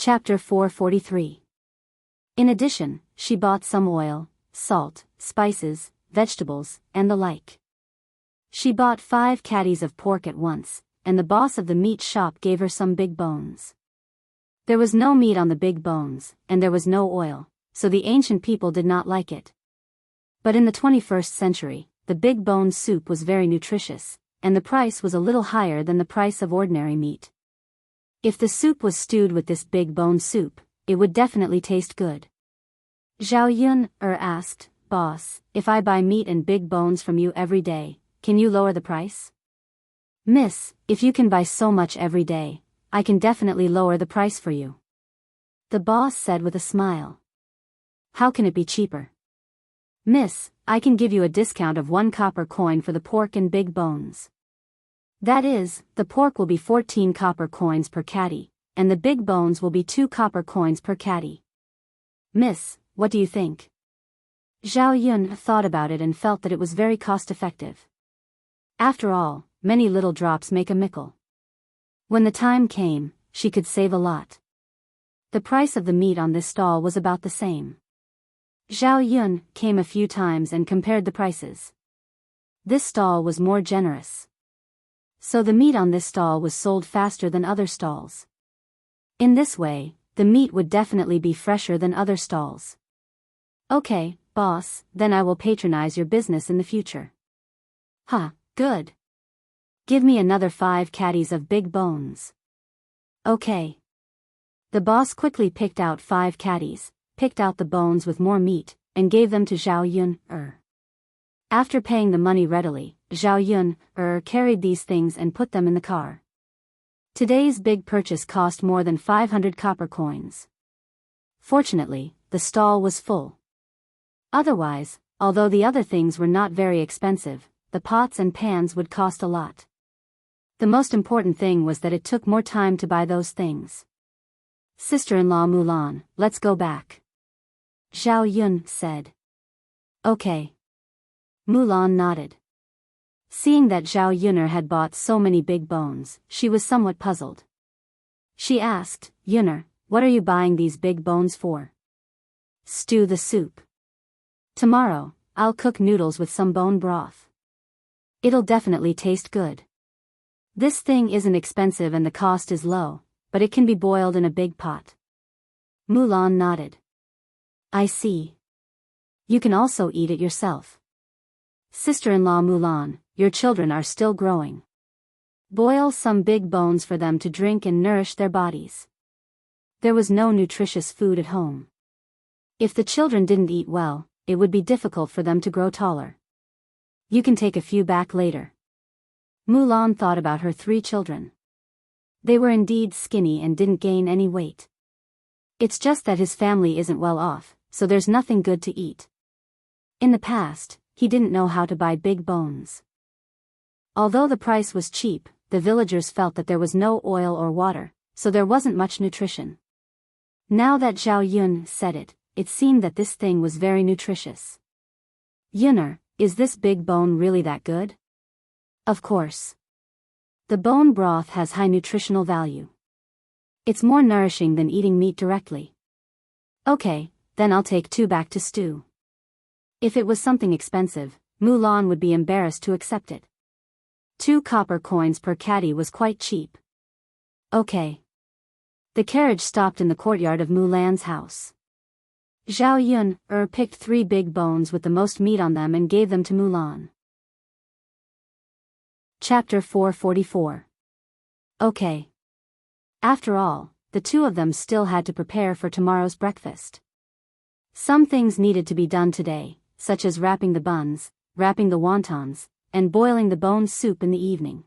Chapter 443. In addition, she bought some oil, salt, spices, vegetables, and the like. She bought 5 caddies of pork at once, and the boss of the meat shop gave her some big bones. There was no meat on the big bones, and there was no oil, so the ancient people did not like it. But in the 21st century, the big bone soup was very nutritious, and the price was a little higher than the price of ordinary meat. If the soup was stewed with this big bone soup, it would definitely taste good. Zhao Yun asked, "Boss, if I buy meat and big bones from you every day, can you lower the price?" "Miss, if you can buy so much every day, I can definitely lower the price for you," the boss said with a smile. "How can it be cheaper?" "Miss, I can give you a discount of 1 copper coin for the pork and big bones. That is, the pork will be 14 copper coins per caddy, and the big bones will be 2 copper coins per caddy. Miss, what do you think?" Zhao Yun thought about it and felt that it was very cost-effective. After all, many little drops make a mickle. When the time came, she could save a lot. The price of the meat on this stall was about the same. Zhao Yun came a few times and compared the prices. This stall was more generous. So the meat on this stall was sold faster than other stalls. In this way, the meat would definitely be fresher than other stalls. "Okay, boss, then I will patronize your business in the future." Good. Give me another 5 caddies of big bones." "Okay." The boss quickly picked out 5 caddies, picked out the bones with more meat, and gave them to Zhao Yun. After paying the money readily, Zhao Yun carried these things and put them in the car. Today's big purchase cost more than 500 copper coins. Fortunately, the stall was full. Otherwise, although the other things were not very expensive, the pots and pans would cost a lot. The most important thing was that it took more time to buy those things. "Sister-in-law Mulan, let's go back," Zhao Yun said. "Okay." Mulan nodded. Seeing that Zhao Yun'er had bought so many big bones, she was somewhat puzzled. She asked, "Yun'er, what are you buying these big bones for?" "Stew the soup. Tomorrow, I'll cook noodles with some bone broth. It'll definitely taste good. This thing isn't expensive and the cost is low, but it can be boiled in a big pot." Mulan nodded. "I see. You can also eat it yourself. Sister-in-law Mulan, your children are still growing. Boil some big bones for them to drink and nourish their bodies." There was no nutritious food at home. If the children didn't eat well, it would be difficult for them to grow taller. "You can take a few back later." Mulan thought about her 3 children. They were indeed skinny and didn't gain any weight. It's just that his family isn't well off, so there's nothing good to eat. In the past, he didn't know how to buy big bones. Although the price was cheap, the villagers felt that there was no oil or water, so there wasn't much nutrition. Now that Zhao Yun said it, it seemed that this thing was very nutritious. "Yun'er, is this big bone really that good?" "Of course. The bone broth has high nutritional value. It's more nourishing than eating meat directly." "Okay, then I'll take 2 back to stew." If it was something expensive, Mulan would be embarrassed to accept it. 2 copper coins per caddy was quite cheap. "Okay." The carriage stopped in the courtyard of Mulan's house. Zhao Yun picked 3 big bones with the most meat on them and gave them to Mulan. Chapter 444. Okay. After all, the 2 of them still had to prepare for tomorrow's breakfast. Some things needed to be done today, such as wrapping the buns, wrapping the wontons, and boiling the bone soup in the evening.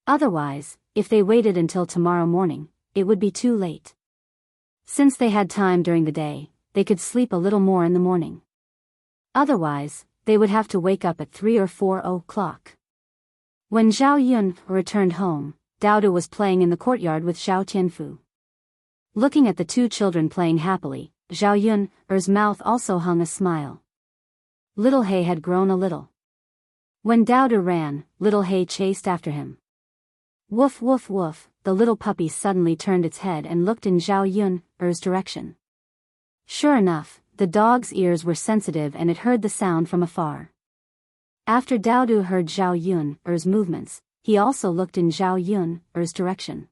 Otherwise, if they waited until tomorrow morning, it would be too late. Since they had time during the day, they could sleep a little more in the morning. Otherwise, they would have to wake up at 3 or 4 o'clock. When Zhao Yun returned home, Dao was playing in the courtyard with Zhao Tianfu. Looking at the 2 children playing happily, Zhao Yun's mouth also hung a smile. Little He had grown a little. When Dao ran, Little He chased after him. "Woof woof woof, the little puppy suddenly turned its head and looked in Zhao Yun's direction. Sure enough, the dog's ears were sensitive and it heard the sound from afar. After Daodu heard Zhao Yun's movements, he also looked in Zhao Yun's direction.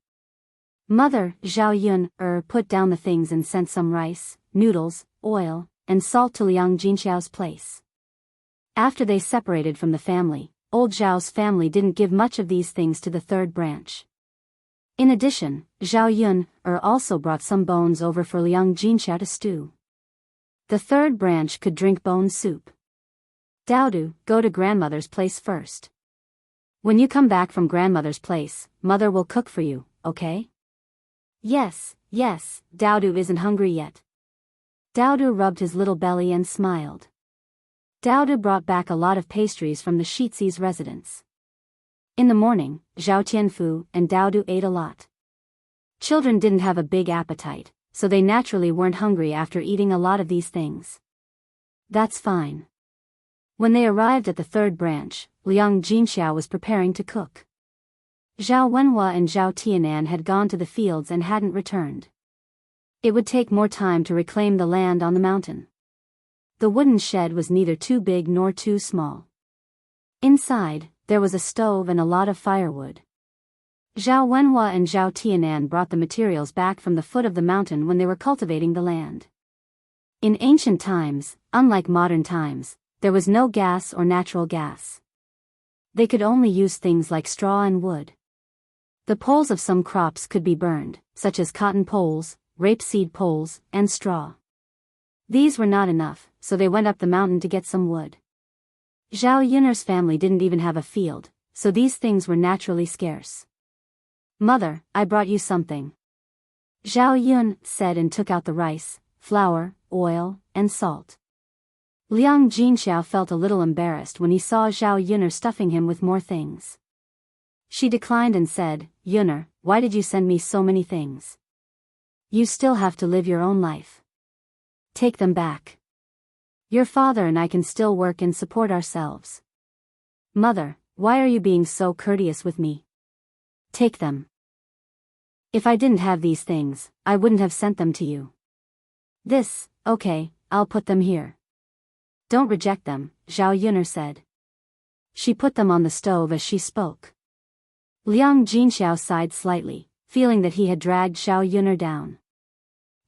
Mother, Zhao Yun put down the things and sent some rice, noodles, oil, and salt to Liang Jinxiao's place. After they separated from the family, old Zhao's family didn't give much of these things to the third branch. In addition, Zhao Yun also brought some bones over for Liang Jinxiao to stew. The third branch could drink bone soup. Daodu, go to grandmother's place first. When you come back from grandmother's place, mother will cook for you, okay? Yes, Daodu isn't hungry yet. Daodu rubbed his little belly and smiled. Daodu brought back a lot of pastries from the Shizi's residence. In the morning, Zhao Tianfu and Daodu ate a lot. Children didn't have a big appetite, so they naturally weren't hungry after eating a lot of these things. That's fine. When they arrived at the third branch, Liang Jinxiao was preparing to cook. Zhao Wenhua and Zhao Tianan had gone to the fields and hadn't returned. It would take more time to reclaim the land on the mountain. The wooden shed was neither too big nor too small. Inside, there was a stove and a lot of firewood. Zhao Wenhua and Zhao Tianan brought the materials back from the foot of the mountain when they were cultivating the land. In ancient times, unlike modern times, there was no gas or natural gas. They could only use things like straw and wood. The poles of some crops could be burned, such as cotton poles, rapeseed poles, and straw. These were not enough, so they went up the mountain to get some wood. Zhao Yun's family didn't even have a field, so these things were naturally scarce. Mother, I brought you something. Zhao Yun said and took out the rice, flour, oil, and salt. Liang Jinxiao felt a little embarrassed when he saw Zhao Yun stuffing him with more things. She declined and said, Yun, why did you send me so many things? You still have to live your own life. Take them back. Your father and I can still work and support ourselves. Mother, why are you being so courteous with me? Take them. If I didn't have these things, I wouldn't have sent them to you. Okay, I'll put them here. Don't reject them, Zhao Yun said. She put them on the stove as she spoke. Liang Jinxiao sighed slightly, feeling that he had dragged Zhao Yun down.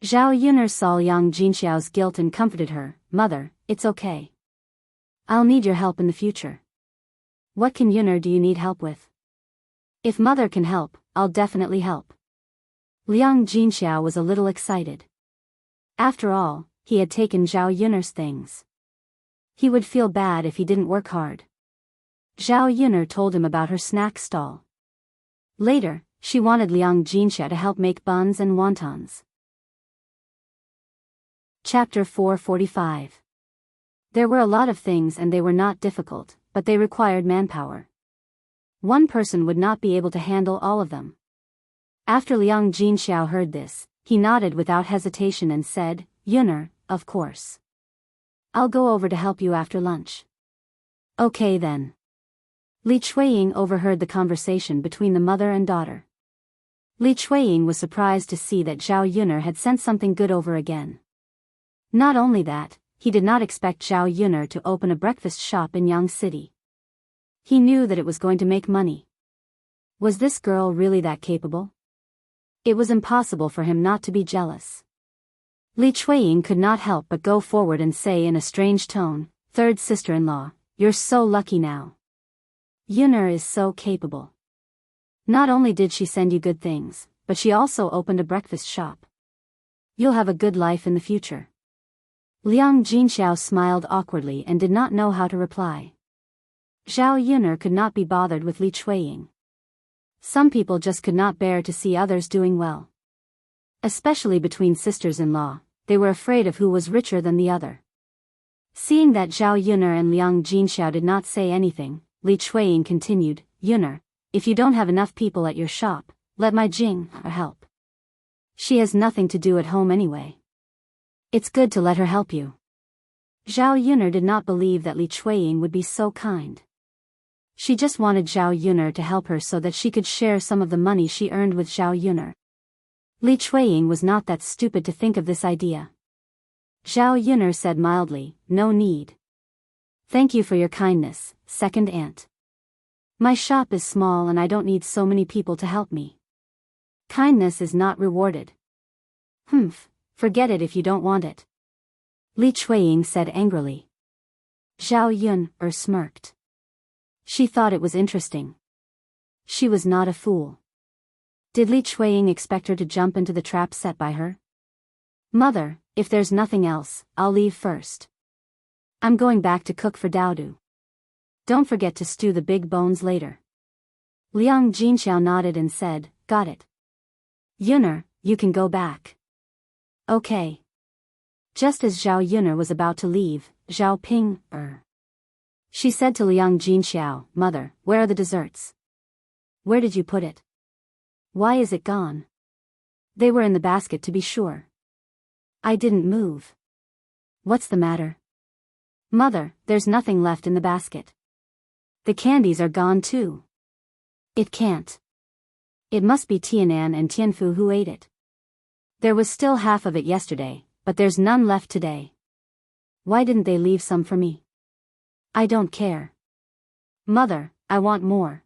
Zhao Yun saw Liang Jinxiao's guilt and comforted her, Mother, it's okay. I'll need your help in the future. What can Yun do you need help with? If Mother can help, I'll definitely help. Liang Jinxiao was a little excited. After all, he had taken Zhao Yun's things. He would feel bad if he didn't work hard. Zhao Yun told him about her snack stall. Later, she wanted Liang Jinxia to help make buns and wontons. Chapter 445. There were a lot of things and they were not difficult, but they required manpower. One person would not be able to handle all of them. After Liang Jinxiao heard this, he nodded without hesitation and said, Yun, of course. I'll go over to help you after lunch. Okay then. Li Chuiying overheard the conversation between the mother and daughter. Li Chuiying was surprised to see that Zhao Yun had sent something good over again. Not only that, he did not expect Zhao Yun to open a breakfast shop in Yang City. He knew that it was going to make money. Was this girl really that capable? It was impossible for him not to be jealous. Li Chuiying could not help but go forward and say in a strange tone, Third sister-in-law, you're so lucky now. Yun is so capable. Not only did she send you good things, but she also opened a breakfast shop. You'll have a good life in the future. Liang Jinxiao smiled awkwardly and did not know how to reply. Zhao Yun could not be bothered with Li Chuiying. Some people just could not bear to see others doing well. Especially between sisters-in-law, they were afraid of who was richer than the other. Seeing that Zhao Yun and Liang Jinxiao did not say anything, Li Chuiying continued, Yun, if you don't have enough people at your shop, let my Jing help. She has nothing to do at home anyway. It's good to let her help you. Zhao Yun did not believe that Li Chuiying would be so kind. She just wanted Zhao Yuner to help her so that she could share some of the money she earned with Zhao Yuner. Li Chuiying was not that stupid to think of this idea. Zhao Yuner said mildly, "No need. Thank you for your kindness, second aunt. My shop is small and I don't need so many people to help me. Kindness is not rewarded." "Humph, forget it if you don't want it," Li Chuiying said angrily. Zhao Yuner smirked. She thought it was interesting. She was not a fool. Did Li Chuiying expect her to jump into the trap set by her? "Mother, if there's nothing else, I'll leave first. I'm going back to cook for Daodu. Don't forget to stew the big bones later." Liang Jinxiao nodded and said, "Got it. Yuner, you can go back." "Okay." Just as Zhao Yuner was about to leave, Zhao Ping, she said to Liang Jinxiao, "Mother, where are the desserts? Where did you put it? Why is it gone?" "They were in the basket to be sure. I didn't move." "What's the matter?" "Mother, there's nothing left in the basket. The candies are gone too." "It can't. It must be Tianan and Tianfu who ate it. There was still half of it yesterday, but there's none left today. Why didn't they leave some for me?" "I don't care." "Mother, I want more."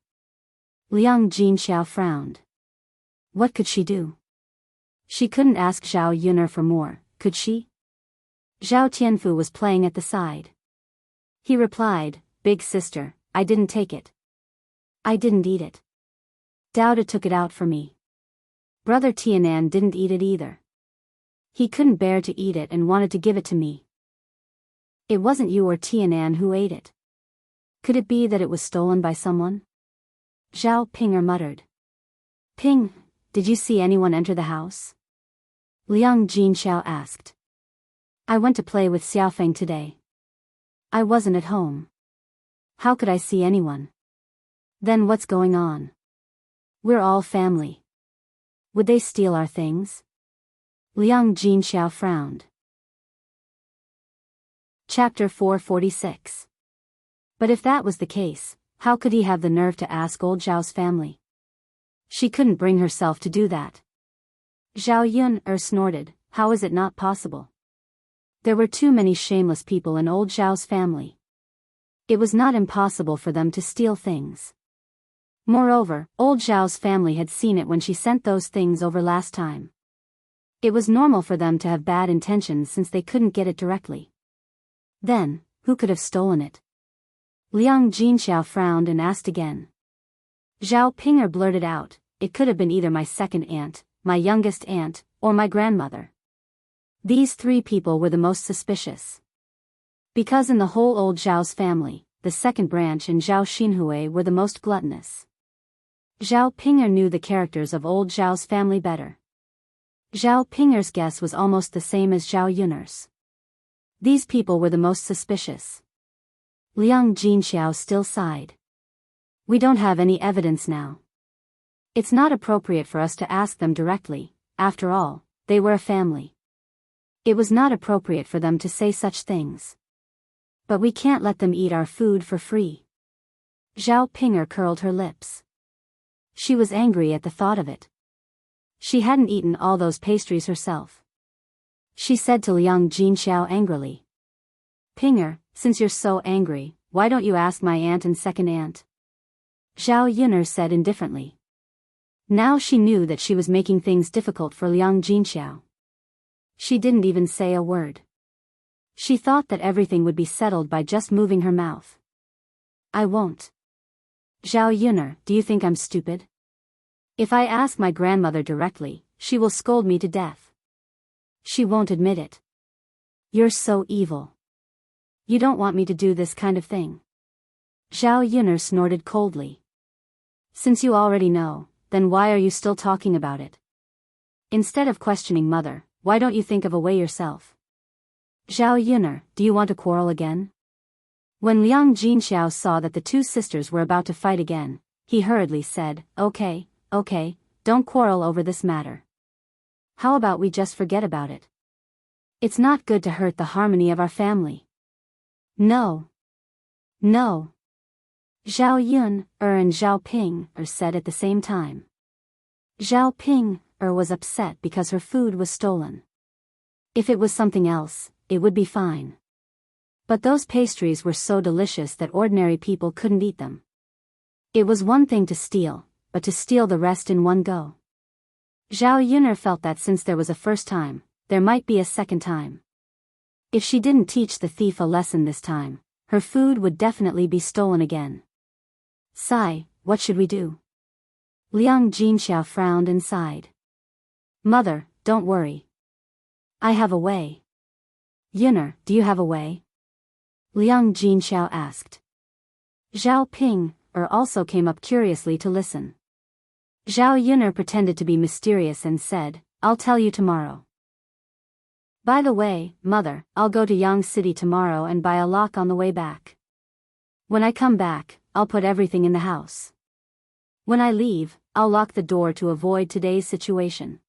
Liang Jinxiao frowned. What could she do? She couldn't ask Zhao Yuner for more, could she? Zhao Tianfu was playing at the side. He replied, "Big sister, I didn't take it. I didn't eat it. Daoda took it out for me. Brother Tianan didn't eat it either. He couldn't bear to eat it and wanted to give it to me. It wasn't you or Tianan who ate it. Could it be that it was stolen by someone?" Zhao Pinger muttered. "Ping, did you see anyone enter the house?" Liang Jinxiao asked. "I went to play with Xiaofeng today. I wasn't at home. How could I see anyone? Then what's going on? We're all family. Would they steal our things?" Liang Jinxiao frowned. Chapter 446. But if that was the case, how could he have the nerve to ask old Zhao's family? She couldn't bring herself to do that. Zhao Yuner snorted, "How is it not possible? There were too many shameless people in old Zhao's family. It was not impossible for them to steal things. Moreover, old Zhao's family had seen it when she sent those things over last time. It was normal for them to have bad intentions since they couldn't get it directly. Then, who could have stolen it?" Liang Jinxiao frowned and asked again. Zhao Pinger blurted out, "It could have been either my second aunt, my youngest aunt, or my grandmother. These three people were the most suspicious. Because in the whole old Zhao's family, the second branch and Zhao Xinhui were the most gluttonous." Zhao Pinger knew the characters of old Zhao's family better. Zhao Pinger's guess was almost the same as Zhao Yuner's. These people were the most suspicious. Liang Jinxiao still sighed. "We don't have any evidence now. It's not appropriate for us to ask them directly, after all, they were a family. It was not appropriate for them to say such things. But we can't let them eat our food for free." Zhao Pinger curled her lips. She was angry at the thought of it. She hadn't eaten all those pastries herself. She said to Liang Jinxiao angrily, "Pinger, since you're so angry, why don't you ask my aunt and second aunt?" Zhao Yuner said indifferently. Now she knew that she was making things difficult for Liang Jinxiao. She didn't even say a word. She thought that everything would be settled by just moving her mouth. "I won't." "Zhao Yuner, do you think I'm stupid? If I ask my grandmother directly, she will scold me to death. She won't admit it. You're so evil. You don't want me to do this kind of thing." Zhao Yuner snorted coldly. "Since you already know, then why are you still talking about it? Instead of questioning mother, why don't you think of a way yourself?" "Zhao Yuner, do you want to quarrel again?" When Liang Jinxiao saw that the two sisters were about to fight again, he hurriedly said, Okay, don't quarrel over this matter. How about we just forget about it? It's not good to hurt the harmony of our family." No. Zhao Zhao Yun, and Zhao Ping, said at the same time. Zhao Ping, was upset because her food was stolen. If it was something else, it would be fine. But those pastries were so delicious that ordinary people couldn't eat them. It was one thing to steal, but to steal the rest in one go. Zhao Yun felt that since there was a first time, there might be a second time. If she didn't teach the thief a lesson this time, her food would definitely be stolen again. Sigh, what should we do? Liang Jinxiao frowned and sighed. Mother, don't worry. I have a way. Yun'er, do you have a way? Liang Jinxiao asked. Zhao Ping, also came up curiously to listen. Zhao Yun'er pretended to be mysterious and said, I'll tell you tomorrow. By the way, Mother, I'll go to Yang City tomorrow and buy a lock on the way back. When I come back, I'll put everything in the house. When I leave, I'll lock the door to avoid today's situation.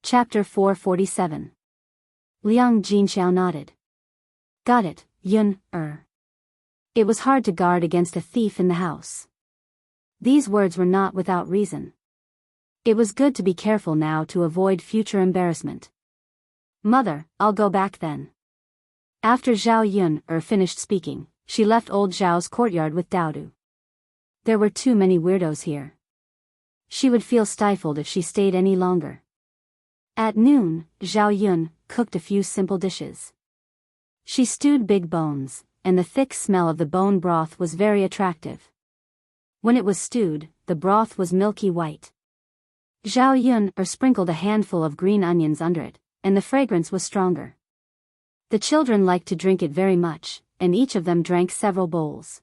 Chapter 447. Liang Jinxiao nodded. Got it, Yun-er. It was hard to guard against a thief in the house. These words were not without reason. It was good to be careful now to avoid future embarrassment. Mother, I'll go back then. After Zhao Yun-er finished speaking, she left old Zhao's courtyard with Daodu. There were too many weirdos here. She would feel stifled if she stayed any longer. At noon, Zhao Yun cooked a few simple dishes. She stewed big bones, and the thick smell of the bone broth was very attractive. When it was stewed, the broth was milky white. Zhao Yun sprinkled a handful of green onions under it, and the fragrance was stronger. The children liked to drink it very much, and each of them drank several bowls.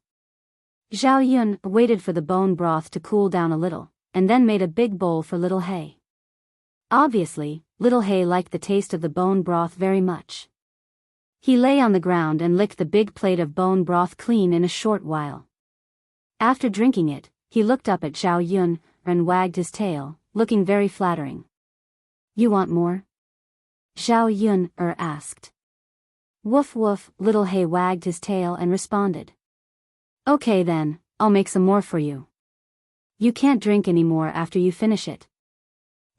Zhao Yun waited for the bone broth to cool down a little, and then made a big bowl for Little Hay. Obviously, Little Hay liked the taste of the bone broth very much. He lay on the ground and licked the big plate of bone broth clean in a short while. After drinking it, he looked up at Zhao Yun and wagged his tail, looking very flattering. You want more? Zhao Yun asked. Woof woof, Little Hay wagged his tail and responded. Okay then, I'll make some more for you. You can't drink any more after you finish it.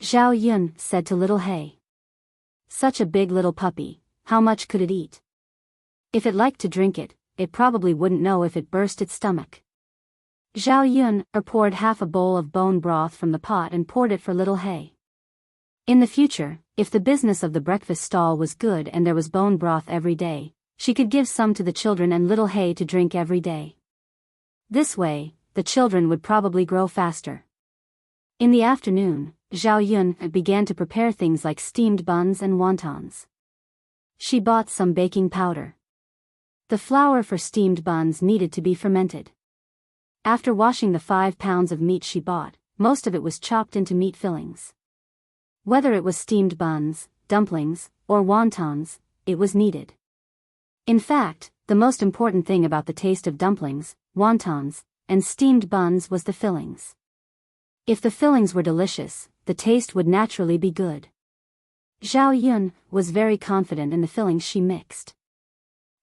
Zhao Yun said to Little Hay. Such a big little puppy, how much could it eat? If it liked to drink it, it probably wouldn't know if it burst its stomach. Zhao Yun poured half a bowl of bone broth from the pot and poured it for Little Hay. In the future, if the business of the breakfast stall was good and there was bone broth every day, she could give some to the children and Little Hay to drink every day. This way, the children would probably grow faster. In the afternoon, Zhao Yun began to prepare things like steamed buns and wontons. She bought some baking powder. The flour for steamed buns needed to be fermented. After washing the 5 pounds of meat she bought, most of it was chopped into meat fillings. Whether it was steamed buns, dumplings, or wontons, it was needed. In fact, the most important thing about the taste of dumplings, wontons, and steamed buns was the fillings. If the fillings were delicious, the taste would naturally be good. Zhao Yun was very confident in the fillings she mixed.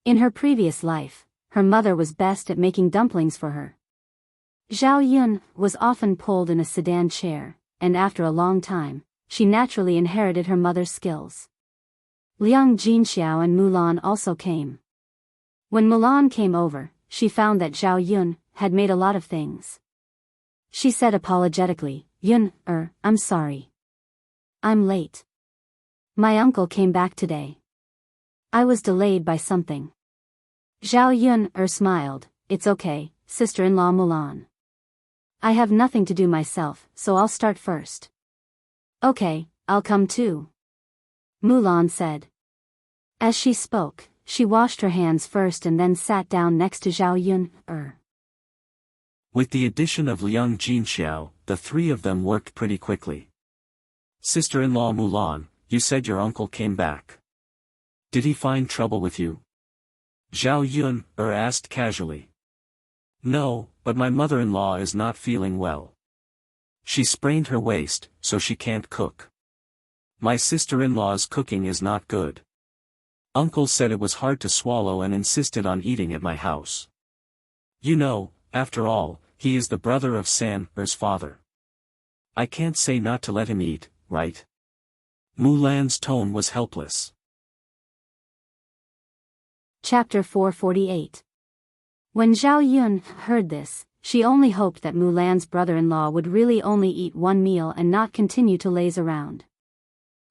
In her previous life, her mother was best at making dumplings for her. Zhao Yun was often pulled in a sedan chair, and after a long time, she naturally inherited her mother's skills. Liang Jinxiao and Mulan also came. When Mulan came over, she found that Zhao Yun had made a lot of things. She said apologetically, Yun-er, I'm sorry. I'm late. My uncle came back today. I was delayed by something. Zhao Yun-er smiled, it's okay, sister-in-law Mulan. I have nothing to do myself, so I'll start first. Okay, I'll come too. Mulan said. As she spoke, she washed her hands first and then sat down next to Zhao Yun-er. With the addition of Liang Jinxiao, the three of them worked pretty quickly. Sister-in-law Mulan, you said your uncle came back. Did he find trouble with you? Zhao Yun-er asked casually. No, but my mother-in-law is not feeling well. She sprained her waist, so she can't cook. My sister-in-law's cooking is not good. Uncle said it was hard to swallow and insisted on eating at my house. You know, after all, he is the brother of San-er's father. I can't say not to let him eat, right? Mulan's tone was helpless. Chapter 448. When Zhao Yun heard this, she only hoped that Mulan's brother-in-law would really only eat one meal and not continue to laze around.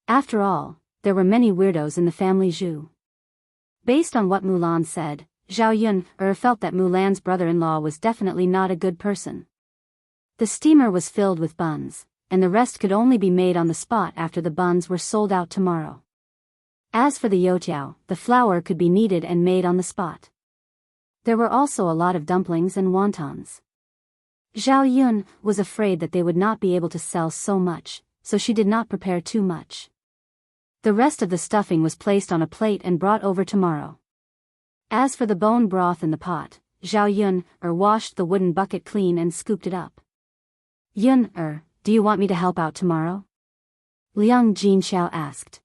After all, there were many weirdos in the family Zhu. Based on what Mulan said, Zhao Yun felt that Mulan's brother-in-law was definitely not a good person. The steamer was filled with buns, and the rest could only be made on the spot after the buns were sold out tomorrow. As for the youtiao, the flour could be kneaded and made on the spot. There were also a lot of dumplings and wontons. Zhao Yun was afraid that they would not be able to sell so much, so she did not prepare too much. The rest of the stuffing was placed on a plate and brought over tomorrow. As for the bone broth in the pot, Zhao Yun washed the wooden bucket clean and scooped it up. Yun do you want me to help out tomorrow? Liang Jinxiao asked.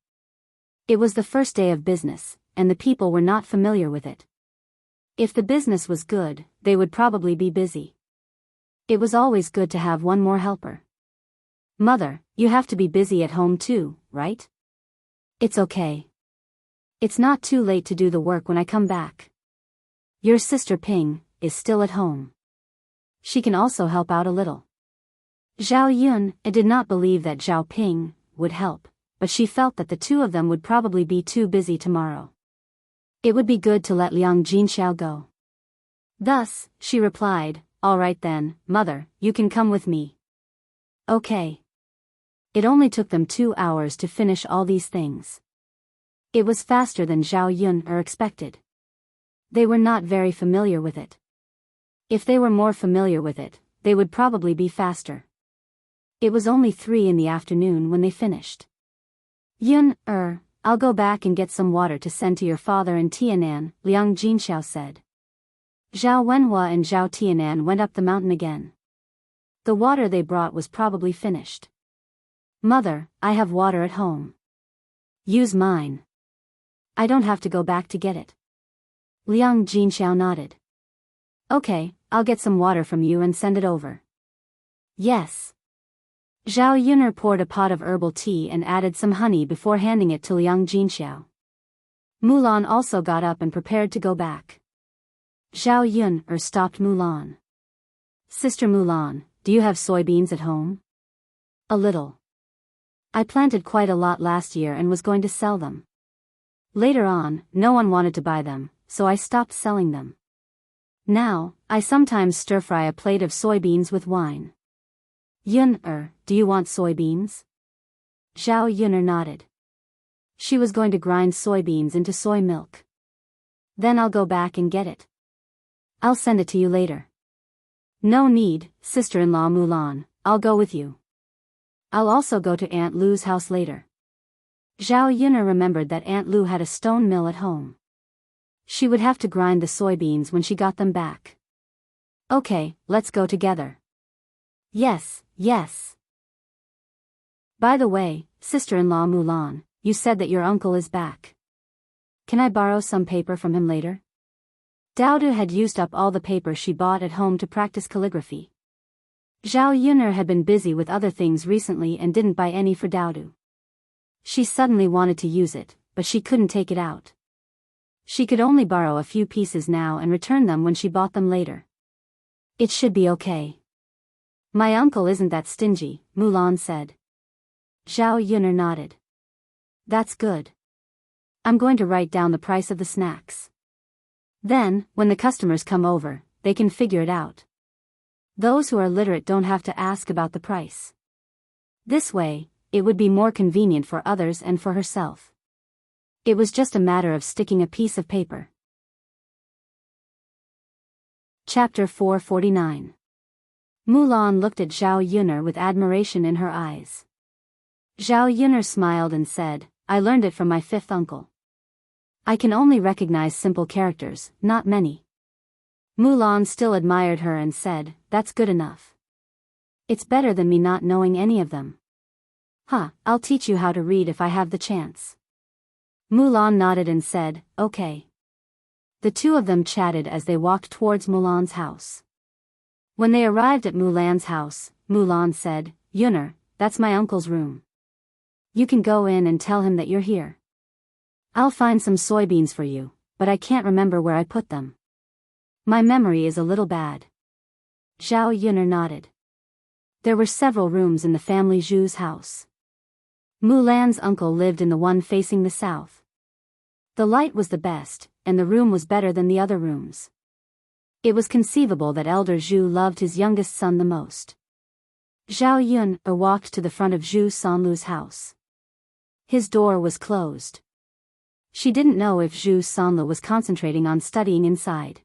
It was the first day of business, and the people were not familiar with it. If the business was good, they would probably be busy. It was always good to have one more helper. Mother, you have to be busy at home too, right? It's okay. It's not too late to do the work when I come back. Your sister Ping is still at home. She can also help out a little. Zhao Yun did not believe that Zhao Ping would help, but she felt that the two of them would probably be too busy tomorrow. It would be good to let Liang Jinxiao go. Thus, she replied, all right then, mother, you can come with me. Okay. It only took them 2 hours to finish all these things. It was faster than Zhao Yun expected. They were not very familiar with it. If they were more familiar with it, they would probably be faster. It was only 3 in the afternoon when they finished. Yun, I'll go back and get some water to send to your father in Tianan, Liang Jinxiao said. Zhao Wenhua and Zhao Tianan went up the mountain again. The water they brought was probably finished. Mother, I have water at home. Use mine. I don't have to go back to get it. Liang Jinxiao nodded. Okay, I'll get some water from you and send it over. Yes. Zhao Yun'er poured a pot of herbal tea and added some honey before handing it to Liang Jinxiao. Mulan also got up and prepared to go back. Zhao Yun'er stopped Mulan. Sister Mulan, do you have soybeans at home? A little. I planted quite a lot last year and was going to sell them. Later on, no one wanted to buy them, so I stopped selling them. Now, I sometimes stir-fry a plate of soybeans with wine. Yun'er, do you want soybeans? Zhao Yun'er nodded. She was going to grind soybeans into soy milk. Then I'll go back and get it. I'll send it to you later. No need, sister-in-law Mulan, I'll go with you. I'll also go to Aunt Lu's house later. Zhao Yun'er remembered that Aunt Lu had a stone mill at home. She would have to grind the soybeans when she got them back. Okay, let's go together. Yes, yes. By the way, sister-in-law Mulan, you said that your uncle is back. Can I borrow some paper from him later? Daodu had used up all the paper she bought at home to practice calligraphy. Zhao Yun'er had been busy with other things recently and didn't buy any for Daodu. She suddenly wanted to use it, but she couldn't take it out. She could only borrow a few pieces now and return them when she bought them later. It should be okay. My uncle isn't that stingy, Mulan said. Zhao Yun'er nodded. That's good. I'm going to write down the price of the snacks. Then, when the customers come over, they can figure it out. Those who are literate don't have to ask about the price. This way, it would be more convenient for others and for herself. It was just a matter of sticking a piece of paper. Chapter 449. Mulan looked at Zhao Yun'er with admiration in her eyes. Zhao Yun'er smiled and said, I learned it from my 5th uncle. I can only recognize simple characters, not many. Mulan still admired her and said, that's good enough. It's better than me not knowing any of them. I'll teach you how to read if I have the chance. Mulan nodded and said, okay. The two of them chatted as they walked towards Mulan's house. When they arrived at Mulan's house, Mulan said, "Yuner, that's my uncle's room. You can go in and tell him that you're here. I'll find some soybeans for you, but I can't remember where I put them. My memory is a little bad." Zhao Yuner nodded. There were several rooms in the family Zhu's house. Mulan's uncle lived in the one facing the south. The light was the best, and the room was better than the other rooms. It was conceivable that elder Zhu loved his youngest son the most. Zhao Yun walked to the front of Zhu Sanlu's house. His door was closed. She didn't know if Zhu Sanlu was concentrating on studying inside.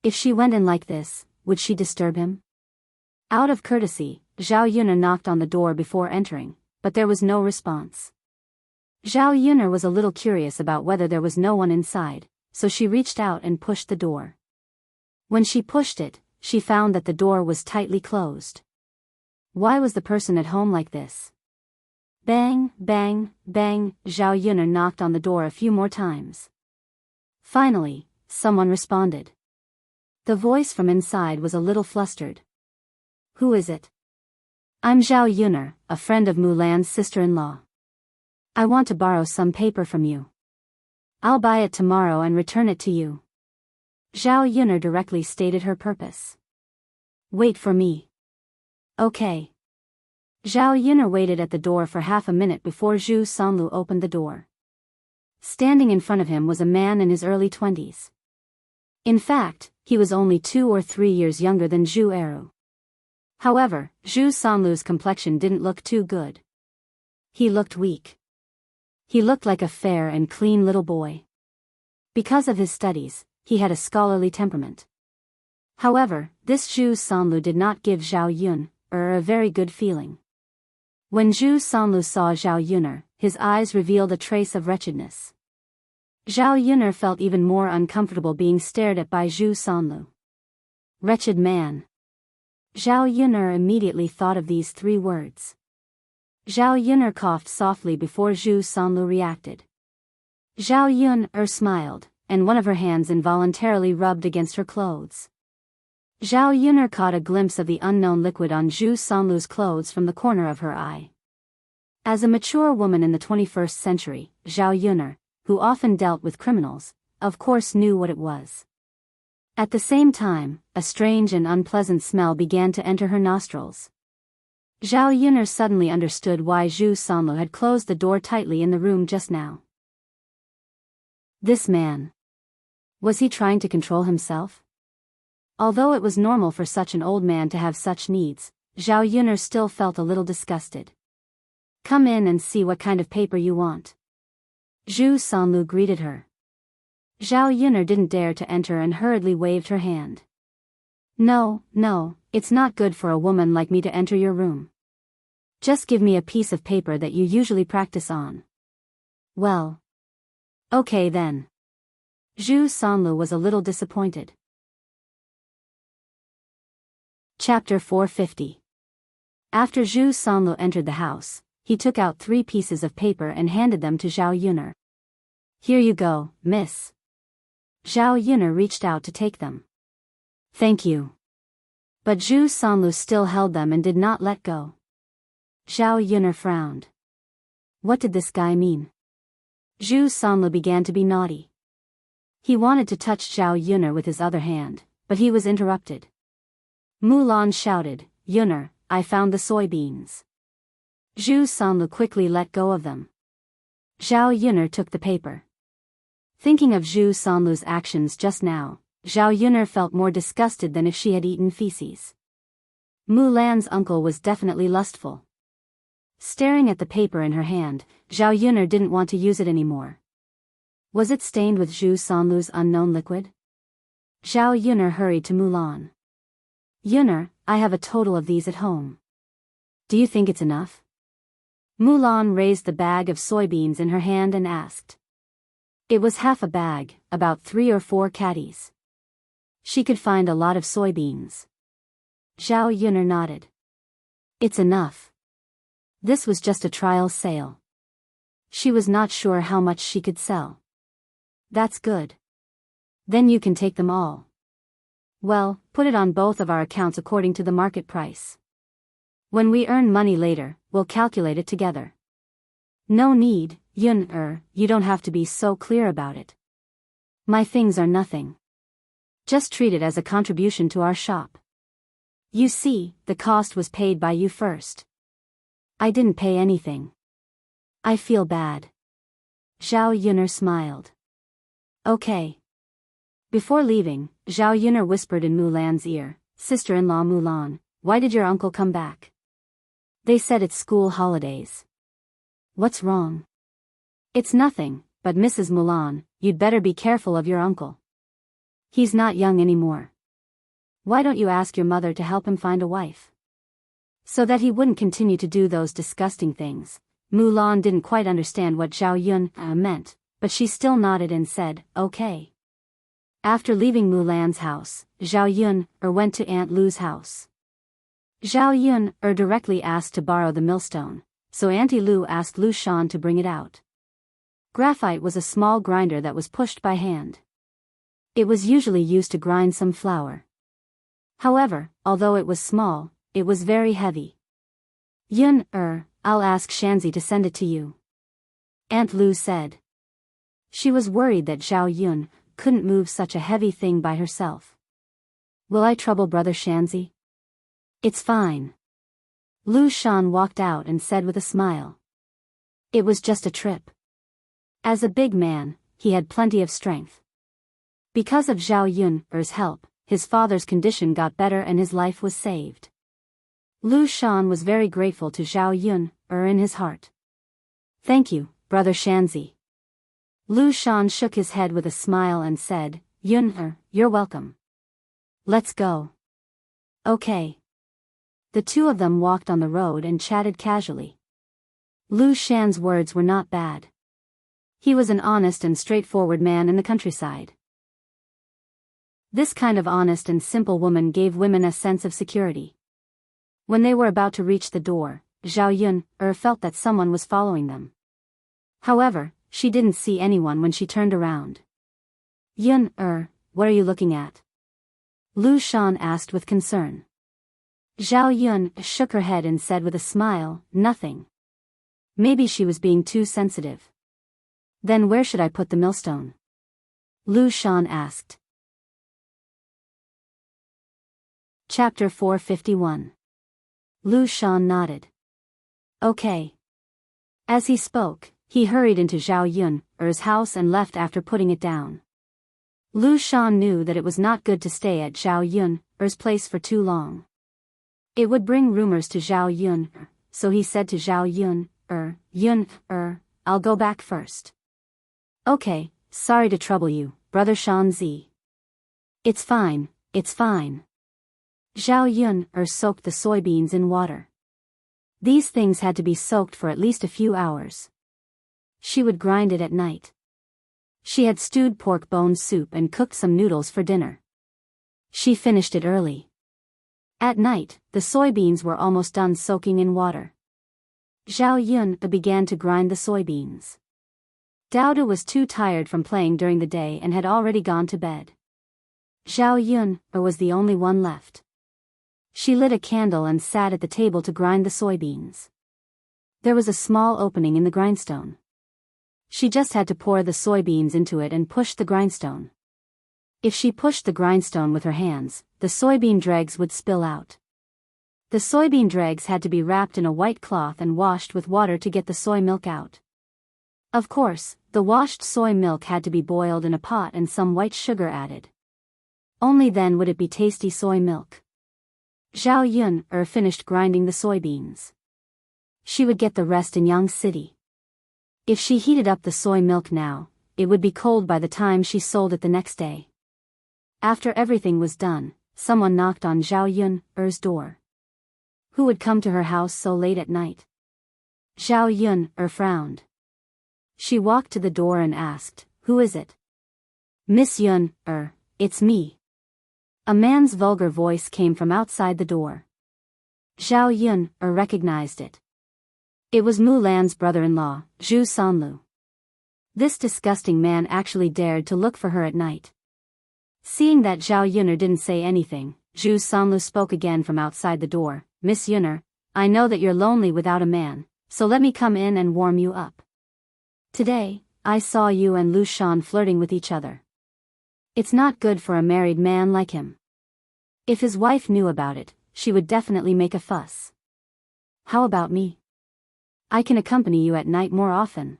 If she went in like this, would she disturb him? Out of courtesy, Zhao Yun knocked on the door before entering, but there was no response. Zhao Yun was a little curious about whether there was no one inside, so she reached out and pushed the door. When she pushed it, she found that the door was tightly closed. Why was the person at home like this? Bang, bang, bang, Zhao Yun knocked on the door a few more times. Finally, someone responded. The voice from inside was a little flustered. "Who is it?" "I'm Zhao Yun, a friend of Mulan's sister-in-law. I want to borrow some paper from you. I'll buy it tomorrow and return it to you." Zhao Yun directly stated her purpose. "Wait for me." "Okay." Zhao Yun waited at the door for half a minute before Zhu Sanlu opened the door. Standing in front of him was a man in his early 20s. In fact, he was only 2 or 3 years younger than Zhu Eru. However, Zhu Sanlu's complexion didn't look too good. He looked weak. He looked like a fair and clean little boy. Because of his studies, he had a scholarly temperament. However, this Zhu Sanlu did not give Zhao Yun a very good feeling. When Zhu Sanlu saw Zhao Yun, his eyes revealed a trace of wretchedness. Zhao Yun felt even more uncomfortable being stared at by Zhu Sanlu. Wretched man. Zhao Yun immediately thought of these 3 words. Zhao Yun coughed softly before Zhu Sanlu reacted. Zhao Yun smiled, and one of her hands involuntarily rubbed against her clothes. Zhao Yun caught a glimpse of the unknown liquid on Zhu Sanlu's clothes from the corner of her eye. As a mature woman in the 21st century, Zhao Yun, who often dealt with criminals, of course knew what it was. At the same time, a strange and unpleasant smell began to enter her nostrils. Zhao Yun suddenly understood why Zhu Sanlu had closed the door tightly in the room just now. This man. Was he trying to control himself? Although it was normal for such an old man to have such needs, Zhao Yun still felt a little disgusted. "Come in and see what kind of paper you want." Zhu Sanlu greeted her. Zhao Yun didn't dare to enter and hurriedly waved her hand. No, it's not good for a woman like me to enter your room. Just give me a piece of paper that you usually practice on." "Well. Okay then." Zhu Sanlu was a little disappointed. Chapter 450. After Zhu Sanlu entered the house, he took out 3 pieces of paper and handed them to Zhao Yun. "Here you go, miss." Zhao Yun reached out to take them. "Thank you." But Zhu Sanlu still held them and did not let go. Zhao Yun frowned. What did this guy mean? Zhu Sanlu began to be naughty. He wanted to touch Zhao Yun with his other hand, but he was interrupted. Mulan shouted, "Yun, I found the soybeans." Zhu Sanlu quickly let go of them. Zhao Yun took the paper. Thinking of Zhu Sanlu's actions just now, Zhao Yun felt more disgusted than if she had eaten feces. Mulan's uncle was definitely lustful. Staring at the paper in her hand, Zhao Yun didn't want to use it anymore. Was it stained with Zhu Sanlu's unknown liquid? Zhao Yun hurried to Mulan. "Yun, I have a total of these at home. Do you think it's enough?" Mulan raised the bag of soybeans in her hand and asked. It was half a bag, about 3 or 4 caddies. She could find a lot of soybeans. Zhao Yun nodded. "It's enough." This was just a trial sale. She was not sure how much she could sell. "That's good." Then you can take them all. Well, put it on both of our accounts according to the market price. When we earn money later, we'll calculate it together. No need, Yun, you don't have to be so clear about it. My things are nothing. Just treat it as a contribution to our shop. You see, the cost was paid by you first. I didn't pay anything. I feel bad. Zhao Yun'er smiled. Okay. Before leaving, Zhao Yun'er whispered in Mulan's ear, Sister-in-law Mulan, why did your uncle come back? They said it's school holidays. What's wrong? It's nothing, but Mrs. Mulan, you'd better be careful of your uncle. He's not young anymore. Why don't you ask your mother to help him find a wife? So that he wouldn't continue to do those disgusting things. Mulan didn't quite understand what Zhao Yun meant, but she still nodded and said, okay. After leaving Mulan's house, Zhao Yun went to Aunt Lu's house. Zhao Yun directly asked to borrow the millstone, so Auntie Lu asked Lu Shan to bring it out. Graphite was a small grinder that was pushed by hand. It was usually used to grind some flour. However, although it was small, it was very heavy. Yun, I'll ask Shanzi to send it to you. Aunt Lu said. She was worried that Zhao Yun couldn't move such a heavy thing by herself. Will I trouble Brother Shanzi? It's fine. Lu Shan walked out and said with a smile. It was just a trip. As a big man, he had plenty of strength. Because of Zhao Yun's help, his father's condition got better and his life was saved. Lu Shan was very grateful to Zhao Yun in his heart. Thank you, Brother Shanzi. Lu Shan shook his head with a smile and said, Yun, you're welcome. Let's go. Okay. The two of them walked on the road and chatted casually. Lu Shan's words were not bad. He was an honest and straightforward man in the countryside. This kind of honest and simple woman gave women a sense of security. When they were about to reach the door, Zhao Yun felt that someone was following them. However, she didn't see anyone when she turned around. Yun, what are you looking at? Lu Shan asked with concern. Zhao Yun shook her head and said with a smile, nothing. Maybe she was being too sensitive. Then where should I put the millstone? Lu Shan asked. Chapter 451. Lu Shan nodded. Okay. As he spoke, he hurried into Zhao Yun's house and left after putting it down. Lu Shan knew that it was not good to stay at Zhao Yun's place for too long. It would bring rumors to Zhao Yun, so he said to Zhao Yun, I'll go back first. Okay, sorry to trouble you, Brother Shanzi. It's fine, it's fine. Zhao Yun soaked the soybeans in water. These things had to be soaked for at least a few hours. She would grind it at night. She had stewed pork bone soup and cooked some noodles for dinner. She finished it early. At night, the soybeans were almost done soaking in water. Zhao Yun began to grind the soybeans. Daoda was too tired from playing during the day and had already gone to bed. Zhao Yun was the only one left. She lit a candle and sat at the table to grind the soybeans. There was a small opening in the grindstone. She just had to pour the soybeans into it and push the grindstone. If she pushed the grindstone with her hands, the soybean dregs would spill out. The soybean dregs had to be wrapped in a white cloth and washed with water to get the soy milk out. Of course, the washed soy milk had to be boiled in a pot and some white sugar added. Only then would it be tasty soy milk. Zhao Yun finished grinding the soybeans. She would get the rest in Yang City. If she heated up the soy milk now, it would be cold by the time she sold it the next day. After everything was done, someone knocked on Zhao Yun's door. Who would come to her house so late at night? Zhao Yun frowned. She walked to the door and asked, Who is it? Miss Yun, it's me. A man's vulgar voice came from outside the door. Zhao Yun recognized it. It was Mulan's brother-in-law, Zhu Sanlu. This disgusting man actually dared to look for her at night. Seeing that Zhao Yun'er didn't say anything, Zhu Sanlu spoke again from outside the door. Miss Yun'er, I know that you're lonely without a man, so let me come in and warm you up. Today, I saw you and Lu Shan flirting with each other. It's not good for a married man like him. If his wife knew about it, she would definitely make a fuss. How about me? I can accompany you at night more often.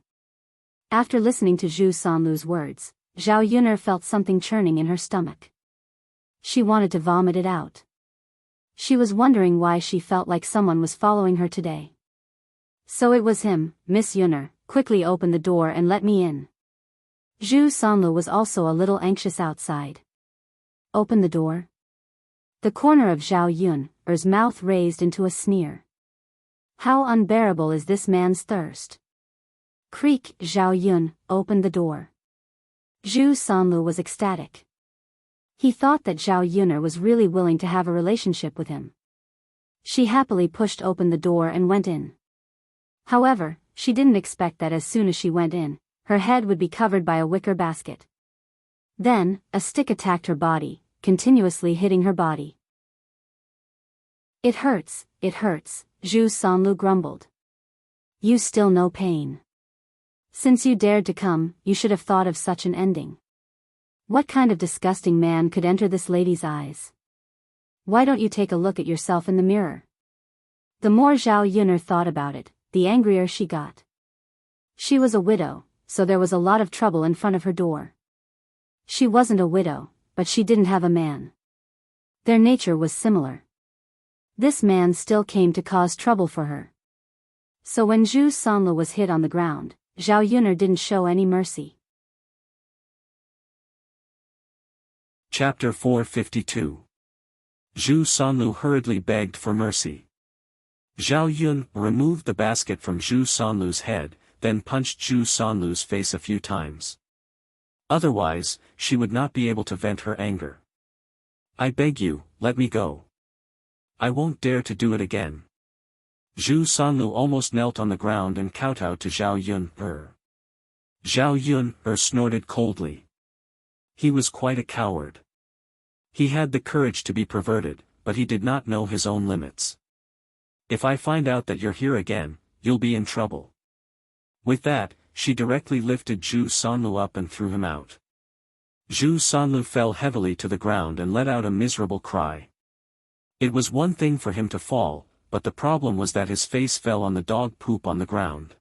After listening to Zhu Sanlu's words, Zhao Yun'er felt something churning in her stomach. She wanted to vomit it out. She was wondering why she felt like someone was following her today. So it was him. Miss Yun'er, quickly open the door and let me in. Zhu Sanlu was also a little anxious outside. Open the door? The corner of Zhao Yun'er's mouth raised into a sneer. How unbearable is this man's thirst? Creak. Zhao Yun opened the door. Zhu Sanlu was ecstatic. He thought that Zhao Yun'er was really willing to have a relationship with him. She happily pushed open the door and went in. However, she didn't expect that as soon as she went in, her head would be covered by a wicker basket. Then, a stick attacked her body, continuously hitting her body. It hurts, Zhu Sanlu grumbled. You still no pain. Since you dared to come, you should have thought of such an ending. What kind of disgusting man could enter this lady's eyes? Why don't you take a look at yourself in the mirror? The more Zhao Yun'er thought about it, the angrier she got. She was a widow, so there was a lot of trouble in front of her door. She wasn't a widow, but she didn't have a man. Their nature was similar. This man still came to cause trouble for her. So when Zhu Sanlu was hit on the ground, Zhao Yun'er didn't show any mercy. Chapter 452. Zhu Sanlu hurriedly begged for mercy. Zhao Yun removed the basket from Zhu Sanlu's head, then punched Zhu Sanlu's face a few times. Otherwise, she would not be able to vent her anger. I beg you, let me go. I won't dare to do it again. Zhu Sanlu almost knelt on the ground and kowtowed to Zhao Yun'er. Zhao Yun'er snorted coldly. He was quite a coward. He had the courage to be perverted, but he did not know his own limits. If I find out that you're here again, you'll be in trouble. With that, she directly lifted Zhu Sanlu up and threw him out. Zhu Sanlu fell heavily to the ground and let out a miserable cry. It was one thing for him to fall, but the problem was that his face fell on the dog poop on the ground.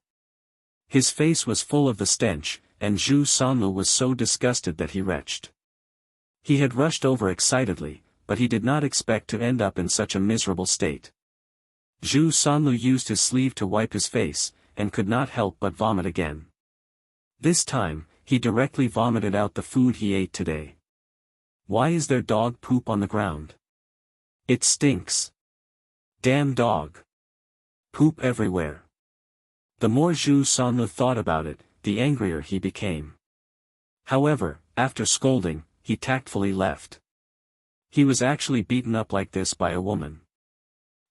His face was full of the stench, and Zhu Sanlu was so disgusted that he retched. He had rushed over excitedly, but he did not expect to end up in such a miserable state. Zhu Sanlu used his sleeve to wipe his face, and could not help but vomit again. This time, he directly vomited out the food he ate today. Why is there dog poop on the ground? It stinks. Damn dog. Poop everywhere. The more Zhu Sanlu thought about it, the angrier he became. However, after scolding, he tactfully left. He was actually beaten up like this by a woman.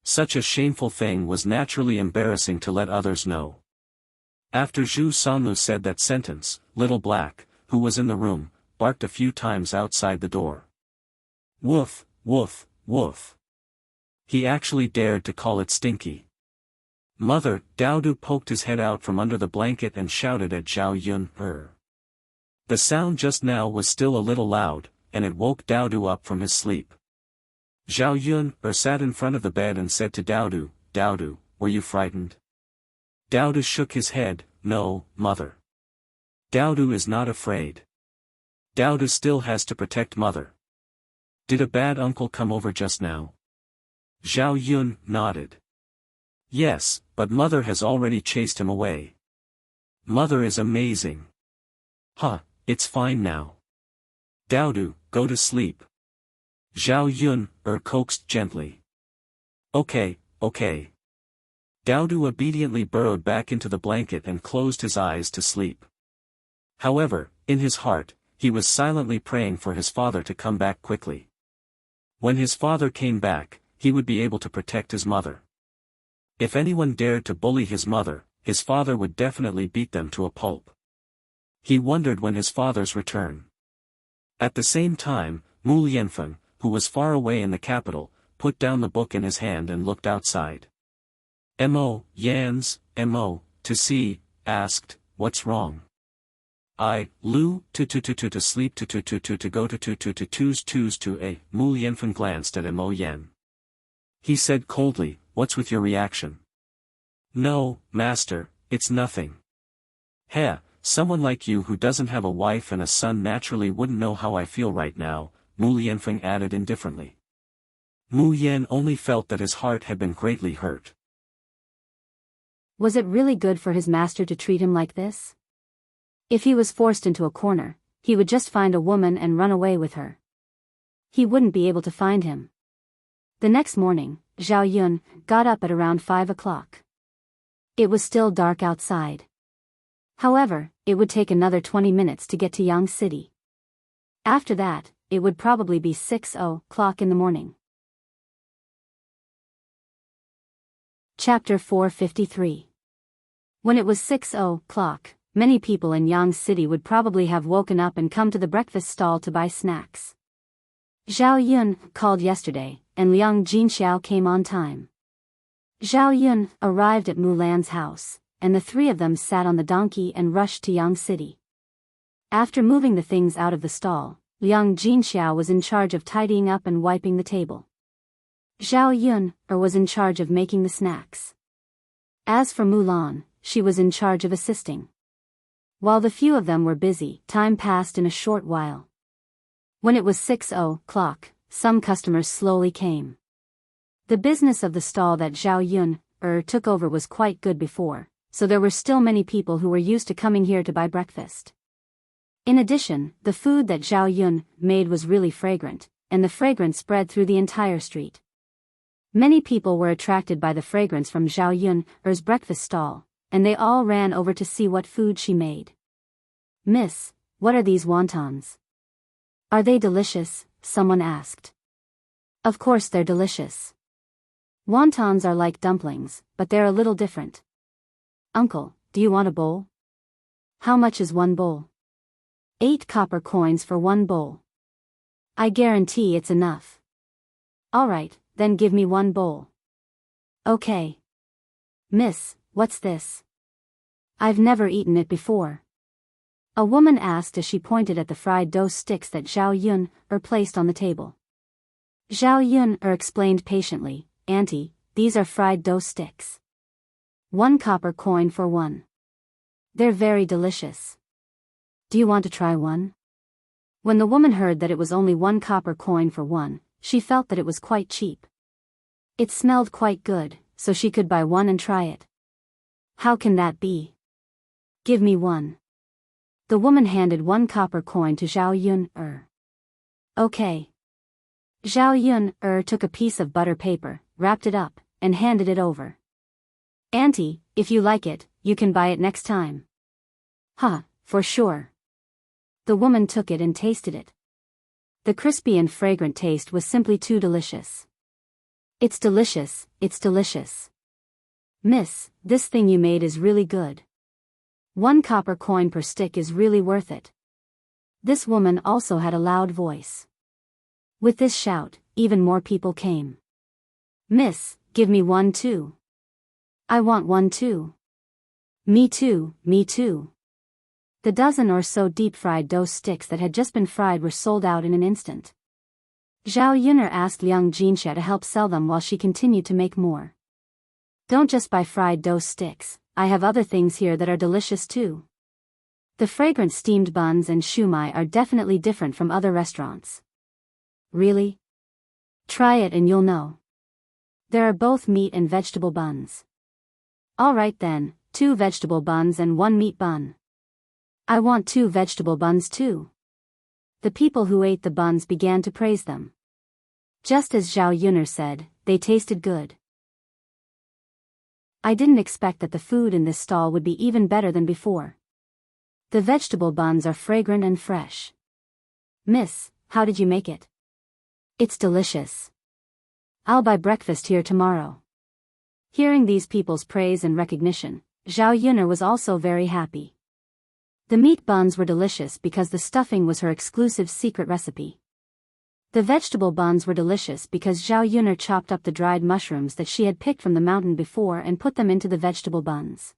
Such a shameful thing was naturally embarrassing to let others know. After Zhu Sanlu said that sentence, Little Black, who was in the room, barked a few times outside the door. Woof, woof, woof. He actually dared to call it stinky. Mother, Daodu poked his head out from under the blanket and shouted at Zhao Yun'er. The sound just now was still a little loud, and it woke Daodu up from his sleep. Zhao Yun'er sat in front of the bed and said to Daodu, Daodu, were you frightened? Daodu shook his head, no, mother. Daodu is not afraid. Daodu still has to protect mother. Did a bad uncle come over just now? Zhao Yun nodded. Yes, but mother has already chased him away. Mother is amazing. Huh, it's fine now. Daodu, go to sleep. Zhao Yun'er coaxed gently. Okay. Daodu obediently burrowed back into the blanket and closed his eyes to sleep. However, in his heart, he was silently praying for his father to come back quickly. When his father came back, he would be able to protect his mother. If anyone dared to bully his mother, his father would definitely beat them to a pulp. He wondered when his father's return. At the same time, Mu Lianfeng, who was far away in the capital, put down the book in his hand and looked outside. Mo, Yans, Mo, to see, asked, "What's wrong?" "Lu, to sleep to go to twos to a." Mu Lianfeng glanced at Mo Yen. He said coldly, "What's with your reaction?" "No, master, it's nothing." "Heh, someone like you who doesn't have a wife and a son naturally wouldn't know how I feel right now," Mu Lianfeng added indifferently. Mu Yan only felt that his heart had been greatly hurt. Was it really good for his master to treat him like this? If he was forced into a corner, he would just find a woman and run away with her. He wouldn't be able to find him. The next morning, Zhao Yun got up at around 5 o'clock. It was still dark outside. However, it would take another 20 minutes to get to Yang City. After that, it would probably be 6 o'clock in the morning. Chapter 453. When it was 6 o'clock, many people in Yang City would probably have woken up and come to the breakfast stall to buy snacks. Zhao Yun called yesterday, and Liang Jinxiao came on time. Zhao Yun arrived at Mulan's house, and the three of them sat on the donkey and rushed to Yang City. After moving the things out of the stall, Liang Jinxiao was in charge of tidying up and wiping the table. Zhao Yun was in charge of making the snacks. As for Mulan, she was in charge of assisting. While the few of them were busy, time passed in a short while. When it was 6 o'clock, some customers slowly came. The business of the stall that Zhao Yun took over was quite good before, so there were still many people who were used to coming here to buy breakfast. In addition, the food that Zhao Yun made was really fragrant, and the fragrance spread through the entire street. Many people were attracted by the fragrance from Zhao Yun's breakfast stall, and they all ran over to see what food she made. "Miss, what are these wontons?" "Are they delicious?" someone asked. "Of course they're delicious. Wontons are like dumplings, but they're a little different." "Uncle, do you want a bowl?" "How much is one bowl?" 8 copper coins for one bowl." "I guarantee it's enough." "All right, then give me one bowl." "Okay." "Miss, what's this?" "I've never eaten it before." A woman asked as she pointed at the fried dough sticks that Zhao Yun placed on the table. Zhao Yun explained patiently, "Auntie, these are fried dough sticks. 1 copper coin for one. They're very delicious. Do you want to try one?" When the woman heard that it was only 1 copper coin for one, she felt that it was quite cheap. It smelled quite good, so she could buy one and try it. "How can that be?" "Give me one." The woman handed 1 copper coin to Zhao Yun. "Okay." Zhao Yun took a piece of butter paper, wrapped it up, and handed it over. "Auntie, if you like it, you can buy it next time." "Huh, for sure." The woman took it and tasted it. The crispy and fragrant taste was simply too delicious. "It's delicious, it's delicious. Miss, this thing you made is really good. 1 copper coin per stick is really worth it." This woman also had a loud voice. With this shout, even more people came. "Miss, give me one too." "I want one too." "Me too, me too." The dozen or so deep-fried dough sticks that had just been fried were sold out in an instant. Zhao Yun'er asked Liang Jinxia to help sell them while she continued to make more. "Don't just buy fried dough sticks, I have other things here that are delicious too. The fragrant steamed buns and shumai are definitely different from other restaurants." "Really? Try it and you'll know. There are both meat and vegetable buns." "All right then, 2 vegetable buns and 1 meat bun." "I want 2 vegetable buns too." The people who ate the buns began to praise them. Just as Zhao Yun'er said, they tasted good. "I didn't expect that the food in this stall would be even better than before. The vegetable buns are fragrant and fresh." "Miss, how did you make it?" "It's delicious. I'll buy breakfast here tomorrow." Hearing these people's praise and recognition, Zhao Yun'er was also very happy. The meat buns were delicious because the stuffing was her exclusive secret recipe. The vegetable buns were delicious because Zhao Yun'er chopped up the dried mushrooms that she had picked from the mountain before and put them into the vegetable buns.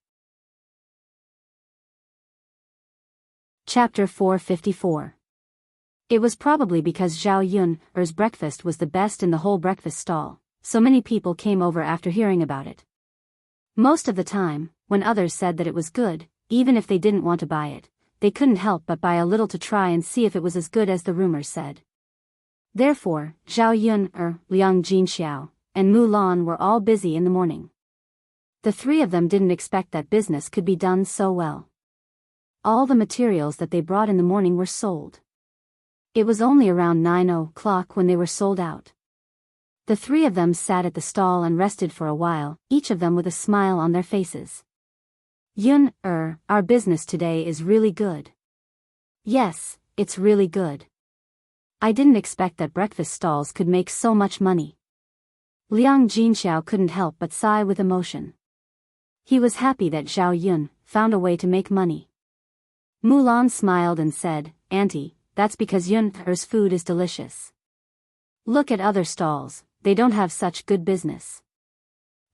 Chapter 454. It was probably because Zhao Yun'er's breakfast was the best in the whole breakfast stall, so many people came over after hearing about it. Most of the time, when others said that it was good, even if they didn't want to buy it, they couldn't help but buy a little to try and see if it was as good as the rumors said. Therefore, Zhao Yun'er, Liang Jinxiao, and Mu Lan were all busy in the morning. The three of them didn't expect that business could be done so well. All the materials that they brought in the morning were sold. It was only around 9 o'clock when they were sold out. The three of them sat at the stall and rested for a while, each of them with a smile on their faces. Yun'er, our business today is really good. Yes, it's really good. I didn't expect that breakfast stalls could make so much money. Liang Jinxiao couldn't help but sigh with emotion. He was happy that Zhao Yun found a way to make money. Mulan smiled and said, "Auntie, that's because Yun'er's food is delicious. Look at other stalls, they don't have such good business."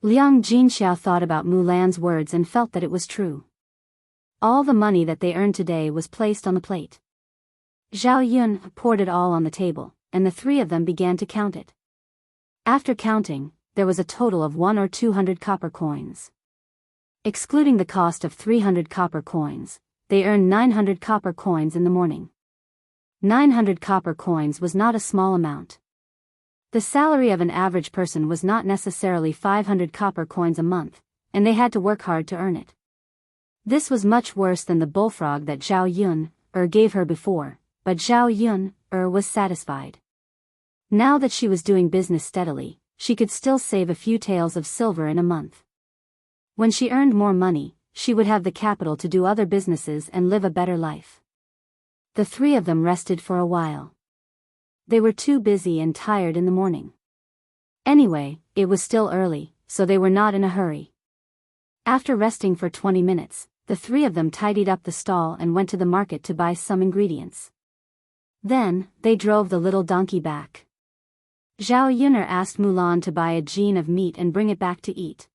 Liang Jinxiao thought about Mulan's words and felt that it was true. All the money that they earned today was placed on the plate. Zhao Yun poured it all on the table, and the three of them began to count it. After counting, there was a total of 100 or 200 copper coins. Excluding the cost of 300 copper coins, they earned 900 copper coins in the morning. 900 copper coins was not a small amount. The salary of an average person was not necessarily 500 copper coins a month, and they had to work hard to earn it. This was much worse than the bullfrog that Zhao Yun'er gave her before, but Zhao Yun'er was satisfied. Now that she was doing business steadily, she could still save a few taels of silver in a month. When she earned more money, she would have the capital to do other businesses and live a better life. The three of them rested for a while. They were too busy and tired in the morning. Anyway, it was still early, so they were not in a hurry. After resting for 20 minutes, the three of them tidied up the stall and went to the market to buy some ingredients. Then, they drove the little donkey back. Zhao Yun'er asked Mulan to buy a gene of meat and bring it back to eat.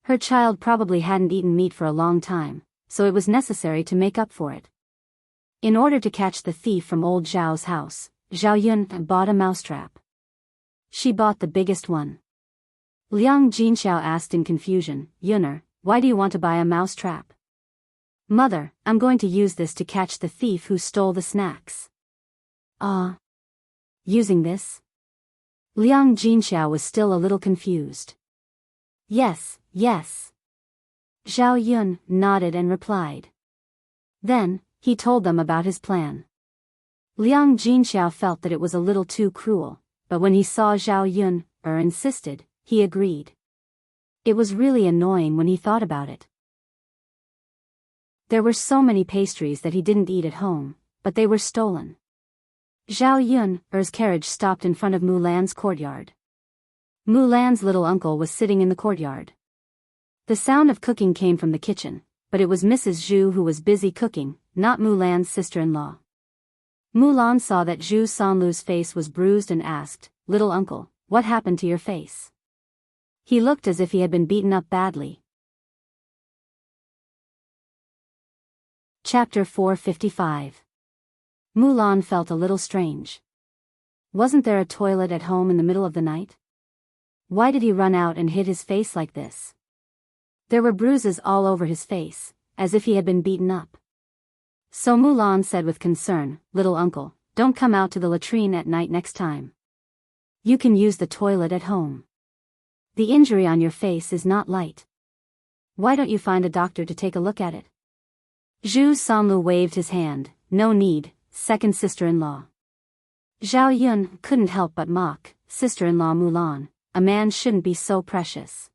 Her child probably hadn't eaten meat for a long time, so it was necessary to make up for it. In order to catch the thief from old Zhao's house, Zhao Yun bought a mousetrap. She bought the biggest one. Liang Jinxiao asked in confusion, "Yun'er, why do you want to buy a mousetrap?" "Mother, I'm going to use this to catch the thief who stole the snacks." Using this? Liang Jinxiao was still a little confused. Yes. Zhao Yun nodded and replied. Then, he told them about his plan. Liang Jinxiao felt that it was a little too cruel, but when he saw Zhao Yun'er insisted, he agreed. It was really annoying when he thought about it. There were so many pastries that he didn't eat at home, but they were stolen. Zhao Yun'er's carriage stopped in front of Mulan's courtyard. Mulan's little uncle was sitting in the courtyard. The sound of cooking came from the kitchen, but it was Mrs. Zhu who was busy cooking, not Mulan's sister-in-law. Mulan saw that Zhu Sanlu's face was bruised and asked, "Little uncle, what happened to your face?" He looked as if he had been beaten up badly. Chapter 455. Mulan felt a little strange. Wasn't there a toilet at home in the middle of the night? Why did he run out and hit his face like this? There were bruises all over his face, as if he had been beaten up. So Mulan said with concern, "Little uncle, don't come out to the latrine at night next time. You can use the toilet at home. The injury on your face is not light. Why don't you find a doctor to take a look at it?" Zhu Sanlu waved his hand, "No need, second sister-in-law." Zhao Yun couldn't help but mock, "Sister-in-law Mulan, a man shouldn't be so precious.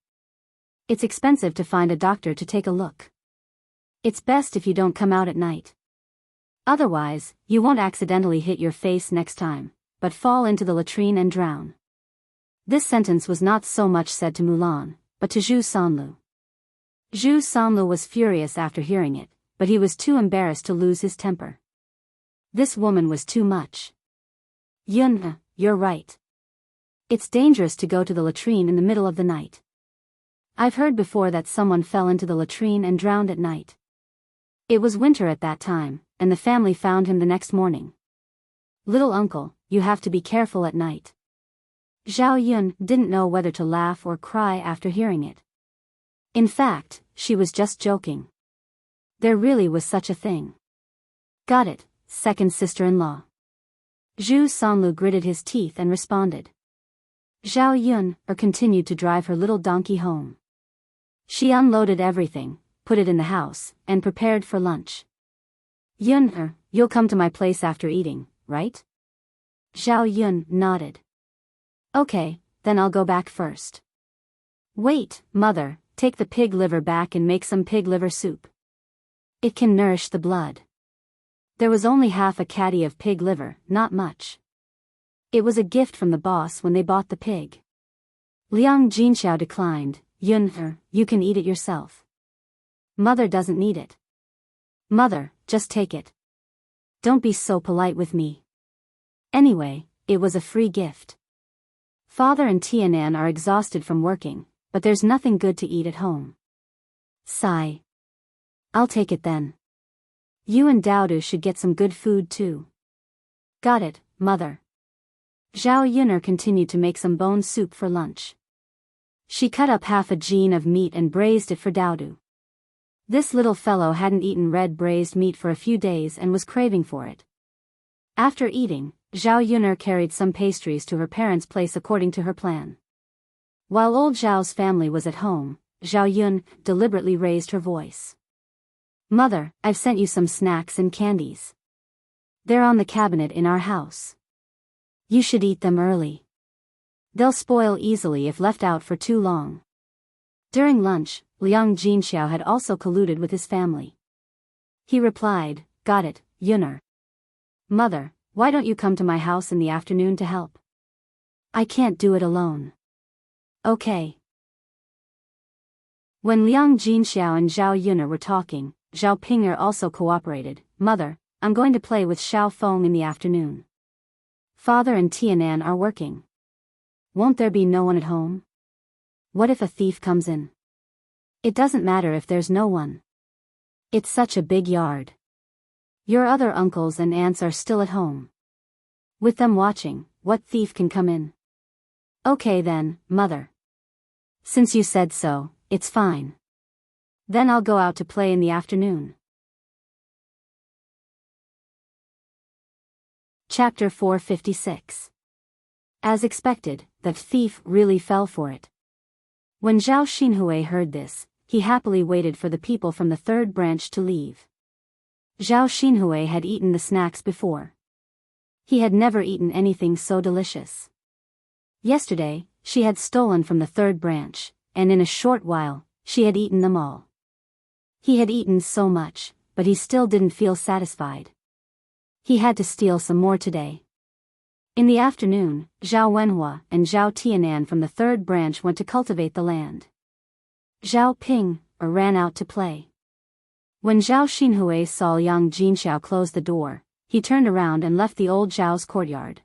It's expensive to find a doctor to take a look. It's best if you don't come out at night. Otherwise, you won't accidentally hit your face next time, but fall into the latrine and drown." This sentence was not so much said to Mulan, but to Zhu Sanlu. Zhu Sanlu was furious after hearing it, but he was too embarrassed to lose his temper. This woman was too much. Yun, you're right. It's dangerous to go to the latrine in the middle of the night. I've heard before that someone fell into the latrine and drowned at night. It was winter at that time, and the family found him the next morning. Little uncle, you have to be careful at night. Zhao Yun didn't know whether to laugh or cry after hearing it. In fact, she was just joking. There really was such a thing. Got it, second sister-in-law. Zhu Sanlu gritted his teeth and responded. Zhao Yun continued to drive her little donkey home. She unloaded everything, put it in the house, and prepared for lunch. Yun, you'll come to my place after eating, right? Zhao Yun nodded. Okay, then I'll go back first. Wait, mother, take the pig liver back and make some pig liver soup. It can nourish the blood. There was only half a caddy of pig liver, not much. It was a gift from the boss when they bought the pig. Liang Jinxiao declined. Yun, you can eat it yourself. Mother doesn't need it. Mother, just take it. Don't be so polite with me. Anyway, it was a free gift. Father and Tianan are exhausted from working, but there's nothing good to eat at home. Sigh. I'll take it then. You and Daodu should get some good food too. Got it, mother. Zhao Yun'er continued to make some bone soup for lunch. She cut up half a jean of meat and braised it for Daodu. This little fellow hadn't eaten red braised meat for a few days and was craving for it. After eating, Zhao Yun'er carried some pastries to her parents' place according to her plan. While old Zhao's family was at home, Zhao Yun deliberately raised her voice. Mother, I've sent you some snacks and candies. They're on the cabinet in our house. You should eat them early. They'll spoil easily if left out for too long. During lunch, Liang Jinxiao had also colluded with his family. He replied, Got it, Yun'er. Mother, why don't you come to my house in the afternoon to help? I can't do it alone. Okay. When Liang Jinxiao and Zhao Yun'er were talking, Zhao Ping'er also cooperated. Mother, I'm going to play with Xiao Feng in the afternoon. Father and Tianan are working. Won't there be no one at home? What if a thief comes in? It doesn't matter if there's no one. It's such a big yard. Your other uncles and aunts are still at home. With them watching, what thief can come in? Okay then, mother. Since you said so, it's fine. Then I'll go out to play in the afternoon. Chapter 456. As expected, the thief really fell for it. When Zhao Xinhui heard this, he happily waited for the people from the third branch to leave. Zhao Xinhui had eaten the snacks before. He had never eaten anything so delicious. Yesterday, she had stolen from the third branch, and in a short while, she had eaten them all. He had eaten so much, but he still didn't feel satisfied. He had to steal some more today. In the afternoon, Zhao Wenhua and Zhao Tianan from the third branch went to cultivate the land. Zhao Ping ran out to play. When Zhao Xinhui saw Yang Jinxiao close the door, he turned around and left the old Zhao's courtyard.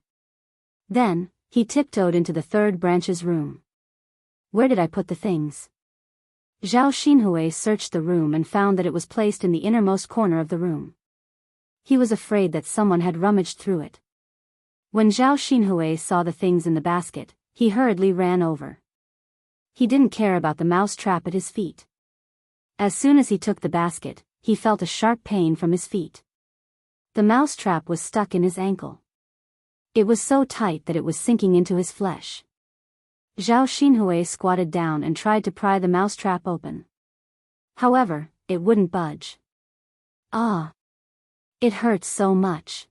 Then, he tiptoed into the third branch's room. Where did I put the things? Zhao Xinhui searched the room and found that it was placed in the innermost corner of the room. He was afraid that someone had rummaged through it. When Zhao Xinhui saw the things in the basket, he hurriedly ran over. He didn't care about the mouse trap at his feet. As soon as he took the basket, he felt a sharp pain from his feet. The mouse trap was stuck in his ankle. It was so tight that it was sinking into his flesh. Zhao Xinhui squatted down and tried to pry the mousetrap open. However, it wouldn't budge. Ah! It hurts so much.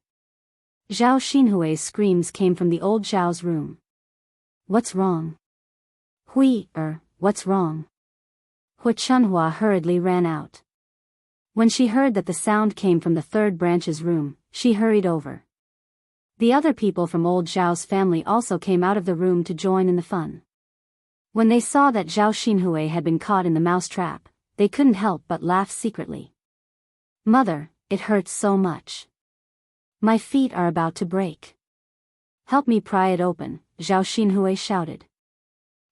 Zhao Xinhui's screams came from the old Zhao's room. What's wrong? What's wrong? Hu Chunhua hurriedly ran out. When she heard that the sound came from the third branch's room, she hurried over. The other people from old Zhao's family also came out of the room to join in the fun. When they saw that Zhao Xinhui had been caught in the mouse trap, they couldn't help but laugh secretly. Mother, it hurts so much. My feet are about to break. Help me pry it open, Zhao Xinhui shouted.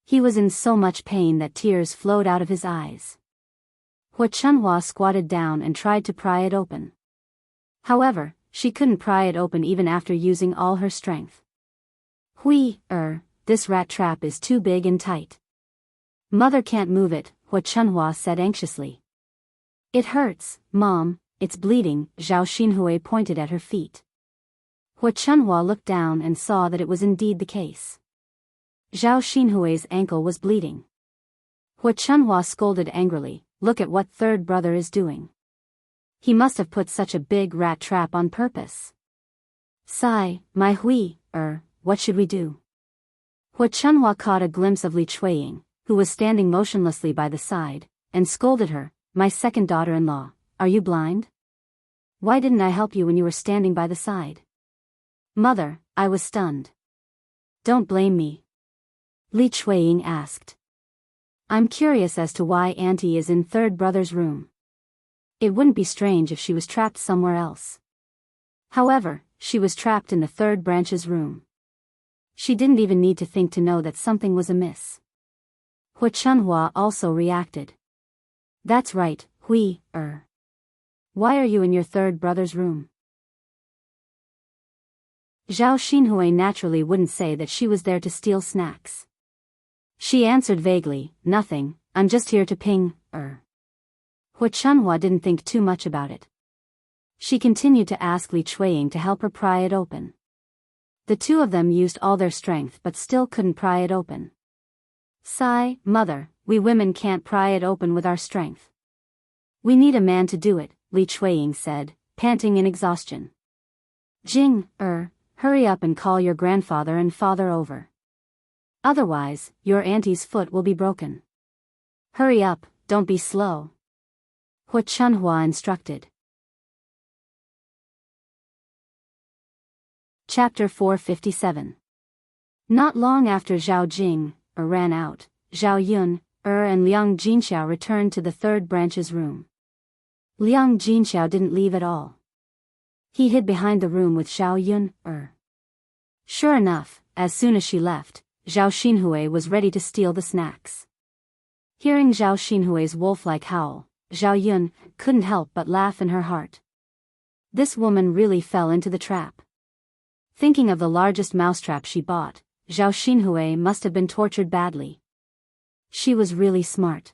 He was in so much pain that tears flowed out of his eyes. Hua Chunhua squatted down and tried to pry it open. However, she couldn't pry it open even after using all her strength. This rat trap is too big and tight. Mother can't move it, Hua Chunhua said anxiously. It hurts, Mom, it's bleeding, Zhao Xinhui pointed at her feet. Hua Chunhua looked down and saw that it was indeed the case. Zhao Xinhui's ankle was bleeding. Hua Chunhua scolded angrily, look at what third brother is doing. He must have put such a big rat trap on purpose. Sigh, my what should we do? Hua Chunhua caught a glimpse of Li Chuiying, who was standing motionlessly by the side, and scolded her, my second daughter-in-law, are you blind? Why didn't I help you when you were standing by the side? Mother, I was stunned. Don't blame me. Li Chuiying asked. I'm curious as to why Auntie is in third brother's room. It wouldn't be strange if she was trapped somewhere else. However, she was trapped in the third branch's room. She didn't even need to think to know that something was amiss. Hua Chunhua also reacted. That's right, Why are you in your third brother's room? Zhao Xinhui naturally wouldn't say that she was there to steal snacks. She answered vaguely, nothing, I'm just here to ping, Hua Chunhua didn't think too much about it. She continued to ask Li Chuiying to help her pry it open. The two of them used all their strength but still couldn't pry it open. Sigh, Mother, we women can't pry it open with our strength. We need a man to do it, Li Chuiying said, panting in exhaustion. Jing, hurry up and call your grandfather and father over. Otherwise, your auntie's foot will be broken. Hurry up, don't be slow. Hua Chunhua instructed. Chapter 457. Not long after Zhao Jing, ran out, Zhao Yun, and Liang Jinxiao returned to the third branch's room. Liang Jinxiao didn't leave at all. He hid behind the room with Zhao Yun, Sure enough, as soon as she left, Zhao Xinhui was ready to steal the snacks. Hearing Zhao Xinhui's wolf-like howl, Zhao Yun couldn't help but laugh in her heart. This woman really fell into the trap. Thinking of the largest mousetrap she bought, Zhao Xinhui must have been tortured badly. She was really smart.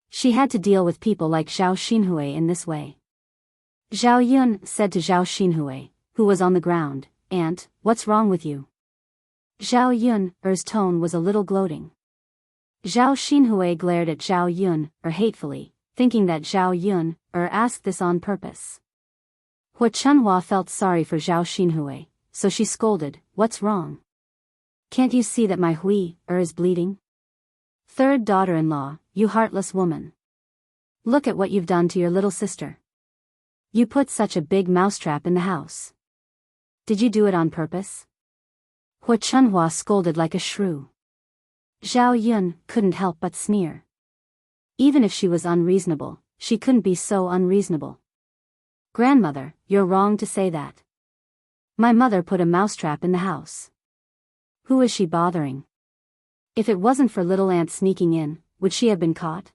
She had to deal with people like Zhao Xinhui in this way. Zhao Yun said to Zhao Xinhui, who was on the ground, Aunt, what's wrong with you? Zhao Yun's tone was a little gloating. Zhao Xinhui glared at Zhao Yun, hatefully, thinking that Zhao Yun, asked this on purpose. Hua Chunhua felt sorry for Zhao Xinhui, so she scolded, what's wrong? Can't you see that my is bleeding? Third daughter-in-law, you heartless woman. Look at what you've done to your little sister. You put such a big mousetrap in the house. Did you do it on purpose? Hua Chunhua scolded like a shrew. Zhao Yun couldn't help but sneer. Even if she was unreasonable, she couldn't be so unreasonable. Grandmother, you're wrong to say that. My mother put a mousetrap in the house. Who is she bothering? If it wasn't for little Aunt sneaking in, would she have been caught?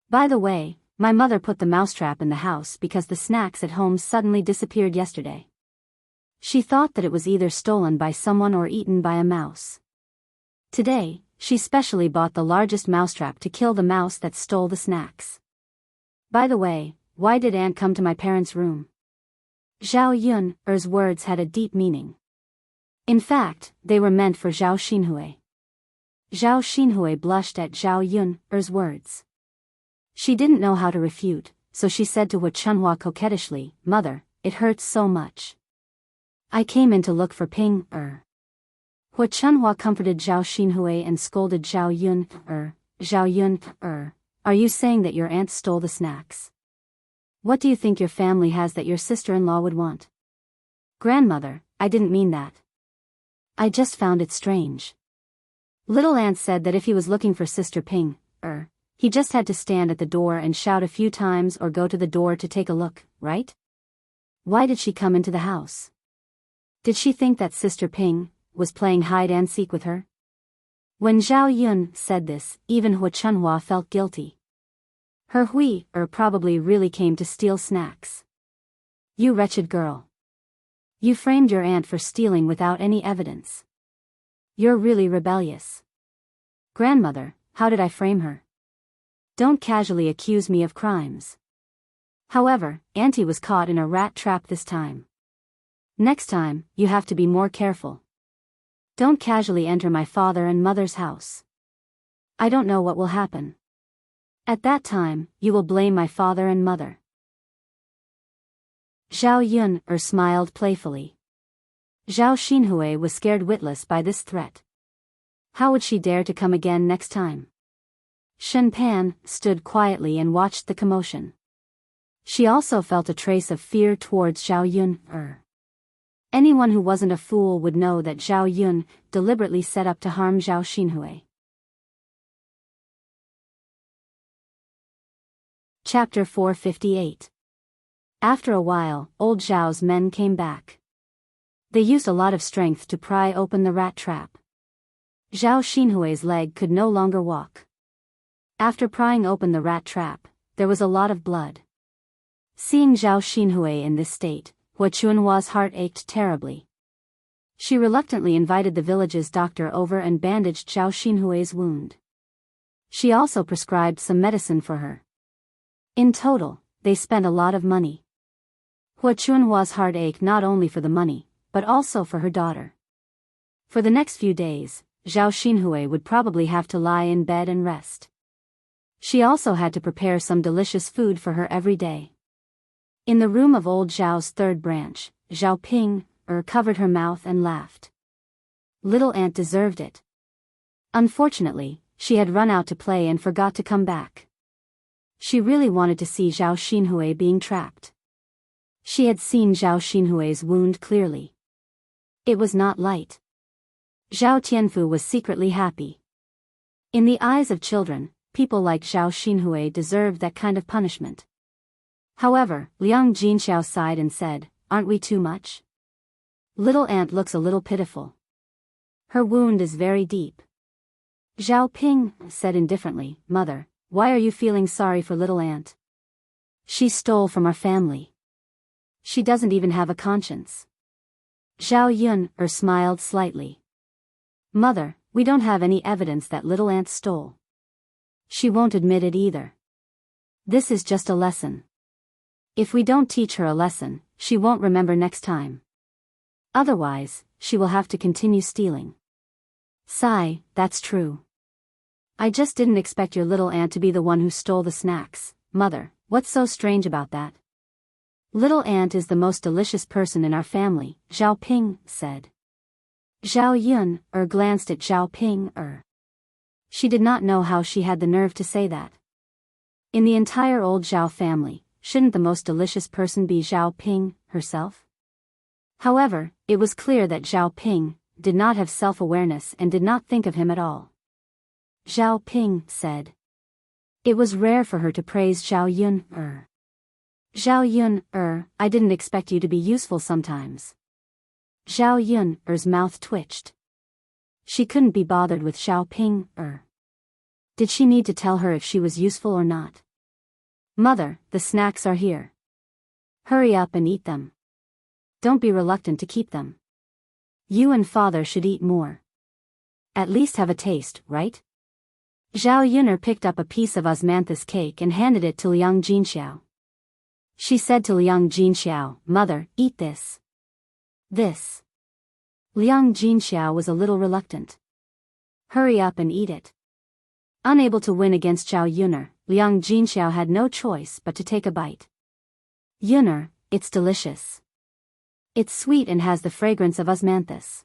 By the way, my mother put the mousetrap in the house because the snacks at home suddenly disappeared yesterday. She thought that it was either stolen by someone or eaten by a mouse. Today, she specially bought the largest mousetrap to kill the mouse that stole the snacks. By the way, why did Aunt come to my parents' room? Zhao Yun's words had a deep meaning. In fact, they were meant for Zhao Xinhui. Zhao Xinhui blushed at Zhao Yun's words. She didn't know how to refute, so she said to Hua Chunhua coquettishly, Mother, it hurts so much. I came in to look for Ping. Hua Chunhua comforted Zhao Xinhui and scolded Zhao Yun. Zhao Yun, are you saying that your aunt stole the snacks? What do you think your family has that your sister-in-law would want? Grandmother, I didn't mean that. I just found it strange. Little Aunt said that if he was looking for Sister Ping, He just had to stand at the door and shout a few times or go to the door to take a look, right? Why did she come into the house? Did she think that Sister Ping was playing hide-and-seek with her? When Zhao Yun said this, even Hua Chunhua felt guilty. Her probably really came to steal snacks. You wretched girl. You framed your aunt for stealing without any evidence. You're really rebellious. Grandmother, how did I frame her? Don't casually accuse me of crimes. However, Auntie was caught in a rat trap this time. Next time, you have to be more careful. Don't casually enter my father and mother's house. I don't know what will happen. At that time, you will blame my father and mother. Zhao Yun smiled playfully. Zhao Xinhui was scared witless by this threat. How would she dare to come again next time? Shen Pan stood quietly and watched the commotion. She also felt a trace of fear towards Zhao Yun. Anyone who wasn't a fool would know that Zhao Yun deliberately set up to harm Zhao Xinhui. Chapter 458. After a while, old Zhao's men came back. They used a lot of strength to pry open the rat trap. Zhao Xinhui's leg could no longer walk. After prying open the rat trap, there was a lot of blood. Seeing Zhao Xinhui in this state, Hua Chunhua's heart ached terribly. She reluctantly invited the village's doctor over and bandaged Zhao Xinhui's wound. She also prescribed some medicine for her. In total, they spent a lot of money. Hua Chunhua's heart ached not only for the money, but also for her daughter. For the next few days, Zhao Xinhui would probably have to lie in bed and rest. She also had to prepare some delicious food for her every day. In the room of old Zhao's third branch, Zhao Ping covered her mouth and laughed. Little aunt deserved it. Unfortunately, she had run out to play and forgot to come back. She really wanted to see Zhao Xinhui being trapped. She had seen Zhao Xinhui's wound clearly. It was not light. Zhao Tianfu was secretly happy. In the eyes of children, people like Zhao Xinhui deserved that kind of punishment. However, Liang Jinxiao sighed and said, "Aren't we too much? Little aunt looks a little pitiful. Her wound is very deep." Zhao Ping said indifferently, "Mother, why are you feeling sorry for little aunt? She stole from our family. She doesn't even have a conscience." Zhao Yun smiled slightly. "Mother, we don't have any evidence that little aunt stole. She won't admit it either. This is just a lesson. If we don't teach her a lesson, she won't remember next time. Otherwise, she will have to continue stealing." Sigh, that's true. I just didn't expect your little aunt to be the one who stole the snacks. Mother, what's so strange about that? Little aunt is the most delicious person in our family, Zhao Ping said. Zhao Yun glanced at Zhao Ping She did not know how she had the nerve to say that. In the entire old Zhao family, shouldn't the most delicious person be Zhao Ping herself? However, it was clear that Zhao Ping did not have self-awareness and did not think of him at all. Zhao Ping said. It was rare for her to praise Zhao Yun Zhao Yun I didn't expect you to be useful sometimes. Zhao Yun's mouth twitched. She couldn't be bothered with Zhao Ping Did she need to tell her if she was useful or not? Mother, the snacks are here. Hurry up and eat them. Don't be reluctant to keep them. You and father should eat more. At least have a taste, right? Zhao Yun'er picked up a piece of osmanthus cake and handed it to Liang Jinxiao. She said to Liang Jinxiao, "Mother, eat this." This. Liang Jinxiao was a little reluctant. Hurry up and eat it. Unable to win against Zhao Yun'er, Liang Jinxiao had no choice but to take a bite. Yun'er, it's delicious. It's sweet and has the fragrance of osmanthus.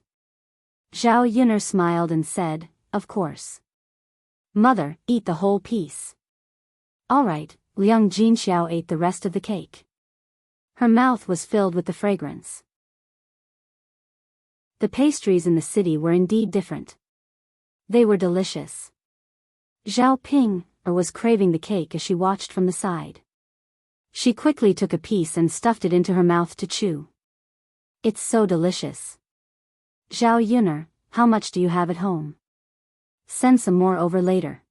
Zhao Yun'er smiled and said, "Of course. Mother, eat the whole piece." All right, Liang Jinxiao ate the rest of the cake. Her mouth was filled with the fragrance. The pastries in the city were indeed different. They were delicious. Zhao Ping was craving the cake as she watched from the side. She quickly took a piece and stuffed it into her mouth to chew. It's so delicious. Zhao Yun, how much do you have at home? Send some more over later.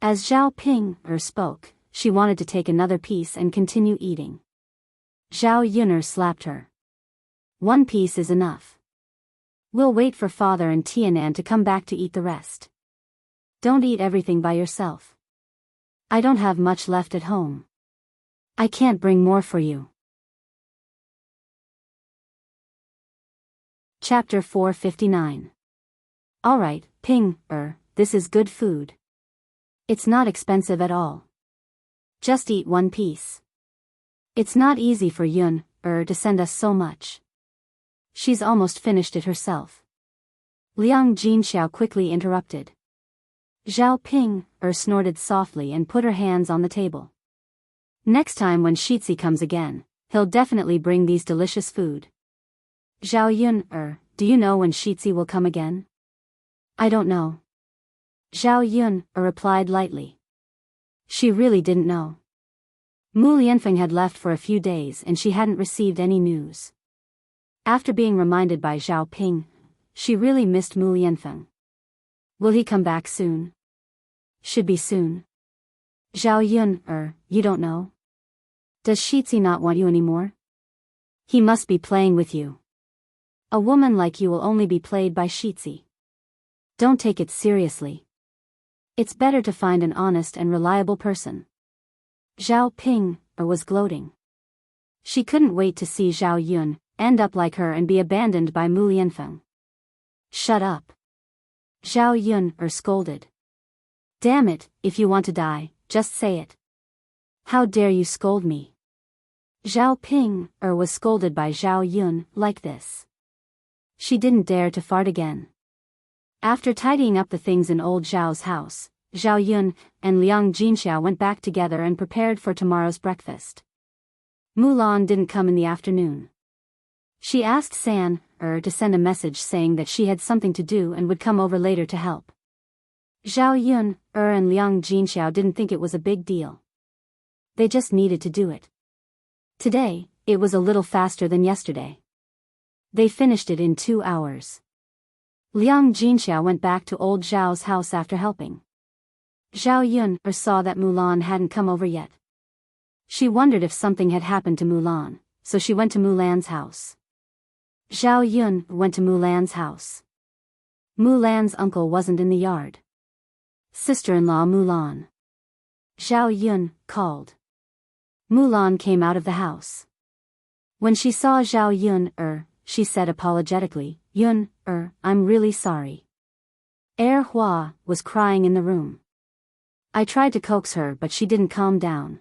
As Zhao Ping spoke, she wanted to take another piece and continue eating. Zhao Yun slapped her. One piece is enough. We'll wait for father and Tianan to come back to eat the rest. Don't eat everything by yourself. I don't have much left at home. I can't bring more for you. Chapter 459. Alright, Ping, this is good food. It's not expensive at all. Just eat one piece. It's not easy for Yun, to send us so much. She's almost finished it herself. Liang Jinxiao quickly interrupted. Zhao Ping, snorted softly and put her hands on the table. Next time when Shitzi comes again, he'll definitely bring these delicious food. Zhao Yun, do you know when Shitzi will come again? I don't know. Zhao Yun, replied lightly. She really didn't know. Mu Lianfeng had left for a few days and she hadn't received any news. After being reminded by Zhao Ping, she really missed Mu Lianfeng. Will he come back soon? Should be soon. Zhao Yun, you don't know? Does Shitzi not want you anymore? He must be playing with you. A woman like you will only be played by Shitzi. Don't take it seriously. It's better to find an honest and reliable person. Zhao Ping, was gloating. She couldn't wait to see Zhao Yun end up like her and be abandoned by Mu Lianfeng. Shut up. Zhao Yun, scolded. Damn it, if you want to die, just say it. How dare you scold me? Zhao Ping, was scolded by Zhao Yun like this. She didn't dare to fart again. After tidying up the things in old Zhao's house, Zhao Yun and Liang Jinxiao went back together and prepared for tomorrow's breakfast. Mulan didn't come in the afternoon. She asked San, to send a message saying that she had something to do and would come over later to help. Zhao Yun, and Liang Jinxiao didn't think it was a big deal. They just needed to do it. Today, it was a little faster than yesterday. They finished it in 2 hours. Liang Jinxiao went back to old Zhao's house after helping. Zhao Yun saw that Mulan hadn't come over yet. She wondered if something had happened to Mulan, so she went to Mulan's house. Zhao Yun went to Mulan's house. Mulan's uncle wasn't in the yard. Sister-in-law Mulan. Zhao Yun called. Mulan came out of the house. When she saw Zhao Yun, she said apologetically, Yun, I'm really sorry. Hua was crying in the room. I tried to coax her but she didn't calm down.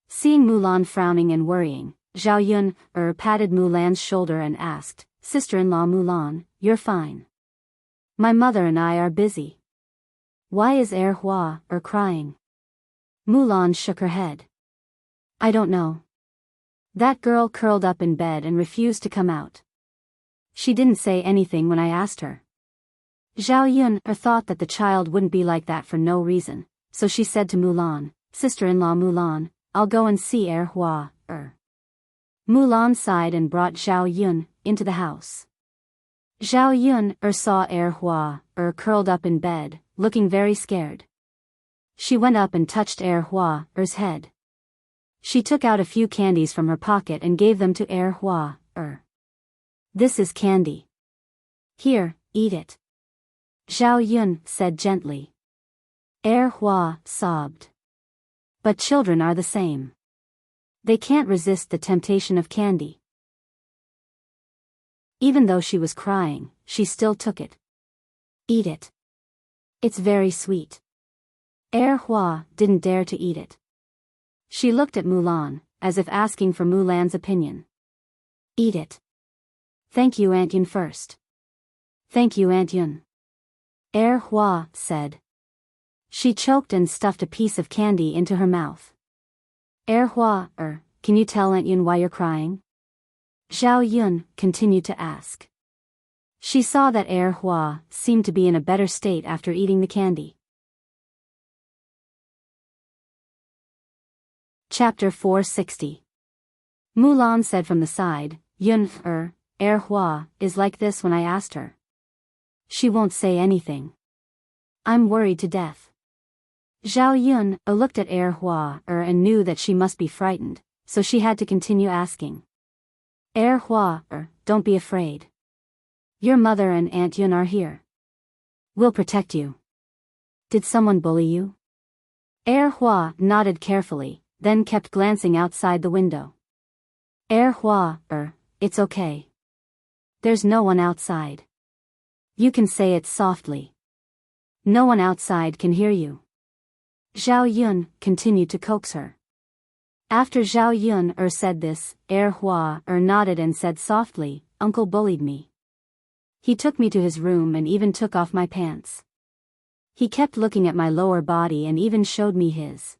Seeing Mulan frowning and worrying, Zhao Yun, patted Mulan's shoulder and asked, Sister-in-law Mulan, you're fine. My mother and I are busy. Why is Hua, crying? Mulan shook her head. I don't know. That girl curled up in bed and refused to come out. She didn't say anything when I asked her. Zhao Yun thought that the child wouldn't be like that for no reason, so she said to Mulan, Sister-in-law Mulan, I'll go and see Hua, Mulan sighed and brought Zhao Yun into the house. Zhao Yun saw Hua, curled up in bed, looking very scared. She went up and touched Hua's head. She took out a few candies from her pocket and gave them to Hua. This is candy. Here, eat it. Zhao Yun said gently. Hua sobbed. But children are the same. They can't resist the temptation of candy. Even though she was crying, she still took it. Eat it. It's very sweet. Hua didn't dare to eat it. She looked at Mulan, as if asking for Mulan's opinion. Eat it. Thank you, Aunt Yun first. Thank you, Aunt Yun. Hua said. She choked and stuffed a piece of candy into her mouth. Hua, can you tell Aunt Yun why you're crying? Zhao Yun continued to ask. She saw that Hua seemed to be in a better state after eating the candy. Chapter 460. Mulan said from the side, Yun, Hua, is like this when I asked her. She won't say anything. I'm worried to death. Zhao Yun looked at Hua and knew that she must be frightened, so she had to continue asking. Hua, don't be afraid. Your mother and Aunt Yun are here. We'll protect you. Did someone bully you? Hua nodded carefully, then kept glancing outside the window. Hua, it's okay. There's no one outside. You can say it softly. No one outside can hear you. Zhao Yun continued to coax her. After Zhao Yun said this, Hua nodded and said softly, Uncle bullied me. He took me to his room and even took off my pants. He kept looking at my lower body and even showed me his.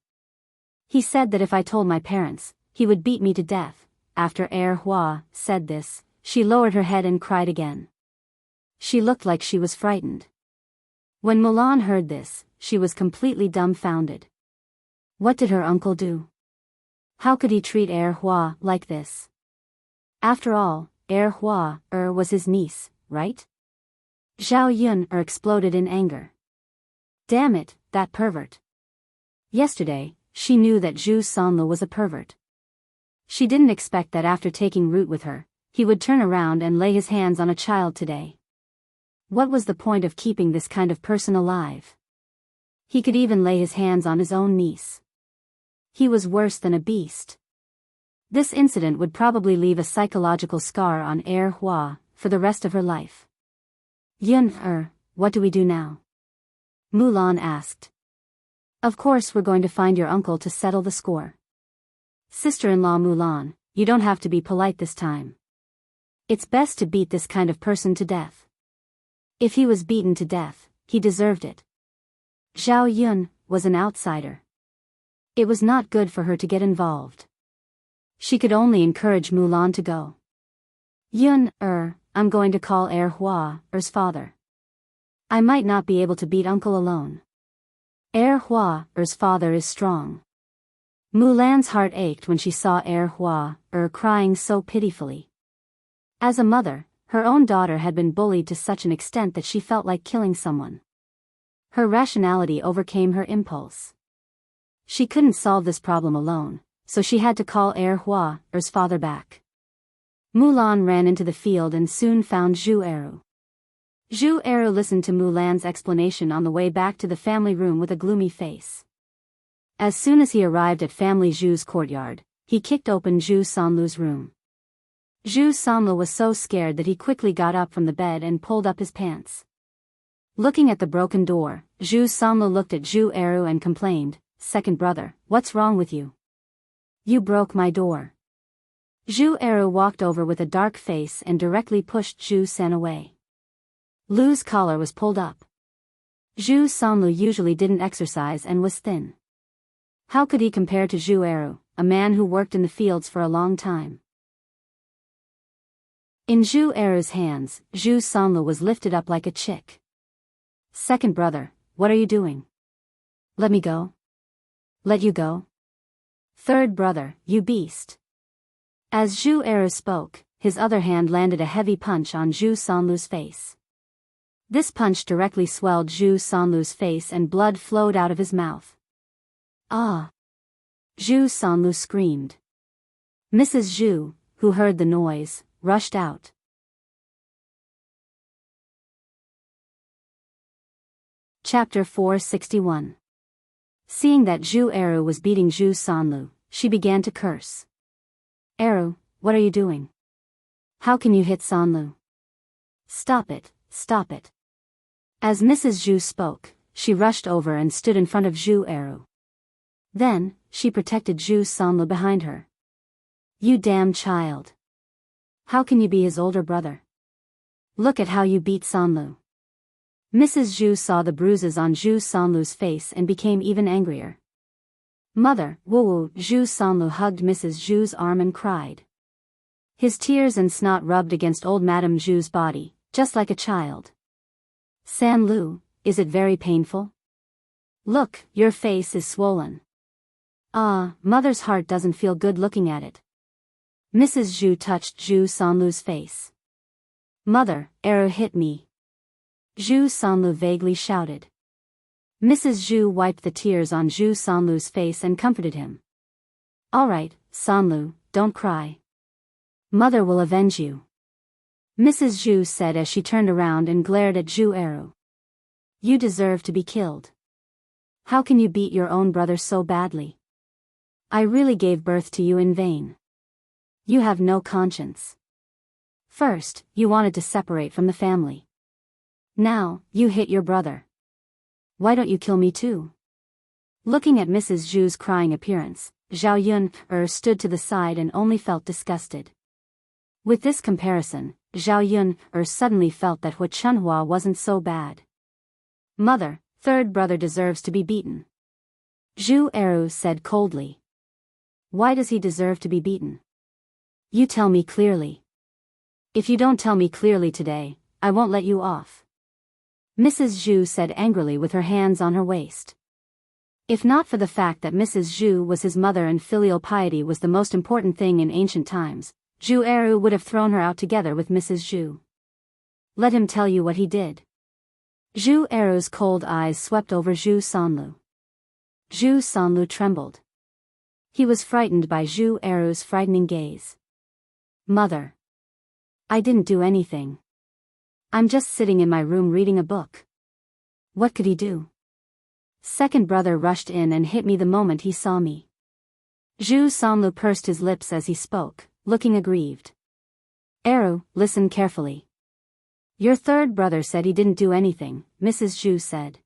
He said that if I told my parents, he would beat me to death. After Hua said this, she lowered her head and cried again. She looked like she was frightened. When Mulan heard this, she was completely dumbfounded. What did her uncle do? How could he treat Hua like this? After all, Hua was his niece, right? Zhao Yun exploded in anger. Damn it, that pervert. Yesterday, she knew that Zhu Sanlu was a pervert. She didn't expect that after taking root with her, he would turn around and lay his hands on a child today. What was the point of keeping this kind of person alive? He could even lay his hands on his own niece. He was worse than a beast. This incident would probably leave a psychological scar on Hua for the rest of her life. Yun, what do we do now? Mulan asked. Of course we're going to find your uncle to settle the score. Sister-in-law Mulan, you don't have to be polite this time. It's best to beat this kind of person to death. If he was beaten to death, he deserved it. Zhao Yun was an outsider. It was not good for her to get involved. She could only encourage Mulan to go. Yun, I'm going to call Hua's father. I might not be able to beat uncle alone. Hua's father is strong. Mulan's heart ached when she saw Hua crying so pitifully. As a mother, her own daughter had been bullied to such an extent that she felt like killing someone. Her rationality overcame her impulse. She couldn't solve this problem alone, so she had to call Hua's father back. Mulan ran into the field and soon found Zhu Eru. Zhu Eru listened to Mulan's explanation on the way back to the family room with a gloomy face. As soon as he arrived at family Zhu's courtyard, he kicked open Zhu Sanlu's room. Zhu Sanlu was so scared that he quickly got up from the bed and pulled up his pants. Looking at the broken door, Zhu Sanlu looked at Zhu Eru and complained, "Second brother, what's wrong with you? You broke my door." Zhu Eru walked over with a dark face and directly pushed Zhu San away. Lu's collar was pulled up. Zhu Sanlu usually didn't exercise and was thin. How could he compare to Zhu Eru, a man who worked in the fields for a long time? In Zhu Eru's hands, Zhu Sanlu was lifted up like a chick. "Second brother, what are you doing? Let me go." "Let you go? Third brother, you beast." As Zhu Eru spoke, his other hand landed a heavy punch on Zhu Sanlu's face. This punch directly swelled Zhu Sanlu's face and blood flowed out of his mouth. "Ah!" Zhu Sanlu screamed. Mrs. Zhu, who heard the noise, rushed out. Chapter 461. Seeing that Zhu Eru was beating Zhu Sanlu, she began to curse. "Eru, what are you doing? How can you hit Sanlu? Stop it, stop it." As Mrs. Zhu spoke, she rushed over and stood in front of Zhu Eru. Then, she protected Zhu Sanlu behind her. "You damn child. How can you be his older brother? Look at how you beat Sanlu." Mrs. Zhu saw the bruises on Zhu Sanlu's face and became even angrier. "Mother, woo-woo." Zhu Sanlu hugged Mrs. Zhu's arm and cried. His tears and snot rubbed against old Madame Zhu's body, just like a child. "San Lu, is it very painful? Look, your face is swollen." Ah, mother's heart doesn't feel good looking at it. Mrs. Zhu touched Zhu Sanlu's face. Mother, arrow hit me. Zhu Sanlu vaguely shouted. Mrs. Zhu wiped the tears on Zhu Sanlu's face and comforted him. All right, Sanlu, don't cry. Mother will avenge you. Mrs. Zhu said as she turned around and glared at Zhu Eru. You deserve to be killed. How can you beat your own brother so badly? I really gave birth to you in vain. You have no conscience. First, you wanted to separate from the family. Now, you hit your brother. Why don't you kill me too? Looking at Mrs. Zhu's crying appearance, Zhao Yun stood to the side and only felt disgusted. With this comparison, Zhao Yun suddenly felt that Hu Chunhua wasn't so bad. Mother, third brother deserves to be beaten. Zhu Eru said coldly. Why does he deserve to be beaten? You tell me clearly. If you don't tell me clearly today, I won't let you off. Mrs. Zhu said angrily with her hands on her waist. If not for the fact that Mrs. Zhu was his mother and filial piety was the most important thing in ancient times, Zhu Eru would have thrown her out together with Mrs. Zhu. Let him tell you what he did. Zhu Eru's cold eyes swept over Zhu Sanlu. Zhu Sanlu trembled. He was frightened by Zhu Eru's frightening gaze. Mother. I didn't do anything. I'm just sitting in my room reading a book. What could he do? Second brother rushed in and hit me the moment he saw me. Zhu Sanlu pursed his lips as he spoke, looking aggrieved. Eru, listen carefully. Your third brother said he didn't do anything, Mrs. Zhu said.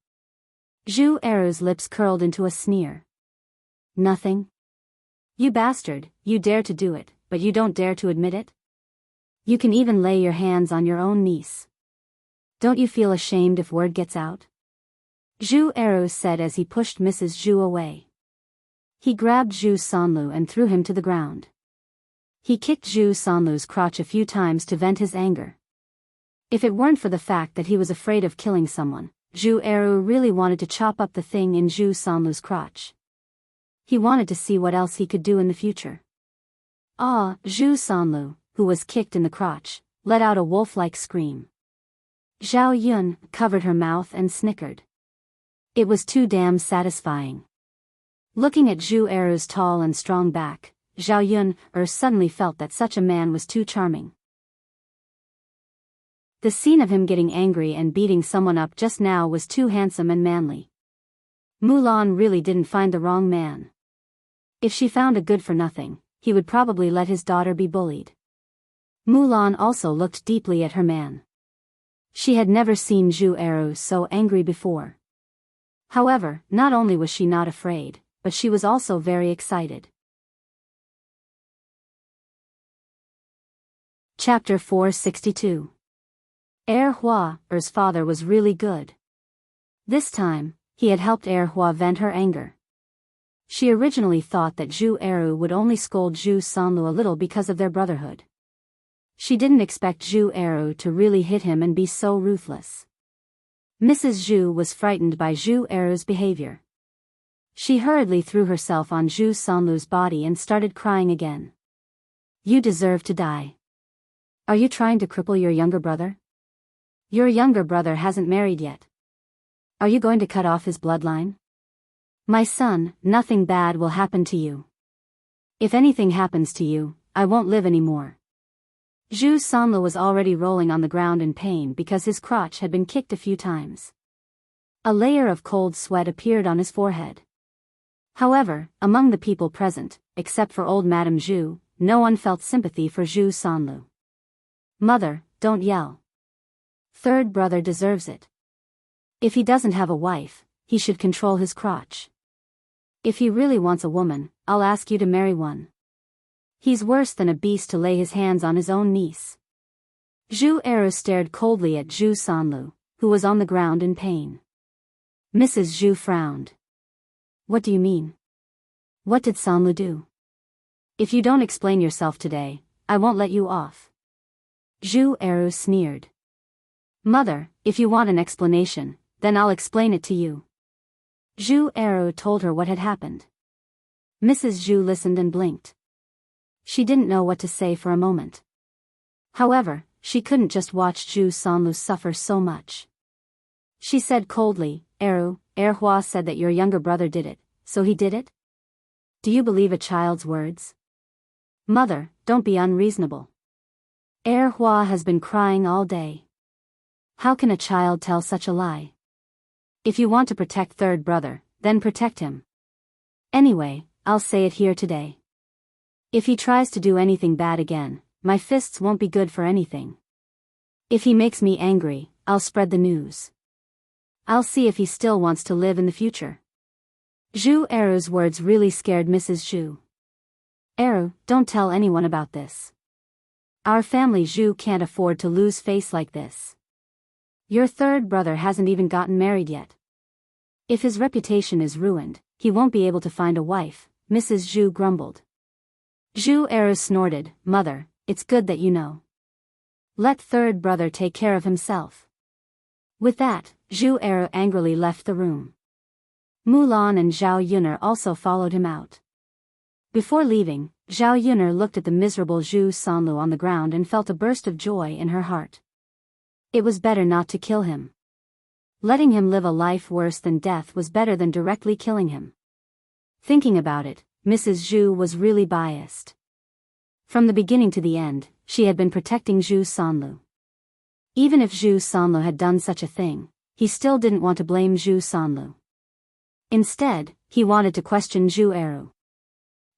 Zhu Eru's lips curled into a sneer. Nothing? You bastard, you dare to do it, but you don't dare to admit it? You can even lay your hands on your own niece. Don't you feel ashamed if word gets out? Zhu Eru said as he pushed Mrs. Zhu away. He grabbed Zhu Sanlu and threw him to the ground. He kicked Zhu Sanlu's crotch a few times to vent his anger. If it weren't for the fact that he was afraid of killing someone, Zhu Eru really wanted to chop up the thing in Zhu Sanlu's crotch. He wanted to see what else he could do in the future. Ah, Zhu Sanlu, who was kicked in the crotch, let out a wolf-like scream. Zhao Yun covered her mouth and snickered. It was too damn satisfying. Looking at Zhu Eru's tall and strong back, Zhao Yun suddenly felt that such a man was too charming. The scene of him getting angry and beating someone up just now was too handsome and manly. Mulan really didn't find the wrong man. If she found a good-for-nothing, he would probably let his daughter be bullied. Mulan also looked deeply at her man. She had never seen Zhu Eru so angry before. However, not only was she not afraid, but she was also very excited. Chapter 462. Hua's father was really good. This time, he had helped Hua vent her anger. She originally thought that Zhu Eru would only scold Zhu Sanlu a little because of their brotherhood. She didn't expect Zhu Eru to really hit him and be so ruthless. Mrs. Zhu was frightened by Zhu Eru's behavior. She hurriedly threw herself on Zhu Sanlu's body and started crying again. You deserve to die. Are you trying to cripple your younger brother? Your younger brother hasn't married yet. Are you going to cut off his bloodline? My son, nothing bad will happen to you. If anything happens to you, I won't live anymore. Zhu Sanlu was already rolling on the ground in pain because his crotch had been kicked a few times. A layer of cold sweat appeared on his forehead. However, among the people present, except for old Madame Zhu, no one felt sympathy for Zhu Sanlu. Mother, don't yell. Third brother deserves it. If he doesn't have a wife, he should control his crotch. If he really wants a woman, I'll ask you to marry one. He's worse than a beast to lay his hands on his own niece. Zhu Eru stared coldly at Zhu Sanlu, who was on the ground in pain. Mrs. Zhu frowned. What do you mean? What did Sanlu do? If you don't explain yourself today, I won't let you off. Zhu Eru sneered. Mother, if you want an explanation, then I'll explain it to you. Zhu Eru told her what had happened. Mrs. Zhu listened and blinked. She didn't know what to say for a moment. However, she couldn't just watch Zhu Sanlu suffer so much. She said coldly, "Eru, Hua said that your younger brother did it, so he did it? Do you believe a child's words? Mother, don't be unreasonable. Hua has been crying all day. How can a child tell such a lie? If you want to protect third brother, then protect him. Anyway, I'll say it here today. If he tries to do anything bad again, my fists won't be good for anything. If he makes me angry, I'll spread the news. I'll see if he still wants to live in the future." Zhu Eru's words really scared Mrs. Zhu. "Eru, don't tell anyone about this. Our family Zhu can't afford to lose face like this. Your third brother hasn't even gotten married yet. If his reputation is ruined, he won't be able to find a wife," Mrs. Zhu grumbled. Zhu Eru snorted, "Mother, it's good that you know. Let third brother take care of himself." With that, Zhu Eru angrily left the room. Mulan and Zhao Yuner also followed him out. Before leaving, Zhao Yuner looked at the miserable Zhu Sanlu on the ground and felt a burst of joy in her heart. It was better not to kill him. Letting him live a life worse than death was better than directly killing him. Thinking about it, Mrs. Zhu was really biased. From the beginning to the end, she had been protecting Zhu Sanlu. Even if Zhu Sanlu had done such a thing, he still didn't want to blame Zhu Sanlu. Instead, he wanted to question Zhu Eru.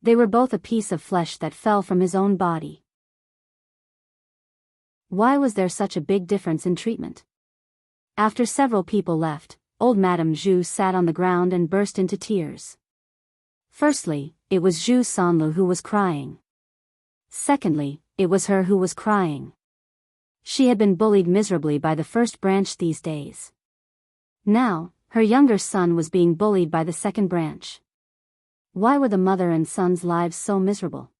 They were both a piece of flesh that fell from his own body. Why was there such a big difference in treatment? After several people left, old Madame Zhu sat on the ground and burst into tears. Firstly, it was Zhu Sanlu who was crying. Secondly, it was her who was crying. She had been bullied miserably by the first branch these days. Now, her younger son was being bullied by the second branch. Why were the mother and son's lives so miserable?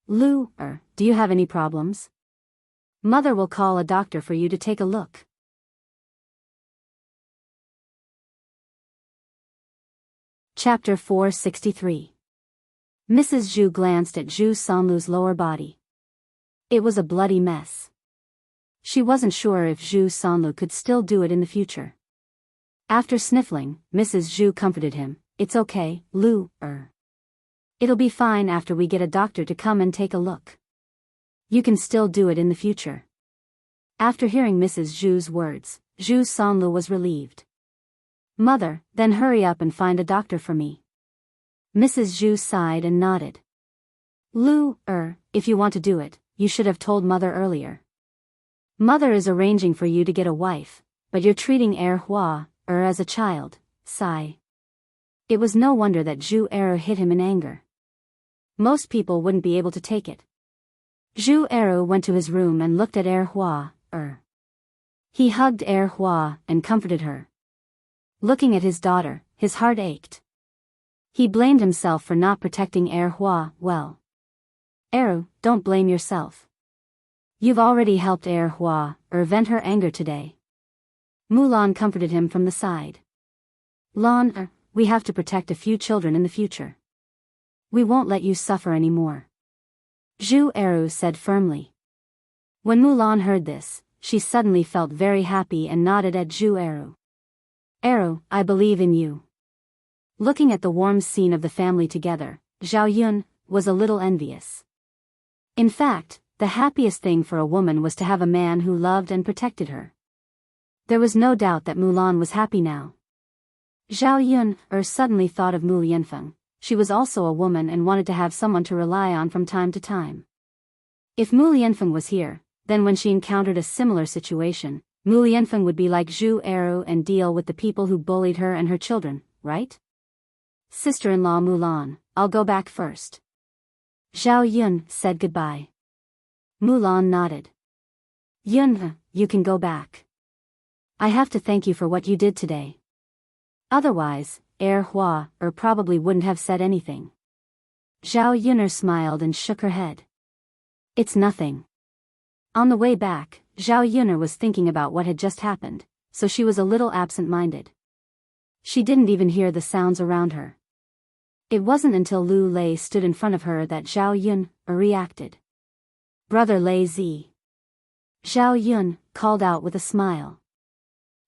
"Lu, do you have any problems? Mother will call a doctor for you to take a look." Chapter 463. Mrs. Zhu glanced at Zhu Sanlu's lower body. It was a bloody mess. She wasn't sure if Zhu Sanlu could still do it in the future. After sniffling, Mrs. Zhu comforted him, "It's okay, Lu, It'll be fine after we get a doctor to come and take a look. You can still do it in the future." After hearing Mrs. Zhu's words, Zhu Sanlu was relieved. "Mother, then hurry up and find a doctor for me." Mrs. Zhu sighed and nodded. "Lu, if you want to do it, you should have told Mother earlier. Mother is arranging for you to get a wife, but you're treating Hua, as a child." Sigh. It was no wonder that Zhu Eru hit him in anger. Most people wouldn't be able to take it. Zhu Eru went to his room and looked at Hua. He hugged Hua and comforted her. Looking at his daughter, his heart ached. He blamed himself for not protecting Hua well. "Eru, don't blame yourself. You've already helped Hua, vent her anger today." Mulan comforted him from the side. "Lan, we have to protect a few children in the future. We won't let you suffer anymore," Zhu Eru said firmly. When Mulan heard this, she suddenly felt very happy and nodded at Zhu Eru. "Eru, I believe in you." Looking at the warm scene of the family together, Zhao Yun was a little envious. In fact, the happiest thing for a woman was to have a man who loved and protected her. There was no doubt that Mulan was happy now. Zhao Yun suddenly thought of Mu Yanfeng. She was also a woman and wanted to have someone to rely on from time to time. If Mu Yanfeng was here, then when she encountered a similar situation, Mu Yanfeng would be like Zhu Eru and deal with the people who bullied her and her children, right? "Sister-in-law Mulan, I'll go back first." Zhao Yun said goodbye. Mulan nodded. "Yun, you can go back. I have to thank you for what you did today. Otherwise, Hua probably wouldn't have said anything." Zhao Yuner smiled and shook her head. "It's nothing." On the way back, Zhao Yuner was thinking about what had just happened, so she was a little absent-minded. She didn't even hear the sounds around her. It wasn't until Lu Lei stood in front of her that Zhao Yun reacted. "Brother Lei Zi." Zhao Yun called out with a smile.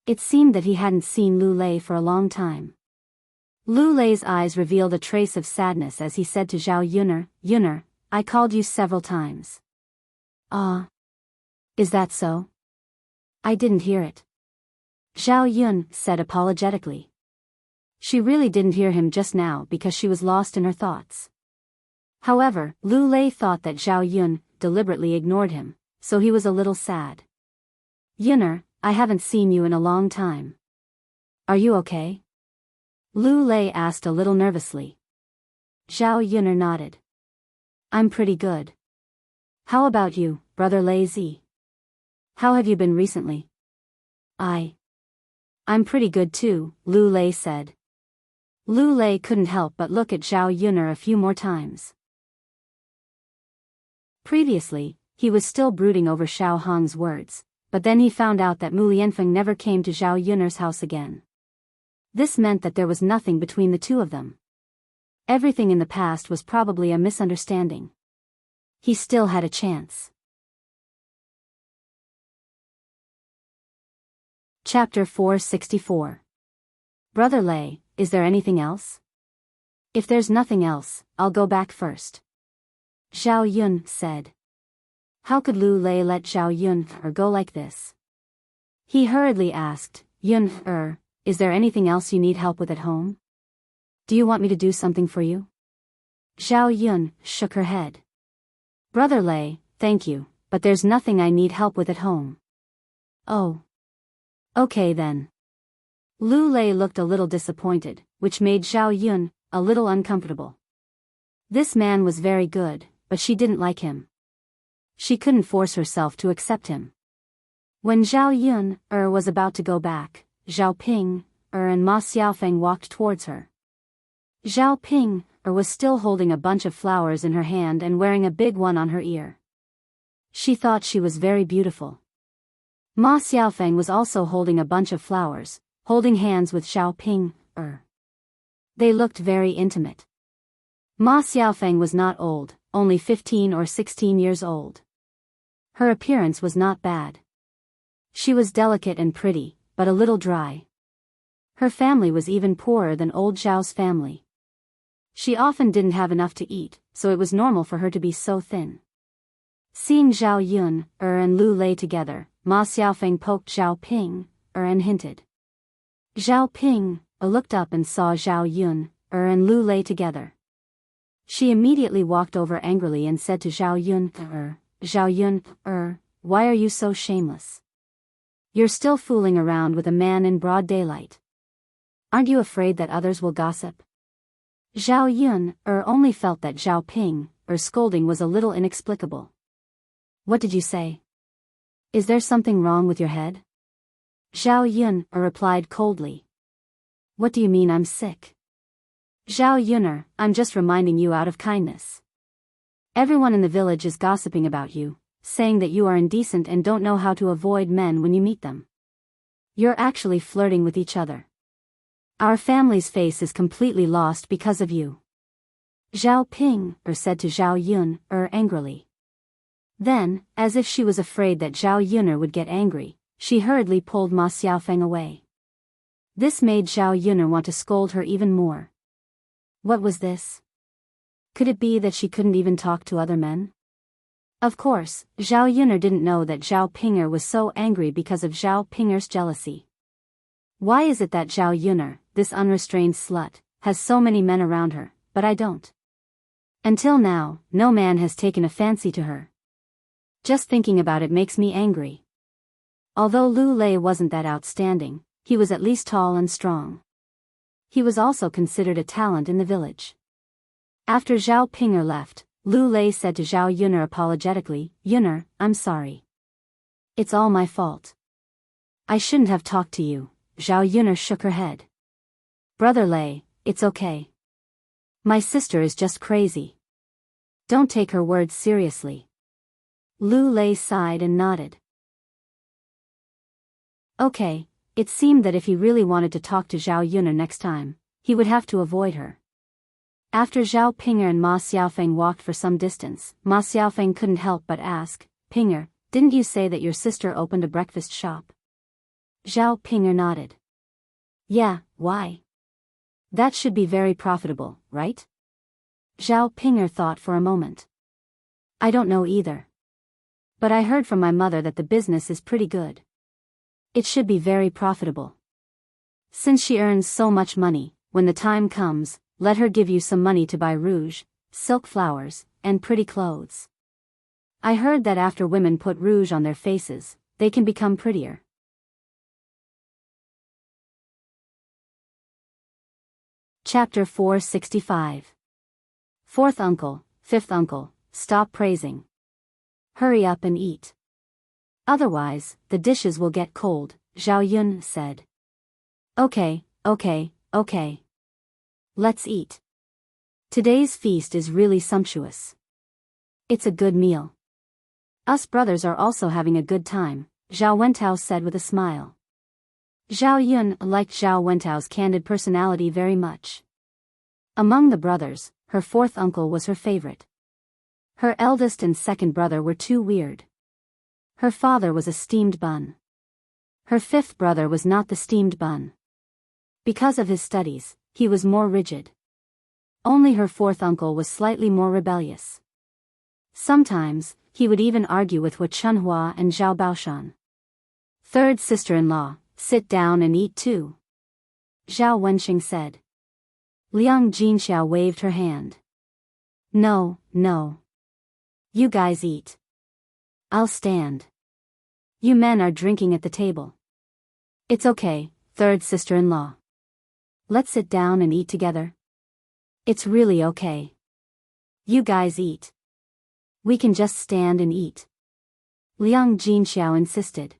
It seemed that he hadn't seen Lu Lei for a long time. Lu Lei's eyes revealed a trace of sadness as he said to Zhao Yunner, "I called you several times." "Ah. Is that so? I didn't hear it." Zhao Yun said apologetically. She really didn't hear him just now because she was lost in her thoughts. However, Lu Lei thought that Zhao Yun deliberately ignored him, so he was a little sad. "Yunner, I haven't seen you in a long time. Are you okay?" Lu Lei asked a little nervously. Zhao Yunner nodded. "I'm pretty good. How about you, brother Lei Zi? How have you been recently?" I'm pretty good too," Lu Lei said. Lu Lei couldn't help but look at Zhao Yunner a few more times. Previously, he was still brooding over Xiao Hong's words, but then he found out that Mu Lianfeng never came to Zhao Yunner's house again. This meant that there was nothing between the two of them. Everything in the past was probably a misunderstanding. He still had a chance. Chapter 464. Brother Lei, is there anything else? If there's nothing else, I'll go back first. Zhao Yun said. How could Lu Lei let Zhao Yun go like this? He hurriedly asked, Yun, is there anything else you need help with at home? Do you want me to do something for you? Zhao Yun shook her head. Brother Lei, thank you, but there's nothing I need help with at home. Oh. Okay then. Lu Lei looked a little disappointed, which made Zhao Yun a little uncomfortable. This man was very good, but she didn't like him. She couldn't force herself to accept him. When Zhao Yun was about to go back, Zhao Ping and Ma Xiaofeng walked towards her. Zhao Ping was still holding a bunch of flowers in her hand and wearing a big one on her ear. She thought she was very beautiful. Ma Xiaofeng was also holding a bunch of flowers, holding hands with Zhao Ping. They looked very intimate. Ma Xiaofeng was not old, only 15 or 16 years old. Her appearance was not bad. She was delicate and pretty, but a little dry. Her family was even poorer than old Zhao's family. She often didn't have enough to eat, so it was normal for her to be so thin. Seeing Zhao Yun and Lu Lei together, Ma Xiaofeng poked Zhao Ping and hinted. Zhao Ping looked up and saw Zhao Yun and Lu Lei together. She immediately walked over angrily and said to Zhao Yun, why are you so shameless? You're still fooling around with a man in broad daylight. Aren't you afraid that others will gossip? Zhao Yun only felt that Zhao Ping scolding was a little inexplicable. What did you say? Is there something wrong with your head? Zhao Yun replied coldly. What do you mean I'm sick? Zhao Yunner, I'm just reminding you out of kindness. Everyone in the village is gossiping about you, saying that you are indecent and don't know how to avoid men when you meet them. You're actually flirting with each other. Our family's face is completely lost because of you. Zhao Ping said to Zhao Yun angrily. Then, as if she was afraid that Zhao Yunner would get angry, she hurriedly pulled Ma Xiaofeng away. This made Zhao Yunner want to scold her even more. What was this? Could it be that she couldn't even talk to other men? Of course, Zhao Yunner didn't know that Zhao Pinger was so angry because of Zhao Pinger's jealousy. Why is it that Zhao Yunner, this unrestrained slut, has so many men around her, but I don't? Until now, no man has taken a fancy to her. Just thinking about it makes me angry. Although Lu Lei wasn't that outstanding, he was at least tall and strong. He was also considered a talent in the village. After Zhao Pinger left, Lu Lei said to Zhao Yunner apologetically, Yunner, I'm sorry. It's all my fault. I shouldn't have talked to you. Zhao Yunner shook her head. Brother Lei, it's okay. My sister is just crazy. Don't take her words seriously. Lu Lei sighed and nodded. Okay, it seemed that if he really wanted to talk to Zhao Yunner next time, he would have to avoid her. After Zhao Pinger and Ma Xiaofeng walked for some distance, Ma Xiaofeng couldn't help but ask, Pinger, didn't you say that your sister opened a breakfast shop? Zhao Pinger nodded. Yeah, why? That should be very profitable, right? Zhao Pinger thought for a moment. I don't know either. But I heard from my mother that the business is pretty good. It should be very profitable. Since she earns so much money, when the time comes, let her give you some money to buy rouge, silk flowers, and pretty clothes. I heard that after women put rouge on their faces, they can become prettier. Chapter 465. Fourth uncle, fifth uncle, stop praising. Hurry up and eat. Otherwise, the dishes will get cold, Zhao Yun said. Okay. Let's eat. Today's feast is really sumptuous. It's a good meal. Us brothers are also having a good time, Zhao Wentao said with a smile. Zhao Yun liked Zhao Wentao's candid personality very much. Among the brothers, her fourth uncle was her favorite. Her eldest and second brother were too weird. Her father was a steamed bun. Her fifth brother was not the steamed bun. Because of his studies, he was more rigid. Only her fourth uncle was slightly more rebellious. Sometimes, he would even argue with Hu Chunhua and Zhao Baoshan. Third sister-in-law, sit down and eat too. Zhao Wenxing said. Liang Jinxiao waved her hand. No. You guys eat. I'll stand. You men are drinking at the table. It's okay, third sister-in-law. Let's sit down and eat together. It's really okay. You guys eat. We can just stand and eat. Liang Jinxiao insisted.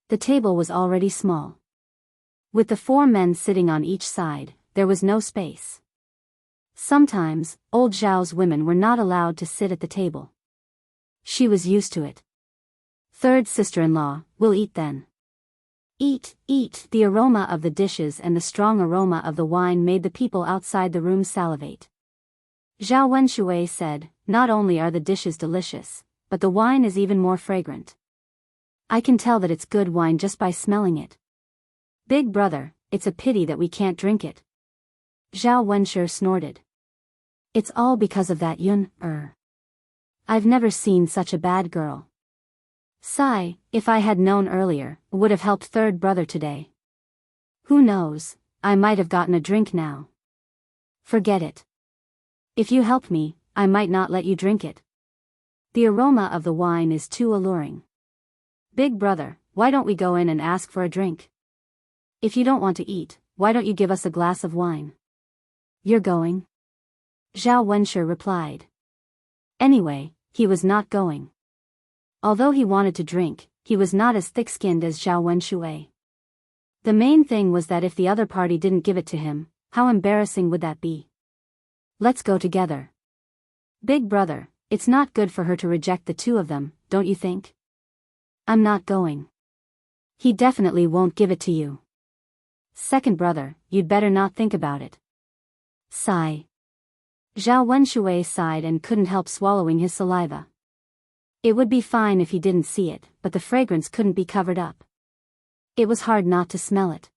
The table was already small. With the four men sitting on each side, there was no space. Sometimes, old Zhao's women were not allowed to sit at the table. She was used to it. Third sister-in-law, we'll eat then. Eat. The aroma of the dishes and the strong aroma of the wine made the people outside the room salivate. Zhao Wenshui said, not only are the dishes delicious, but the wine is even more fragrant. I can tell that it's good wine just by smelling it. Big brother, it's a pity that we can't drink it. Zhao Wenshi snorted. It's all because of that Yun. I've never seen such a bad girl. Sigh, if I had known earlier, would have helped third brother today. Who knows, I might have gotten a drink now. Forget it. If you help me, I might not let you drink it. The aroma of the wine is too alluring. Big brother, why don't we go in and ask for a drink? If you don't want to eat, why don't you give us a glass of wine? You're going? Zhao Wenshi replied. Anyway, he was not going. Although he wanted to drink, he was not as thick-skinned as Zhao Wenshui. The main thing was that if the other party didn't give it to him, how embarrassing would that be? Let's go together. Big brother, it's not good for her to reject the two of them, don't you think? I'm not going. He definitely won't give it to you. Second brother, you'd better not think about it. Sigh. Zhao Wenshui sighed and couldn't help swallowing his saliva. It would be fine if he didn't see it, but the fragrance couldn't be covered up. It was hard not to smell it.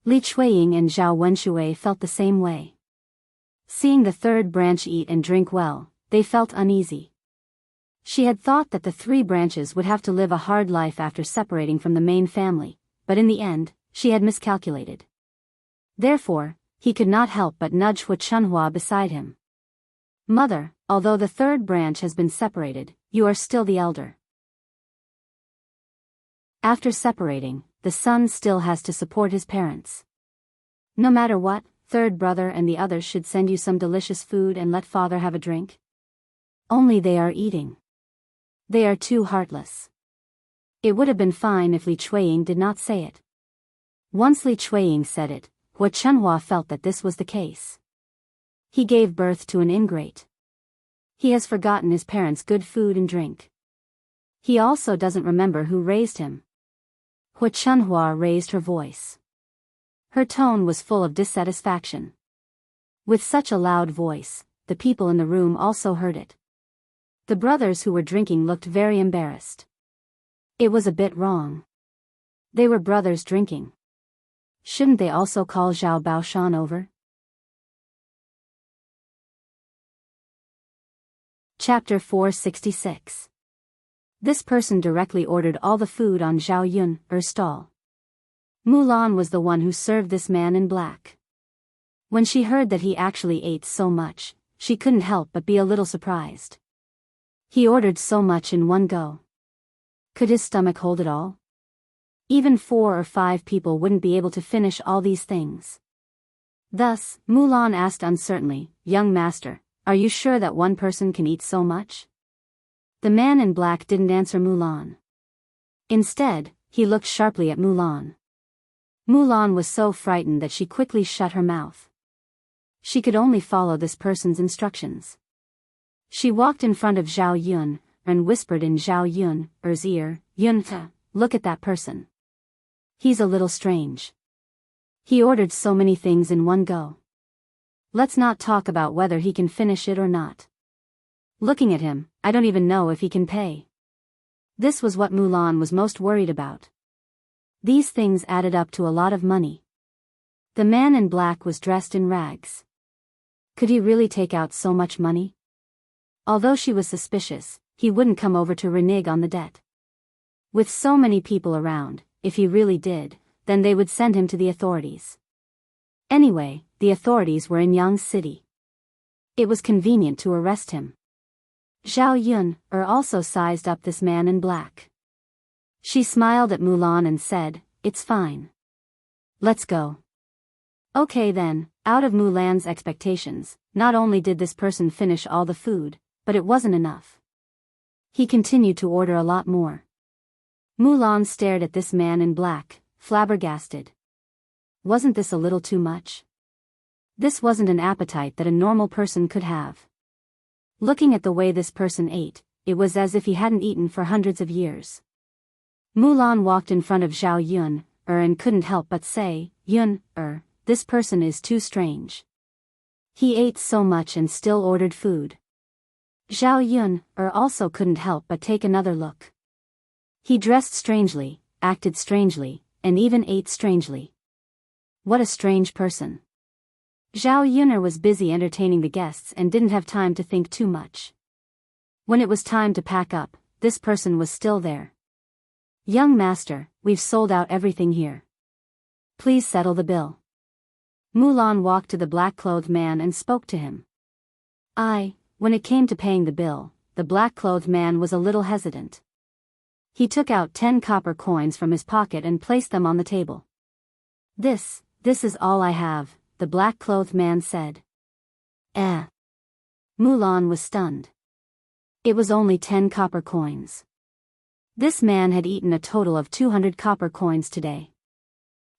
Li Chuiying and Zhao Wenshui felt the same way. Seeing the third branch eat and drink well, they felt uneasy. She had thought that the three branches would have to live a hard life after separating from the main family, but in the end, she had miscalculated. Therefore, he could not help but nudge Hu Chunhua beside him. Mother, although the third branch has been separated, you are still the elder. After separating, the son still has to support his parents. No matter what, third brother and the others should send you some delicious food and let father have a drink. Only they are eating. They are too heartless. It would have been fine if Li Chuiying did not say it. Once Li Chuiying said it, Hu Chunhua felt that this was the case. He gave birth to an ingrate. He has forgotten his parents' good food and drink. He also doesn't remember who raised him. Hu Chunhua raised her voice. Her tone was full of dissatisfaction. With such a loud voice, the people in the room also heard it. The brothers who were drinking looked very embarrassed. It was a bit wrong. They were brothers drinking. Shouldn't they also call Zhao Baoshan over? Chapter 466. This person directly ordered all the food on Zhao Yun's stall. Mulan was the one who served this man in black. When she heard that he actually ate so much, she couldn't help but be a little surprised. He ordered so much in one go. Could his stomach hold it all? Even 4 or 5 people wouldn't be able to finish all these things. Thus, Mulan asked uncertainly, "Young master, are you sure that one person can eat so much?" The man in black didn't answer Mulan. Instead, he looked sharply at Mulan. Mulan was so frightened that she quickly shut her mouth. She could only follow this person's instructions. She walked in front of Zhao Yun and whispered in Zhao Yun's ear, "Yun, look at that person. He's a little strange. He ordered so many things in one go. Let's not talk about whether he can finish it or not. Looking at him, I don't even know if he can pay." This was what Mulan was most worried about. These things added up to a lot of money. The man in black was dressed in rags. Could he really take out so much money? Although she was suspicious, he wouldn't come over to renege on the debt. With so many people around, if he really did, then they would send him to the authorities. Anyway, the authorities were in Yang's city. It was convenient to arrest him. Zhao Yun also sized up this man in black. She smiled at Mulan and said, "It's fine. Let's go." Okay then, out of Mulan's expectations, not only did this person finish all the food, but it wasn't enough. He continued to order a lot more. Mulan stared at this man in black, flabbergasted. Wasn't this a little too much? This wasn't an appetite that a normal person could have. Looking at the way this person ate, it was as if he hadn't eaten for hundreds of years. Mulan walked in front of Zhao Yun and couldn't help but say, "Yun, this person is too strange. He ate so much and still ordered food." Zhao Yun also couldn't help but take another look. He dressed strangely, acted strangely, and even ate strangely. What a strange person. Zhao Yun was busy entertaining the guests and didn't have time to think too much. When it was time to pack up, this person was still there. "Young master, we've sold out everything here. Please settle the bill." Mulan walked to the black-clothed man and spoke to him. When it came to paying the bill, the black-clothed man was a little hesitant. He took out 10 copper coins from his pocket and placed them on the table. This is all I have," the black-clothed man said. Mulan was stunned. It was only 10 copper coins. This man had eaten a total of 200 copper coins today.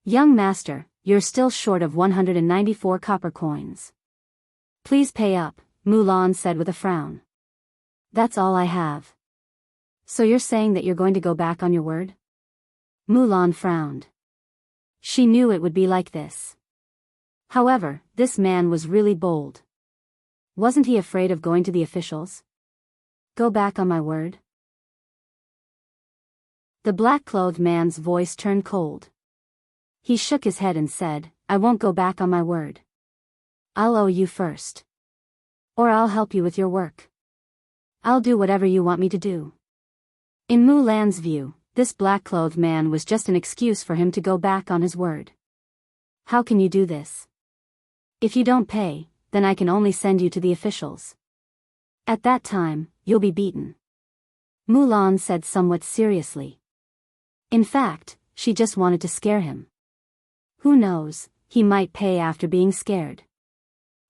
"Young master, you're still short of 194 copper coins. Please pay up," Mulan said with a frown. "That's all I have." "So you're saying that you're going to go back on your word?" Mulan frowned. She knew it would be like this. However, this man was really bold. Wasn't he afraid of going to the officials? "Go back on my word?" The black-clothed man's voice turned cold. He shook his head and said, "I won't go back on my word. I'll owe you first. Or I'll help you with your work. I'll do whatever you want me to do." In Mulan's view, this black-clothed man was just an excuse for him to go back on his word. "How can you do this? If you don't pay, then I can only send you to the officials. At that time, you'll be beaten," Mulan said somewhat seriously. In fact, she just wanted to scare him. Who knows, he might pay after being scared.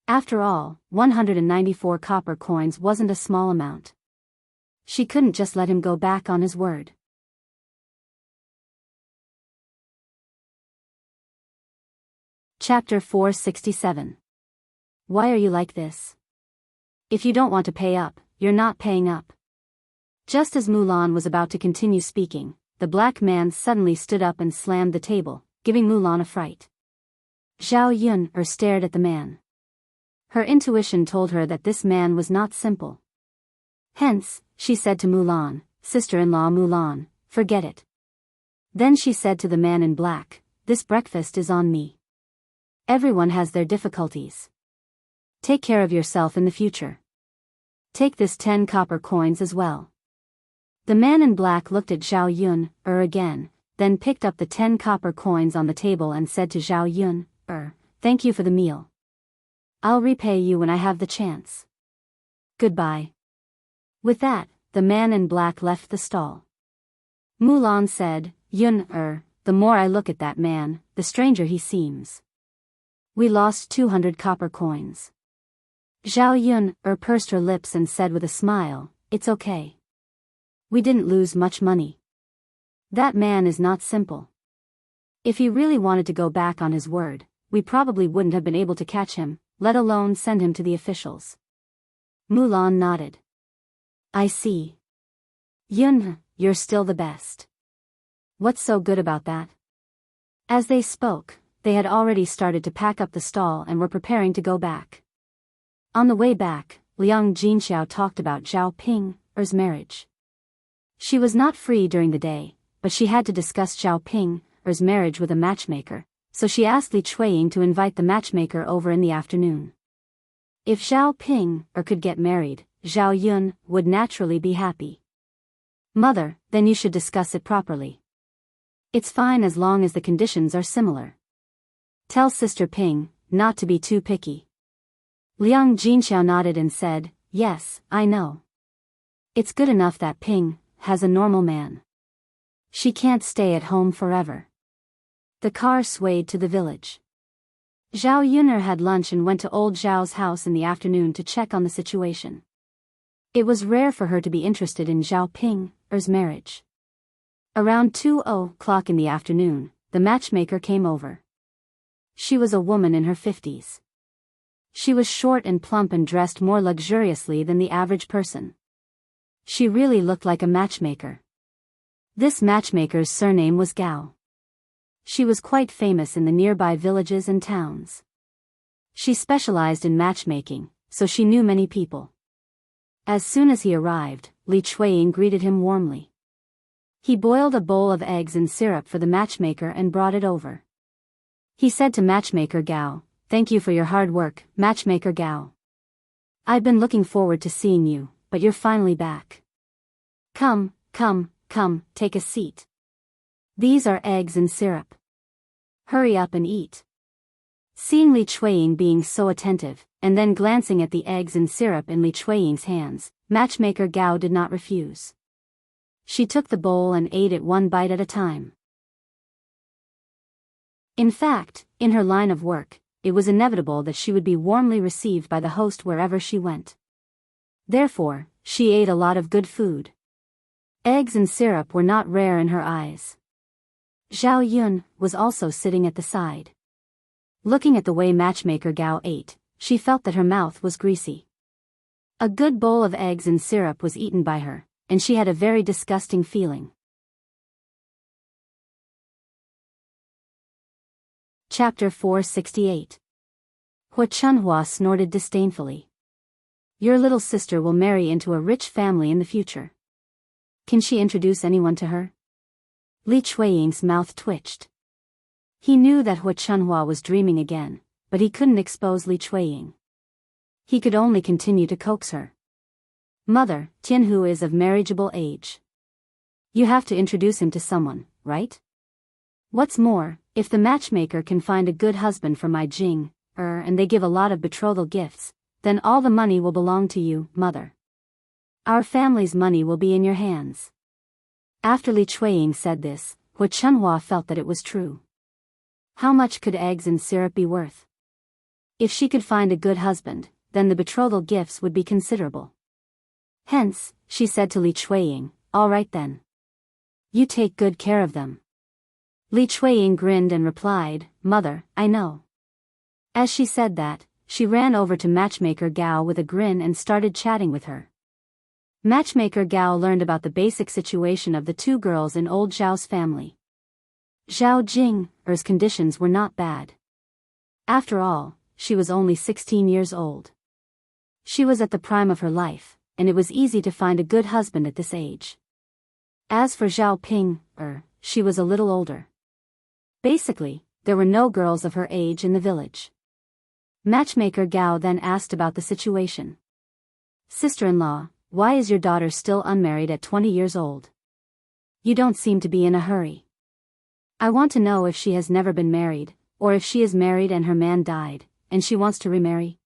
After all, 194 copper coins wasn't a small amount. She couldn't just let him go back on his word. Chapter 467. Why are you like this? If you don't want to pay up, you're not paying up. Just as Mulan was about to continue speaking, the black man suddenly stood up and slammed the table, giving Mulan a fright. Zhao Yun stared at the man. Her intuition told her that this man was not simple. Hence, she said to Mulan, "Sister-in-law Mulan, forget it." Then she said to the man in black, "This breakfast is on me. Everyone has their difficulties. Take care of yourself in the future. Take this 10 copper coins as well." The man in black looked at Zhao Yun, again, then picked up the 10 copper coins on the table and said to Zhao Yun, "Thank you for the meal. I'll repay you when I have the chance. Goodbye." With that, the man in black left the stall. Mulan said, "Yun, the more I look at that man, the stranger he seems. We lost 200 copper coins." Zhao Yun, pursed her lips and said with a smile, "It's okay. We didn't lose much money. That man is not simple. If he really wanted to go back on his word, we probably wouldn't have been able to catch him, let alone send him to the officials." Mulan nodded. "I see. Yun, you're still the best. What's so good about that?" As they spoke, they had already started to pack up the stall and were preparing to go back. On the way back, Liang Jinxiao talked about Zhao Ping's marriage. She was not free during the day, but she had to discuss Zhao Ping's marriage with a matchmaker, so she asked Li Chuiying to invite the matchmaker over in the afternoon. If Zhao Ping could get married, Zhao Yun would naturally be happy. "Mother, then you should discuss it properly. It's fine as long as the conditions are similar. Tell Sister Ping not to be too picky." Liang Jinxiao nodded and said, "Yes, I know. It's good enough that Ping has a normal man. She can't stay at home forever." The car swayed to the village. Zhao Yun'er had lunch and went to old Zhao's house in the afternoon to check on the situation. It was rare for her to be interested in Zhao Ping's marriage. Around 2:00 in the afternoon, the matchmaker came over. She was a woman in her 50s. She was short and plump and dressed more luxuriously than the average person. She really looked like a matchmaker. This matchmaker's surname was Gao. She was quite famous in the nearby villages and towns. She specialized in matchmaking, so she knew many people. As soon as he arrived, Li Chuiying greeted him warmly. He boiled a bowl of eggs and syrup for the matchmaker and brought it over. He said to matchmaker Gao, "Thank you for your hard work, matchmaker Gao. I've been looking forward to seeing you, but you're finally back. Come, take a seat. These are eggs and syrup. Hurry up and eat." Seeing Li Chuiying being so attentive, and then glancing at the eggs and syrup in Li Chuiying's hands, matchmaker Gao did not refuse. She took the bowl and ate it one bite at a time. In fact, in her line of work, it was inevitable that she would be warmly received by the host wherever she went. Therefore, she ate a lot of good food. Eggs and syrup were not rare in her eyes. Zhao Yun was also sitting at the side. Looking at the way matchmaker Gao ate, she felt that her mouth was greasy. A good bowl of eggs and syrup was eaten by her, and she had a very disgusting feeling. Chapter 468. Hua Chunhua snorted disdainfully. "Your little sister will marry into a rich family in the future. Can she introduce anyone to her?" Li Chuiying's mouth twitched. He knew that Hua Chunhua was dreaming again, but he couldn't expose Li Chuiying. He could only continue to coax her. "Mother, Tianhu is of marriageable age. You have to introduce him to someone, right? What's more, if the matchmaker can find a good husband for my Jing, and they give a lot of betrothal gifts, then all the money will belong to you, mother. Our family's money will be in your hands." After Li Chuiying said this, Hua Chunhua felt that it was true. How much could eggs and syrup be worth? If she could find a good husband, then the betrothal gifts would be considerable. Hence, she said to Li Chuiying, "All right then. You take good care of them." Li Chuiying grinned and replied, "Mother, I know." As she said that, she ran over to matchmaker Gao with a grin and started chatting with her. Matchmaker Gao learned about the basic situation of the two girls in old Zhao's family. Zhao Jing's conditions were not bad. After all, she was only 16 years old. She was at the prime of her life, and it was easy to find a good husband at this age. As for Zhao Ping, she was a little older. Basically, there were no girls of her age in the village. Matchmaker Gao then asked about the situation. Sister-in-law, why is your daughter still unmarried at 20 years old? You don't seem to be in a hurry. I want to know if she has never been married, or if she is married and her man died, and she wants to remarry.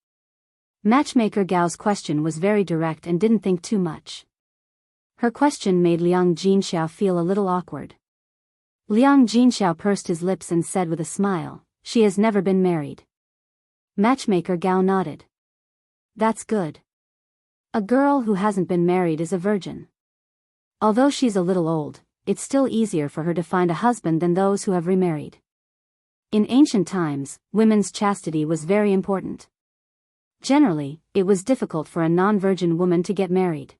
Matchmaker Gao's question was very direct and didn't think too much. Her question made Liang Jinxiao feel a little awkward. Liang Jinxiao pursed his lips and said with a smile, she has never been married. Matchmaker Gao nodded. That's good. A girl who hasn't been married is a virgin. Although she's a little old, it's still easier for her to find a husband than those who have remarried. In ancient times, women's chastity was very important. Generally, it was difficult for a non-virgin woman to get married.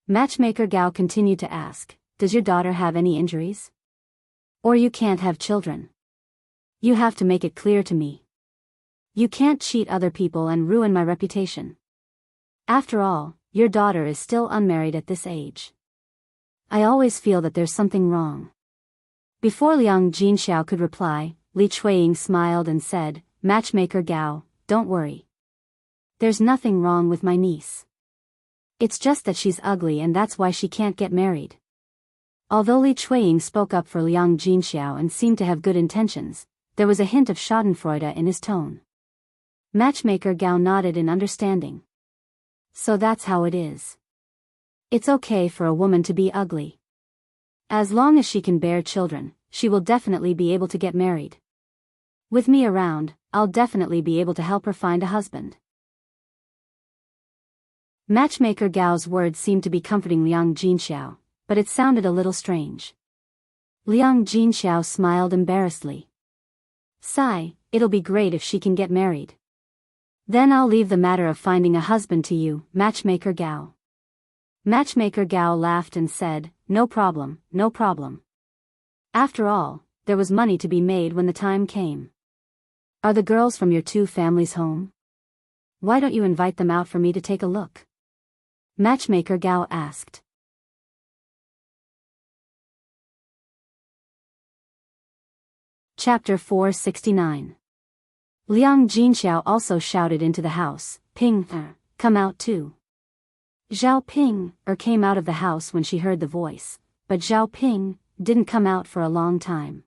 Matchmaker Gao continued to ask, does your daughter have any injuries? Or you can't have children? You have to make it clear to me. You can't cheat other people and ruin my reputation. After all, your daughter is still unmarried at this age. I always feel that there's something wrong. Before Liang Jinxiao could reply, Li Chuiying smiled and said, Matchmaker Gao, don't worry. There's nothing wrong with my niece. It's just that she's ugly and that's why she can't get married. Although Li Chuiying spoke up for Liang Jinxiao and seemed to have good intentions, there was a hint of schadenfreude in his tone. Matchmaker Gao nodded in understanding. So that's how it is. It's okay for a woman to be ugly. As long as she can bear children, she will definitely be able to get married. With me around, I'll definitely be able to help her find a husband. Matchmaker Gao's words seemed to be comforting Liang Jinxiao, but it sounded a little strange. Liang Jinxiao smiled embarrassedly. Sigh, it'll be great if she can get married. Then I'll leave the matter of finding a husband to you, Matchmaker Gao. Matchmaker Gao laughed and said, no problem, no problem. After all, there was money to be made when the time came. Are the girls from your two families home? Why don't you invite them out for me to take a look? Matchmaker Gao asked. Chapter 469. Liang Jinxiao also shouted into the house, Ping, come out too. Zhao Ping, came out of the house when she heard the voice, but Zhao Ping didn't come out for a long time.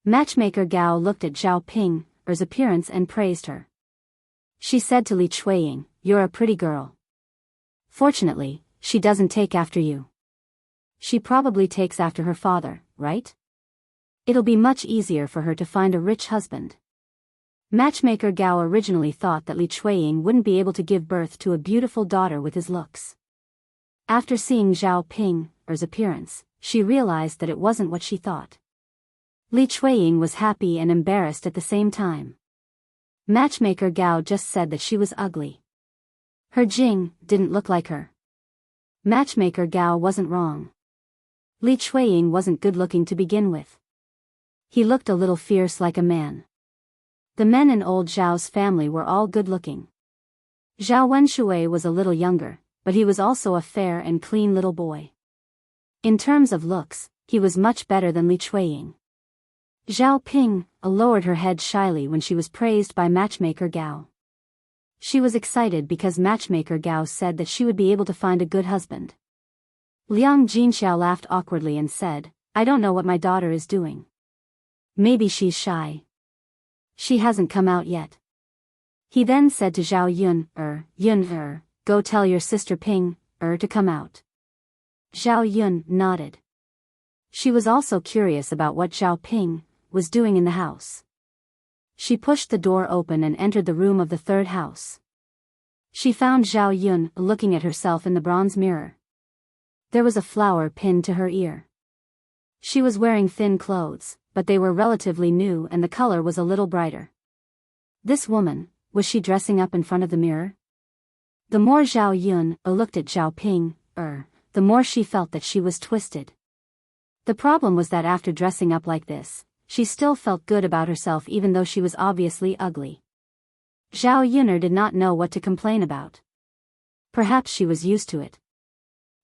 Matchmaker Gao looked at Zhao Ping's appearance and praised her. She said to Li Chuiying, you're a pretty girl. Fortunately, she doesn't take after you. She probably takes after her father, right? It'll be much easier for her to find a rich husband. Matchmaker Gao originally thought that Li Chuiying wouldn't be able to give birth to a beautiful daughter with his looks. After seeing Zhao Ping's appearance, she realized that it wasn't what she thought. Li Chuiying was happy and embarrassed at the same time. Matchmaker Gao just said that she was ugly. Her Jing didn't look like her. Matchmaker Gao wasn't wrong. Li Chuiying wasn't good-looking to begin with. He looked a little fierce like a man. The men in old Zhao's family were all good-looking. Zhao Wenshui was a little younger, but he was also a fair and clean little boy. In terms of looks, he was much better than Li Chuiying. Zhao Ping lowered her head shyly when she was praised by Matchmaker Gao. She was excited because Matchmaker Gao said that she would be able to find a good husband. Liang Jinxiao laughed awkwardly and said, I don't know what my daughter is doing. Maybe she's shy. She hasn't come out yet. He then said to Zhao Yun, go tell your sister Ping, to come out. Zhao Yun nodded. She was also curious about what Zhao Ping was doing in the house. She pushed the door open and entered the room of the third house. She found Zhao Yun looking at herself in the bronze mirror. There was a flower pinned to her ear. She was wearing thin clothes, but they were relatively new and the color was a little brighter. This woman, was she dressing up in front of the mirror? The more Zhao Yun looked at Zhao Ping, the more she felt that she was twisted. The problem was that after dressing up like this, she still felt good about herself even though she was obviously ugly. Zhao Yun'er did not know what to complain about. Perhaps she was used to it.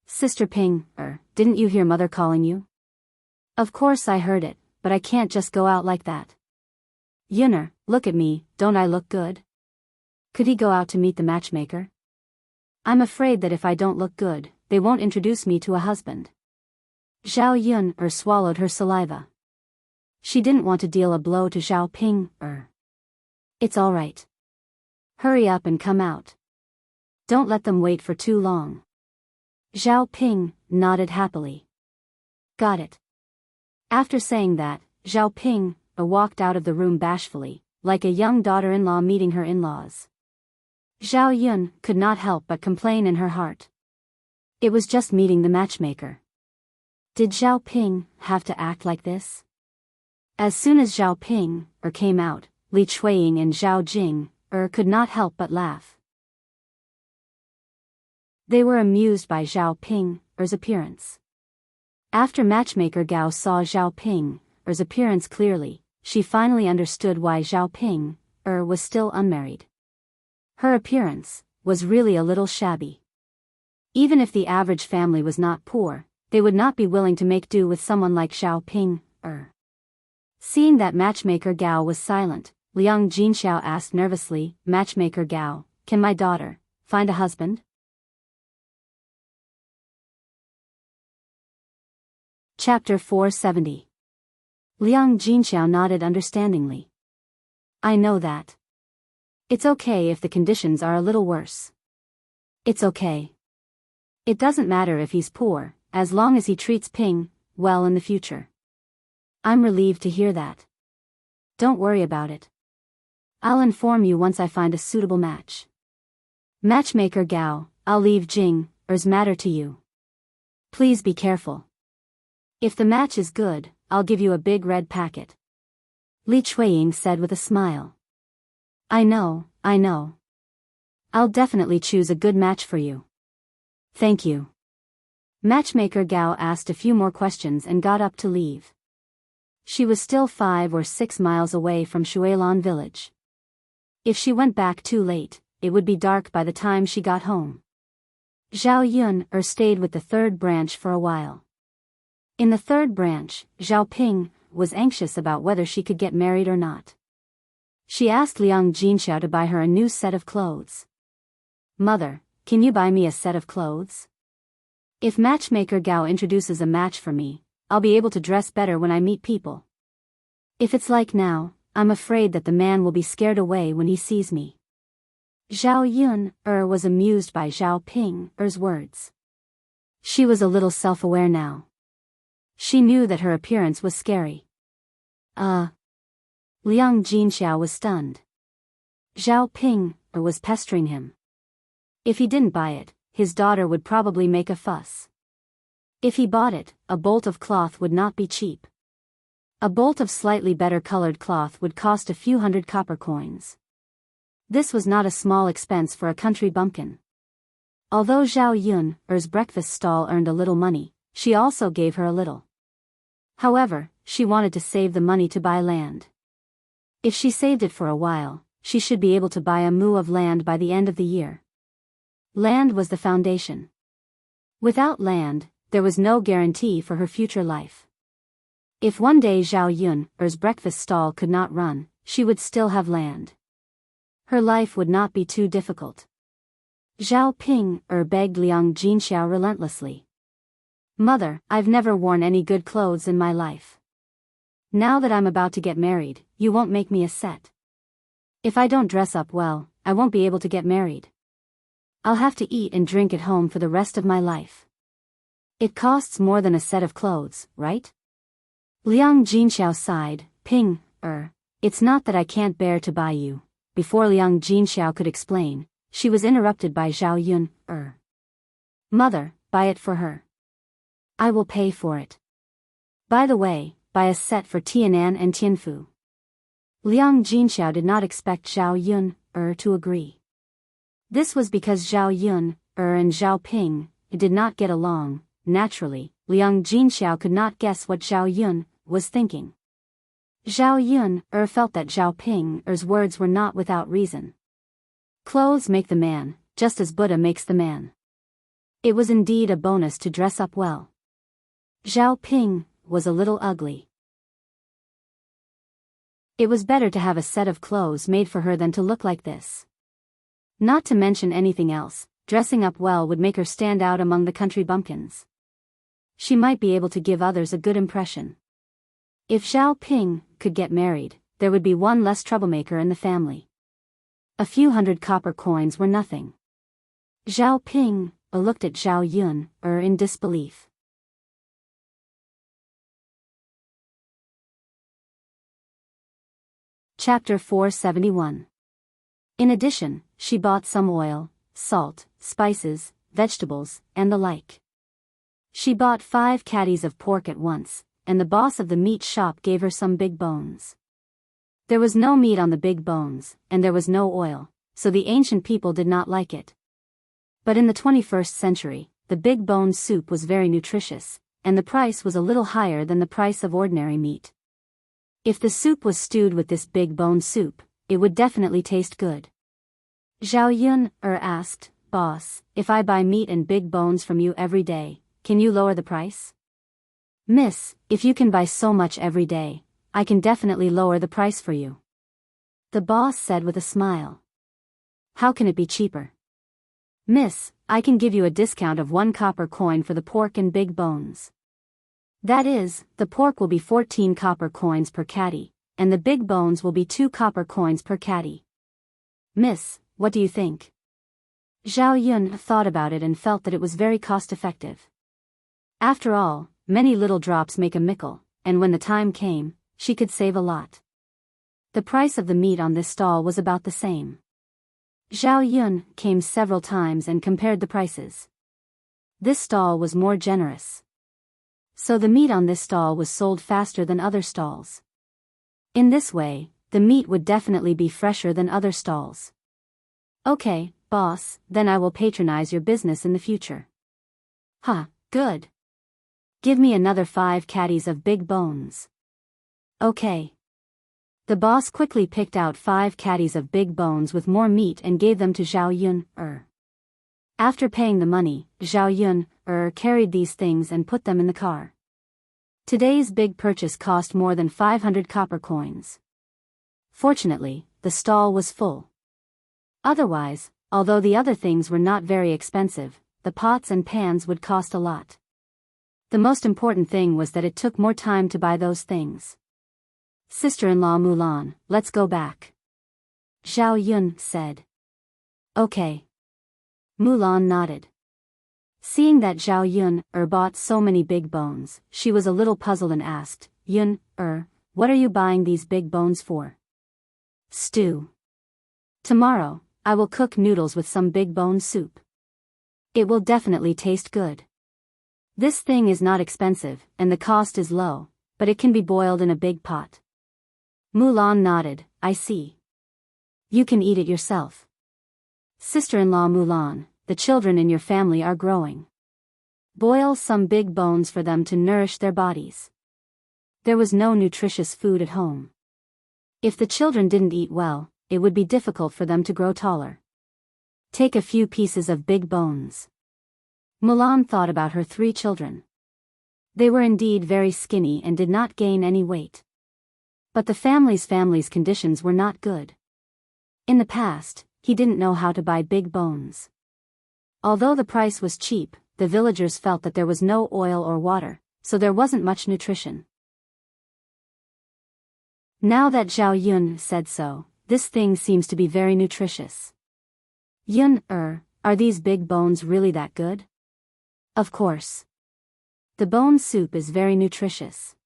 Sister Ping, didn't you hear mother calling you? Of course I heard it, but I can't just go out like that. Yun'er, look at me, don't I look good? Could he go out to meet the matchmaker? I'm afraid that if I don't look good, they won't introduce me to a husband. Zhao Yun'er swallowed her saliva. She didn't want to deal a blow to Zhao Ping. It's all right. Hurry up and come out. Don't let them wait for too long. Zhao Ping nodded happily. Got it. After saying that, Zhao Ping walked out of the room bashfully, like a young daughter-in-law meeting her in-laws. Zhao Yun could not help but complain in her heart. It was just meeting the matchmaker. Did Zhao Ping have to act like this? As soon as Zhao Ping came out, Li Chuiying and Zhao Jing could not help but laugh. They were amused by Zhao Ping's appearance. After matchmaker Gao saw Zhao Ping's appearance clearly, she finally understood why Zhao Ping was still unmarried. Her appearance was really a little shabby. Even if the average family was not poor, they would not be willing to make do with someone like Zhao Ping. Seeing that matchmaker Gao was silent, Liang Jinxiao asked nervously, Matchmaker Gao, can my daughter find a husband? Chapter 470. Liang Jinxiao nodded understandingly. I know that. It's okay if the conditions are a little worse. It's okay. It doesn't matter if he's poor, as long as he treats Ping well in the future. I'm relieved to hear that. Don't worry about it. I'll inform you once I find a suitable match. Matchmaker Gao, I'll leave Jing's matter to you. Please be careful. If the match is good, I'll give you a big red packet. Li Chuiying said with a smile. I know. I'll definitely choose a good match for you. Thank you. Matchmaker Gao asked a few more questions and got up to leave. She was still 5 or 6 miles away from Shuilan village. If she went back too late, it would be dark by the time she got home. Zhao Yun stayed with the third branch for a while. In the third branch, Zhao Ping was anxious about whether she could get married or not. She asked Liang Jinxiao to buy her a new set of clothes. Mother, can you buy me a set of clothes? If matchmaker Gao introduces a match for me, I'll be able to dress better when I meet people. If it's like now, I'm afraid that the man will be scared away when he sees me. Zhao Yun was amused by Zhao Ping's words. She was a little self-aware now. She knew that her appearance was scary. Liang Jinxiao was stunned. Zhao Ping was pestering him. If he didn't buy it, his daughter would probably make a fuss. If he bought it, a bolt of cloth would not be cheap. A bolt of slightly better colored cloth would cost a few hundred copper coins. This was not a small expense for a country bumpkin. Although Zhao Yun's breakfast stall earned a little money, she also gave her a little. However, she wanted to save the money to buy land. If she saved it for a while, she should be able to buy a mu of land by the end of the year. Land was the foundation. Without land, there was no guarantee for her future life. If one day Zhao Yun's breakfast stall could not run, she would still have land. Her life would not be too difficult. Zhao Ping begged Liang Jinxiao relentlessly. Mother, I've never worn any good clothes in my life. Now that I'm about to get married, you won't make me a set. If I don't dress up well, I won't be able to get married. I'll have to eat and drink at home for the rest of my life. It costs more than a set of clothes, right? Liang Jinxiao sighed. Ping, it's not that I can't bear to buy you. Before Liang Jinxiao could explain, she was interrupted by Zhao Yun. Mother, buy it for her. I will pay for it. By the way, buy a set for Tianan and Tianfu. Liang Jinxiao did not expect Zhao Yun to agree. This was because Zhao Yun and Zhao Ping did not get along. Naturally, Liang Jinxiao could not guess what Zhao Yun was thinking. Zhao Yun felt that Zhao Ping's words were not without reason. Clothes make the man, just as Buddha makes the man. It was indeed a bonus to dress up well. Zhao Ping was a little ugly. It was better to have a set of clothes made for her than to look like this. Not to mention anything else, dressing up well would make her stand out among the country bumpkins. She might be able to give others a good impression. If Zhao Ping could get married, there would be one less troublemaker in the family. A few hundred copper coins were nothing. Zhao Ping looked at Zhao Yun in disbelief. Chapter 471. In addition, she bought some oil, salt, spices, vegetables, and the like. She bought 5 caddies of pork at once, and the boss of the meat shop gave her some big bones. There was no meat on the big bones, and there was no oil, so the ancient people did not like it. But in the 21st century, the big bone soup was very nutritious, and the price was a little higher than the price of ordinary meat. If the soup was stewed with this big bone soup, it would definitely taste good. Zhao Yun asked, "Boss, if I buy meat and big bones from you every day, can you lower the price?" "Miss, if you can buy so much every day, I can definitely lower the price for you," the boss said with a smile. "How can it be cheaper?" "Miss, I can give you a discount of 1 copper coin for the pork and big bones. That is, the pork will be 14 copper coins per caddy, and the big bones will be 2 copper coins per caddy. Miss, what do you think?" Zhao Yun thought about it and felt that it was very cost-effective. After all, many little drops make a mickle, and when the time came, she could save a lot. The price of the meat on this stall was about the same. Zhao Yun came several times and compared the prices. This stall was more generous. So the meat on this stall was sold faster than other stalls. In this way, the meat would definitely be fresher than other stalls. "Okay, boss, then I will patronize your business in the future." "Huh, good. Give me another 5 caddies of big bones." "Okay." The boss quickly picked out 5 caddies of big bones with more meat and gave them to Zhao Yun. After paying the money, Zhao Yun carried these things and put them in the car. Today's big purchase cost more than 500 copper coins. Fortunately, the stall was full. Otherwise, although the other things were not very expensive, the pots and pans would cost a lot. The most important thing was that it took more time to buy those things. "Sister-in-law Mulan, let's go back," Zhao Yun said. "Okay." Mulan nodded. Seeing that Zhao Yun bought so many big bones, she was a little puzzled and asked, "Yun, what are you buying these big bones for?" "Stew. Tomorrow, I will cook noodles with some big bone soup. It will definitely taste good. This thing is not expensive, and the cost is low, but it can be boiled in a big pot." Mulan nodded, "I see. You can eat it yourself." "Sister-in-law Mulan, the children in your family are growing. Boil some big bones for them to nourish their bodies." There was no nutritious food at home. If the children didn't eat well, it would be difficult for them to grow taller. "Take a few pieces of big bones." Mulan thought about her 3 children. They were indeed very skinny and did not gain any weight. But the family's conditions were not good. In the past, he didn't know how to buy big bones. Although the price was cheap, the villagers felt that there was no oil or water, so there wasn't much nutrition. Now that Zhao Yun said so, this thing seems to be very nutritious. "Yun, are these big bones really that good?" "Of course. The bone soup is very nutritious.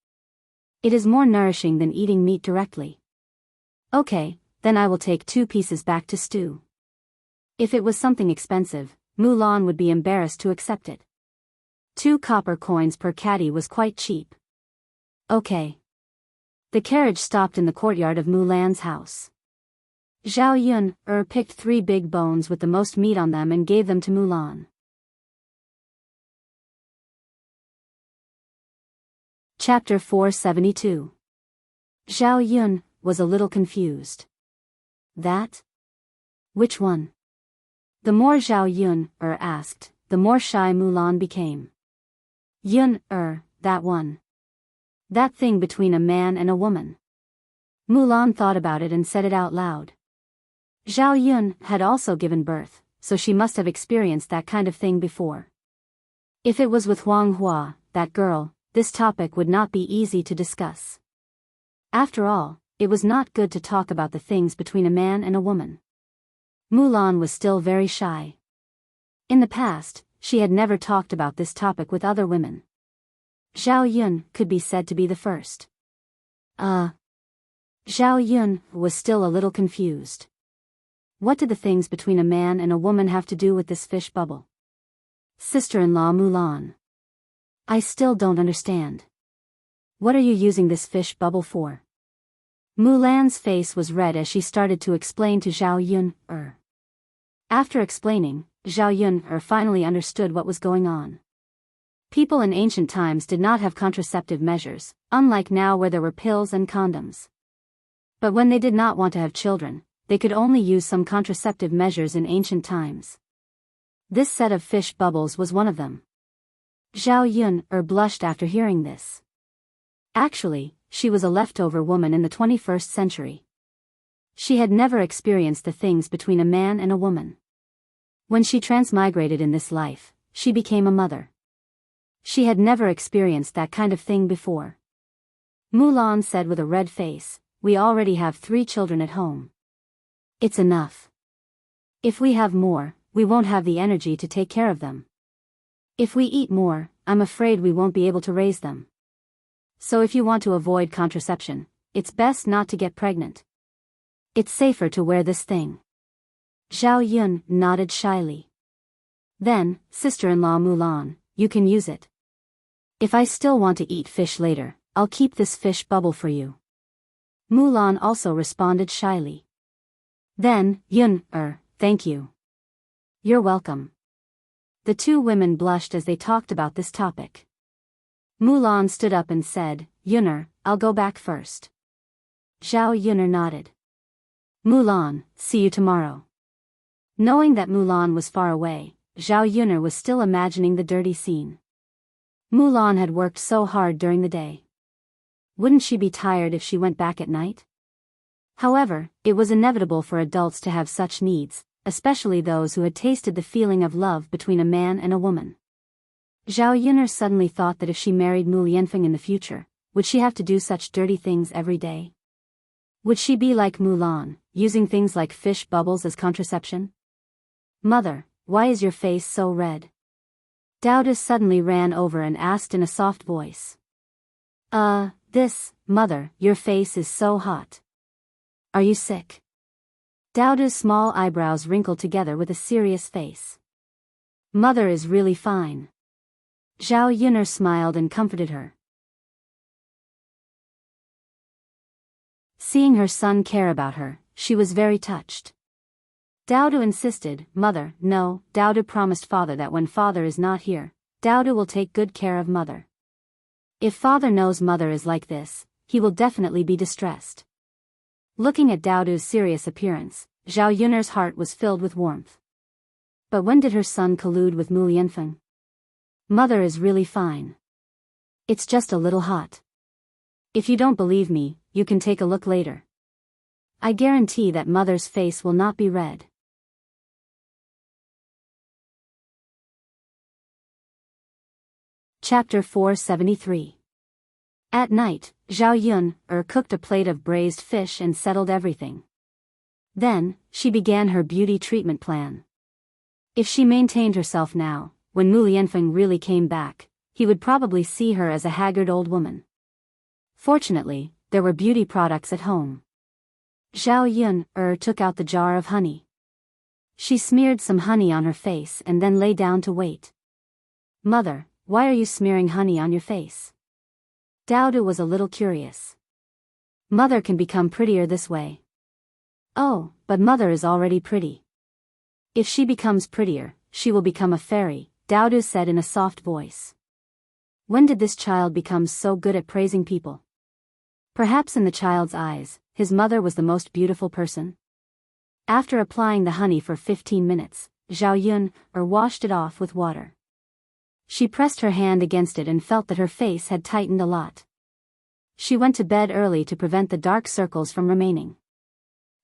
It is more nourishing than eating meat directly." "Okay, then I will take 2 pieces back to stew." If it was something expensive, Mulan would be embarrassed to accept it. 2 copper coins per caddy was quite cheap. "Okay." The carriage stopped in the courtyard of Mulan's house. Zhao Yun picked 3 big bones with the most meat on them and gave them to Mulan. Chapter 472. Zhao Yun was a little confused. "That? Which one? The more Zhao Yun asked, the more shy Mulan became. Yun that one. That thing between a man and a woman. Mulan thought about it and said it out loud. Zhao Yun had also given birth, so she must have experienced that kind of thing before. If it was with Huang Hua, that girl, this topic would not be easy to discuss. After all, it was not good to talk about the things between a man and a woman. Mulan was still very shy. In the past, she had never talked about this topic with other women. Zhao Yun could be said to be the first. Zhao Yun was still a little confused. What did the things between a man and a woman have to do with this fish bubble? Sister-in-law Mulan. I still don't understand. What are you using this fish bubble for? Mulan's face was red as she started to explain to Zhao Yun. After explaining, Zhao Yun finally understood what was going on. People in ancient times did not have contraceptive measures, unlike now where there were pills and condoms. But when they did not want to have children, they could only use some contraceptive measures in ancient times. This set of fish bubbles was one of them. Zhao Yun blushed after hearing this. Actually, she was a leftover woman in the 21st century. She had never experienced the things between a man and a woman. When she transmigrated in this life, she became a mother. She had never experienced that kind of thing before. Mulan said with a red face, "We already have 3 children at home. It's enough. If we have more, we won't have the energy to take care of them. If we eat more, I'm afraid we won't be able to raise them. So if you want to avoid contraception, it's best not to get pregnant. It's safer to wear this thing." Zhao Yun nodded shyly. "Then, sister-in-law Mulan, you can use it. If I still want to eat fish later, I'll keep this fish bubble for you." Mulan also responded shyly. Then, Yun, thank you. You're welcome. The 2 women blushed as they talked about this topic. Mulan stood up and said, "Yunner, I'll go back first." Zhao Yunner nodded. "Mulan, see you tomorrow." Knowing that Mulan was far away, Zhao Yunner was still imagining the dirty scene. Mulan had worked so hard during the day. Wouldn't she be tired if she went back at night? However, it was inevitable for adults to have such needs, especially those who had tasted the feeling of love between a man and a woman. Zhao Yunner suddenly thought that if she married Mu Lianfeng in the future, would she have to do such dirty things every day? Would she be like Mulan, using things like fish bubbles as contraception? "Mother, why is your face so red?" Dowda suddenly ran over and asked in a soft voice. Mother, your face is so hot. Are you sick?" Dowda's small eyebrows wrinkled together with a serious face. "Mother is really fine." Zhao Yunner smiled and comforted her. Seeing her son care about her, she was very touched. Dowda insisted, "Mother, no, Dowda promised father that when father is not here, Dowda will take good care of mother. If father knows mother is like this, he will definitely be distressed." Looking at Dowda's serious appearance, Zhao Yunner's heart was filled with warmth. But when did her son collude with Mu Lianfeng? "Mother is really fine. It's just a little hot. If you don't believe me, you can take a look later. I guarantee that mother's face will not be red." Chapter 473. At night, Zhao Yun cooked a plate of braised fish and settled everything. Then, she began her beauty treatment plan. If she maintained herself now, when Mu Lianfeng really came back, he would probably see her as a haggard old woman. Fortunately, there were beauty products at home. Zhao Yun took out the jar of honey. She smeared some honey on her face and then lay down to wait. "Mother, why are you smearing honey on your face?" Dowda was a little curious. "Mother can become prettier this way." "Oh, but mother is already pretty." "If she becomes prettier, she will become a fairy," Dowda said in a soft voice. When did this child become so good at praising people? Perhaps in the child's eyes, his mother was the most beautiful person. After applying the honey for 15 minutes, Zhao Yun washed it off with water. She pressed her hand against it and felt that her face had tightened a lot. She went to bed early to prevent the dark circles from remaining.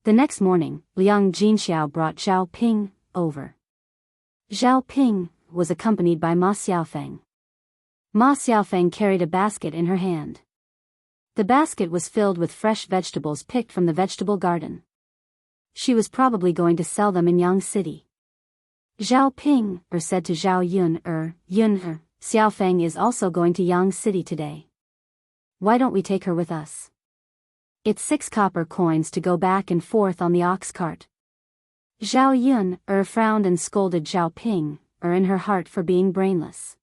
The next morning, Liang Jinxiao brought Zhao Ping over. Zhao Ping was accompanied by Ma Xiaofeng. Ma Xiaofeng carried a basket in her hand. The basket was filled with fresh vegetables picked from the vegetable garden. She was probably going to sell them in Yang City. Zhao Ping said to Zhao Yun Xiaofeng is also going to Yang City today. Why don't we take her with us? It's 6 copper coins to go back and forth on the ox cart. Zhao Yun frowned and scolded Zhao Ping in her heart for being brainless.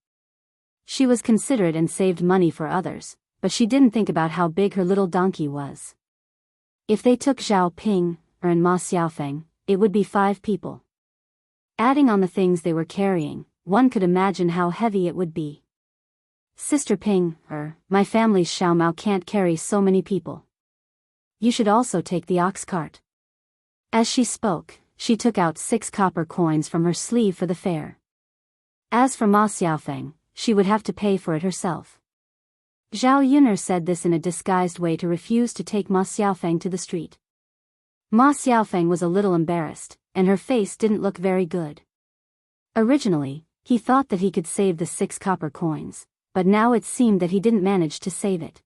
She was considerate and saved money for others, but she didn't think about how big her little donkey was. If they took Zhao Ping and Ma Xiaofeng, it would be 5 people. Adding on the things they were carrying, one could imagine how heavy it would be. Sister Ping, my family's Xiao Mao can't carry so many people. You should also take the ox cart. As she spoke, she took out 6 copper coins from her sleeve for the fare. As for Ma Xiaofeng, she would have to pay for it herself. Zhao Yun'er said this in a disguised way to refuse to take Ma Xiaofeng to the street. Ma Xiaofeng was a little embarrassed, and her face didn't look very good. Originally, he thought that he could save the 6 copper coins, but now it seemed that he didn't manage to save it.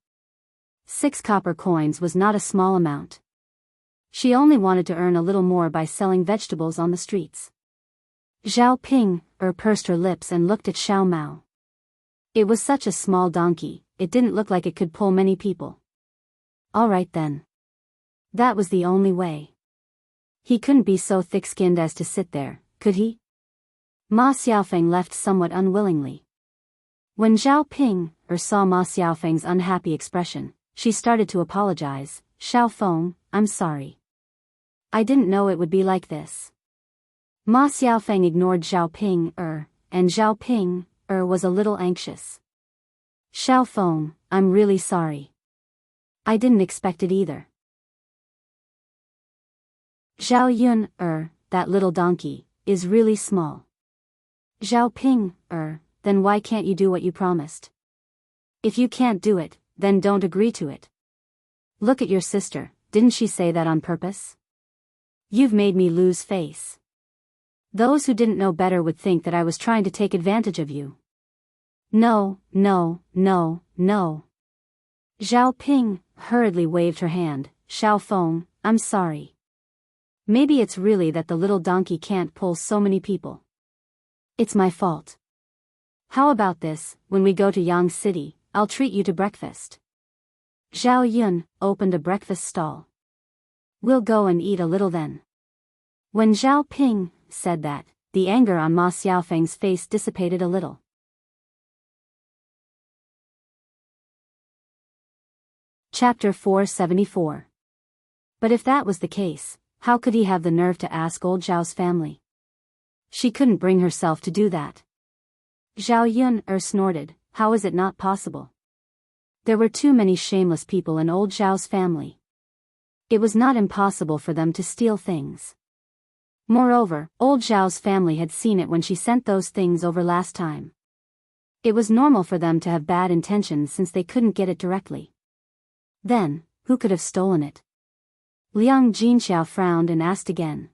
6 copper coins was not a small amount. She only wanted to earn a little more by selling vegetables on the streets. Zhao Ping pursed her lips and looked at Xiao Mao. It was such a small donkey, it didn't look like it could pull many people. All right then. That was the only way. He couldn't be so thick-skinned as to sit there, could he? Ma Xiaofeng left somewhat unwillingly. When Zhao Ping saw Ma Xiaofeng's unhappy expression, she started to apologize. Xiao Feng, I'm sorry. I didn't know it would be like this. Ma Xiaofeng ignored Zhao Ping and Zhao Ping was a little anxious. Xiao Feng, I'm really sorry. I didn't expect it either. Zhao Yun that little donkey, is really small. Zhao Ping then why can't you do what you promised? If you can't do it, then don't agree to it. Look at your sister, didn't she say that on purpose? You've made me lose face. Those who didn't know better would think that I was trying to take advantage of you. No. Zhao Ping hurriedly waved her hand. Xiao Feng, I'm sorry. Maybe it's really that the little donkey can't pull so many people. It's my fault. How about this, when we go to Yang City, I'll treat you to breakfast. Zhao Yun opened a breakfast stall. We'll go and eat a little then. When Zhao Ping said that, the anger on Ma Xiaofeng's face dissipated a little. Chapter 474. But if that was the case, how could he have the nerve to ask old Zhao's family? She couldn't bring herself to do that. Zhao Yun snorted, how is it not possible? There were too many shameless people in old Zhao's family. It was not impossible for them to steal things. Moreover, old Zhao's family had seen it when she sent those things over last time. It was normal for them to have bad intentions since they couldn't get it directly. Then, who could have stolen it? Liang Jinxiao frowned and asked again.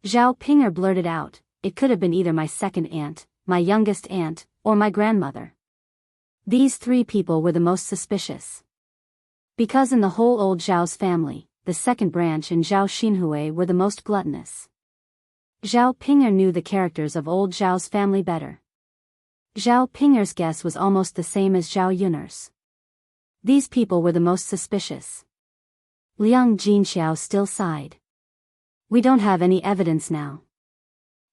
Zhao Pinger blurted out, it could have been either my second aunt, my youngest aunt, or my grandmother. These 3 people were the most suspicious. Because in the whole old Zhao's family, the second branch and Zhao Xinhui were the most gluttonous. Zhao Pinger knew the characters of old Zhao's family better. Zhao Pinger's guess was almost the same as Zhao Yun'er's. These people were the most suspicious. Liang Jinxiao still sighed. We don't have any evidence now.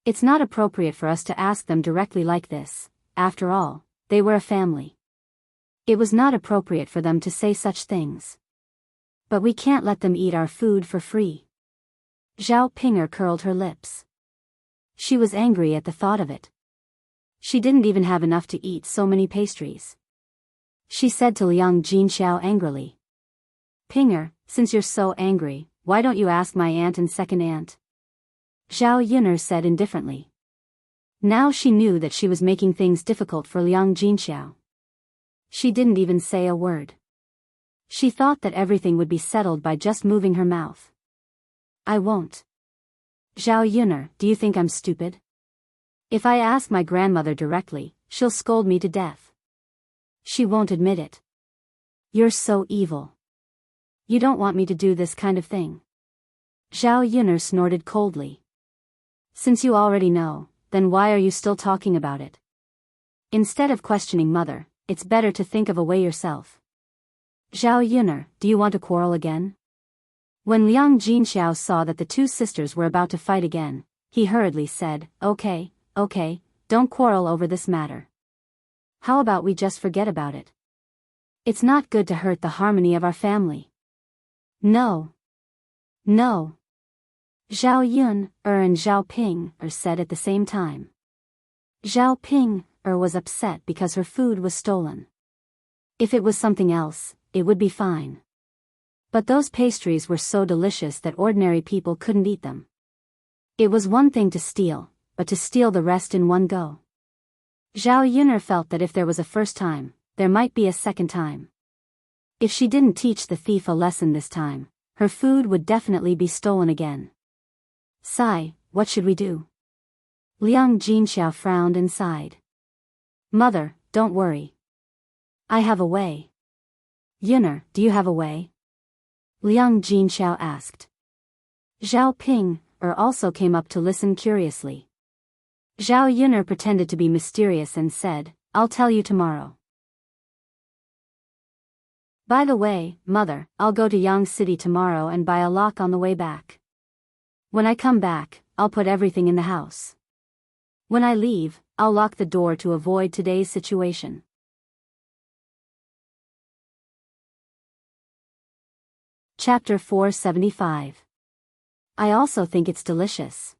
It's not appropriate for us to ask them directly like this. After all, they were a family. It was not appropriate for them to say such things. But we can't let them eat our food for free. Zhao Pinger curled her lips. She was angry at the thought of it. She didn't even have enough to eat so many pastries. She said to Liang Jinxiao angrily. Pinger, since you're so angry, why don't you ask my aunt and second aunt? Zhao Yun'er said indifferently. Now she knew that she was making things difficult for Liang Jinxiao. She didn't even say a word. She thought that everything would be settled by just moving her mouth. I won't. Zhao Yun'er, do you think I'm stupid? If I ask my grandmother directly, she'll scold me to death. She won't admit it. You're so evil. You don't want me to do this kind of thing. Zhao Yun'er snorted coldly. Since you already know, then why are you still talking about it? Instead of questioning mother, it's better to think of a way yourself. Zhao Yun'er, do you want to quarrel again? When Liang Jinxiao saw that the two sisters were about to fight again, he hurriedly said, Okay, don't quarrel over this matter. How about we just forget about it? It's not good to hurt the harmony of our family. No. Zhao Yun'er and Zhao Ping'er said at the same time. Zhao Ping'er was upset because her food was stolen. If it was something else, it would be fine. But those pastries were so delicious that ordinary people couldn't eat them. It was one thing to steal, but to steal the rest in one go. Zhao Yun'er felt that if there was a first time, there might be a second time. If she didn't teach the thief a lesson this time, her food would definitely be stolen again. Sigh, what should we do? Liang Jinxiao frowned and sighed. Mother, don't worry. I have a way. Yun'er, do you have a way? Liang Jinxiao asked. Zhao Ping'er also came up to listen curiously. Zhao Yun'er pretended to be mysterious and said, I'll tell you tomorrow. By the way, mother, I'll go to Yang City tomorrow and buy a lock on the way back. When I come back, I'll put everything in the house. When I leave, I'll lock the door to avoid today's situation. Chapter 475. I also think it's delicious.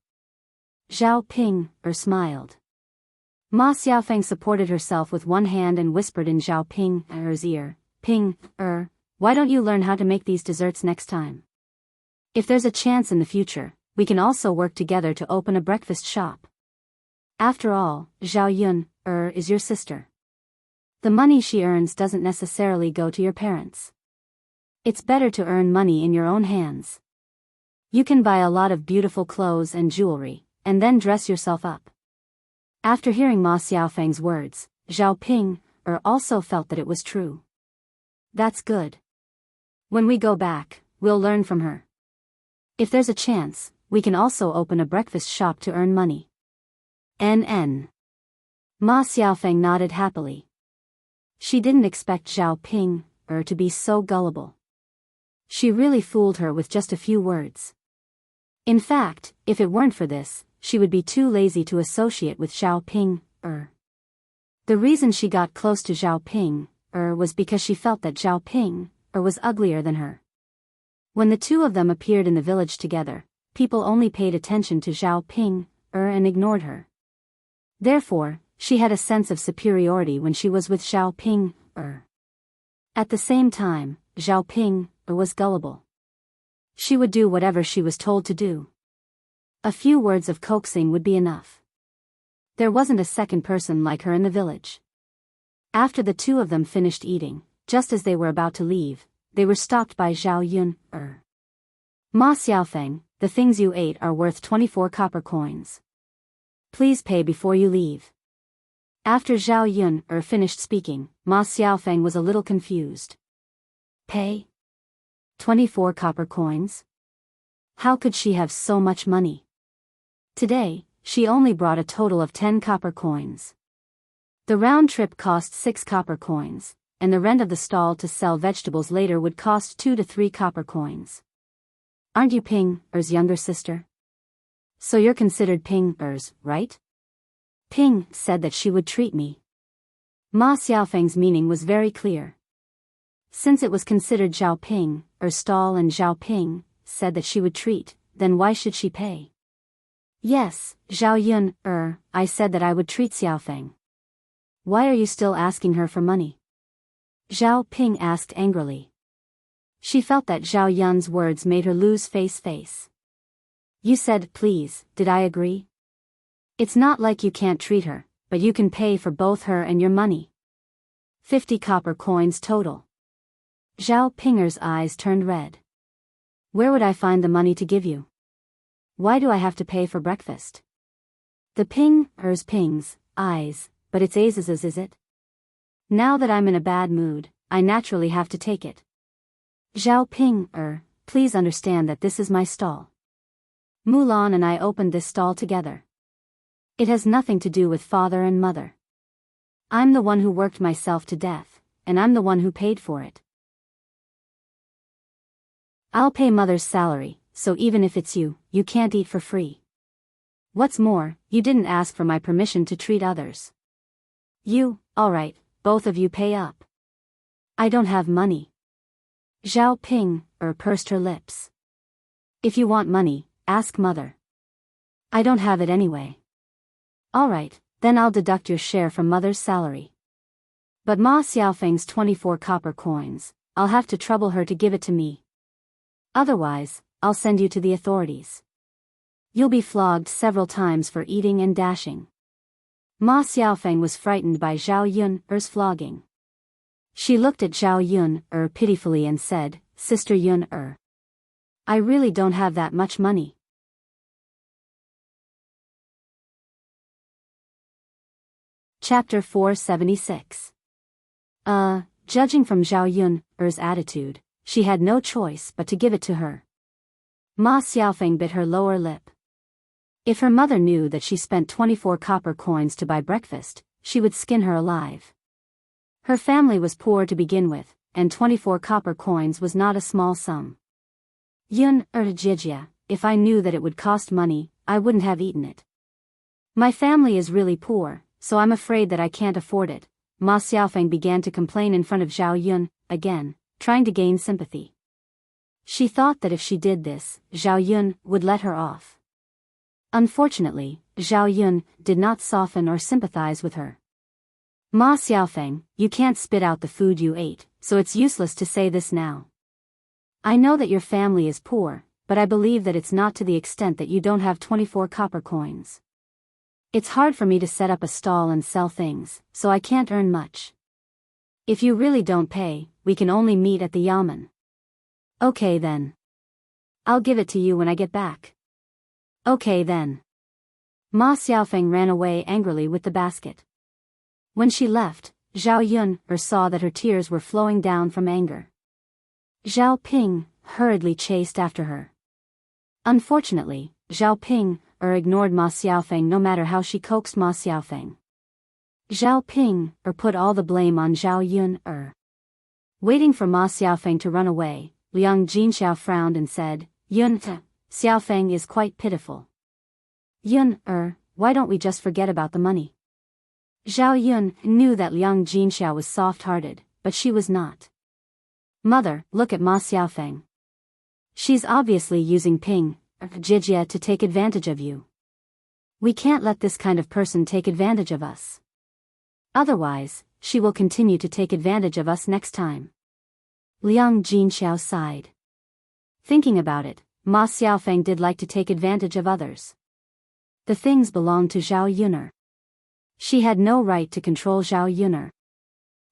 Zhao Ping'er smiled. Ma Xiaofeng supported herself with one hand and whispered in Zhao Ping'er's ear, Ping'er, why don't you learn how to make these desserts next time? If there's a chance in the future, we can also work together to open a breakfast shop. After all, Zhao Yun'er is your sister. The money she earns doesn't necessarily go to your parents. It's better to earn money in your own hands. You can buy a lot of beautiful clothes and jewelry, and then dress yourself up. After hearing Ma Xiaofeng's words, Zhao Ping'er also felt that it was true. That's good. When we go back, we'll learn from her. If there's a chance, we can also open a breakfast shop to earn money. Ma Xiaofeng nodded happily. She didn't expect Zhao Ping'er to be so gullible. She really fooled her with just a few words. In fact, if it weren't for this, she would be too lazy to associate with Zhao Ping'er. The reason she got close to Zhao Ping'er was because she felt that Zhao Ping'er was uglier than her. When the two of them appeared in the village together, people only paid attention to Zhao Ping'er and ignored her. Therefore, she had a sense of superiority when she was with Zhao Ping'er. At the same time, Zhao Ping'er was gullible. She would do whatever she was told to do. A few words of coaxing would be enough. There wasn't a second person like her in the village. After the two of them finished eating, just as they were about to leave, they were stopped by Zhao Yun'er. Ma Xiaofeng, the things you ate are worth 24 copper coins. Please pay before you leave. After Zhao Yun'er finished speaking, Ma Xiaofeng was a little confused. Pay? 24 copper coins? How could she have so much money? Today, she only brought a total of 10 copper coins. The round trip cost 6 copper coins, and the rent of the stall to sell vegetables later would cost 2 to 3 copper coins. Aren't you Ping'er's younger sister? So you're considered Ping'er's, right? Ping said that she would treat me. Ma Xiaofeng's meaning was very clear. Since it was considered Zhao Ping'er's stall and Zhao Ping said that she would treat, then why should she pay? Yes, Zhao Yun'er, I said that I would treat Xiaofeng. Why are you still asking her for money? Zhao Ping asked angrily. She felt that Zhao Yun's words made her lose face. You said please, did I agree? It's not like you can't treat her, but you can pay for both her and your money. 50 copper coins total. Zhao Pinger's eyes turned red. Where would I find the money to give you? Why do I have to pay for breakfast? The Pinger's pings, eyes, but it's Aziz's, is it? Now that I'm in a bad mood, I naturally have to take it. Zhao Pinger, please understand that this is my stall. Mulan and I opened this stall together. It has nothing to do with father and mother. I'm the one who worked myself to death, and I'm the one who paid for it. I'll pay mother's salary, so even if it's you, you can't eat for free. What's more, you didn't ask for my permission to treat others. Alright, both of you pay up. I don't have money. Zhao Pinger pursed her lips. If you want money, ask mother. I don't have it anyway. Alright, then I'll deduct your share from mother's salary. But Ma Xiaofeng's 24 copper coins, I'll have to trouble her to give it to me. Otherwise, I'll send you to the authorities. You'll be flogged several times for eating and dashing. Ma Xiaofeng was frightened by Zhao Yun's flogging. She looked at Zhao Yun pitifully and said, Sister Yun I really don't have that much money. Chapter 476. Judging from Zhao Yun's attitude, she had no choice but to give it to her. Ma Xiaofeng bit her lower lip. If her mother knew that she spent 24 copper coins to buy breakfast, she would skin her alive. Her family was poor to begin with, and 24 copper coins was not a small sum. Jijia, if I knew that it would cost money, I wouldn't have eaten it. My family is really poor, so I'm afraid that I can't afford it. Ma Xiaofeng began to complain in front of Zhao Yun, again, trying to gain sympathy. She thought that if she did this, Zhao Yun would let her off. Unfortunately, Zhao Yun did not soften or sympathize with her. Ma Xiaofeng, you can't spit out the food you ate, so it's useless to say this now. I know that your family is poor, but I believe that it's not to the extent that you don't have 24 copper coins. It's hard for me to set up a stall and sell things, so I can't earn much. If you really don't pay, we can only meet at the yamen. Okay then. I'll give it to you when I get back. Okay then. Ma Xiaofeng ran away angrily with the basket. When she left, Zhao Yun saw that her tears were flowing down from anger. Zhao Ping hurriedly chased after her. Unfortunately, Zhao Ping ignored Ma Xiaofeng no matter how she coaxed Ma Xiaofeng. Zhao Ping put all the blame on Zhao Yun. Waiting for Ma Xiaofeng to run away, Liang Jinxiao frowned and said, Yun, Xiaofeng is quite pitiful. Yun, why don't we just forget about the money? Zhao Yun knew that Liang Jinxiao was soft-hearted, but she was not. Mother, look at Ma Xiaofeng. She's obviously using Jijia to take advantage of you. We can't let this kind of person take advantage of us. Otherwise, she will continue to take advantage of us next time. Liang Jinxiao sighed. Thinking about it, Ma Xiaofeng did like to take advantage of others. The things belonged to Zhao Yun'er. She had no right to control Zhao Yun'er.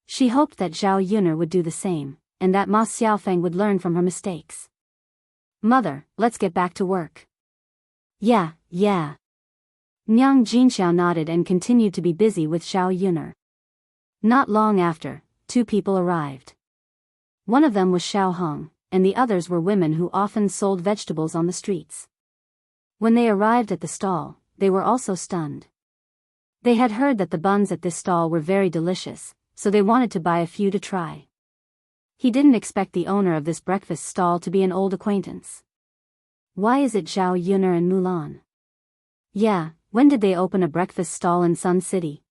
She hoped that Zhao Yun'er would do the same, and that Ma Xiaofeng would learn from her mistakes. Mother, let's get back to work. Yeah. Liang Jinxiao nodded and continued to be busy with Zhao Yun'er. Not long after, two people arrived. One of them was Xiao Hong, and the others were women who often sold vegetables on the streets. When they arrived at the stall, they were also stunned. They had heard that the buns at this stall were very delicious, so they wanted to buy a few to try. He didn't expect the owner of this breakfast stall to be an old acquaintance. Why is it Zhao Yun'er and Mulan? Yeah, when did they open a breakfast stall in Sun City?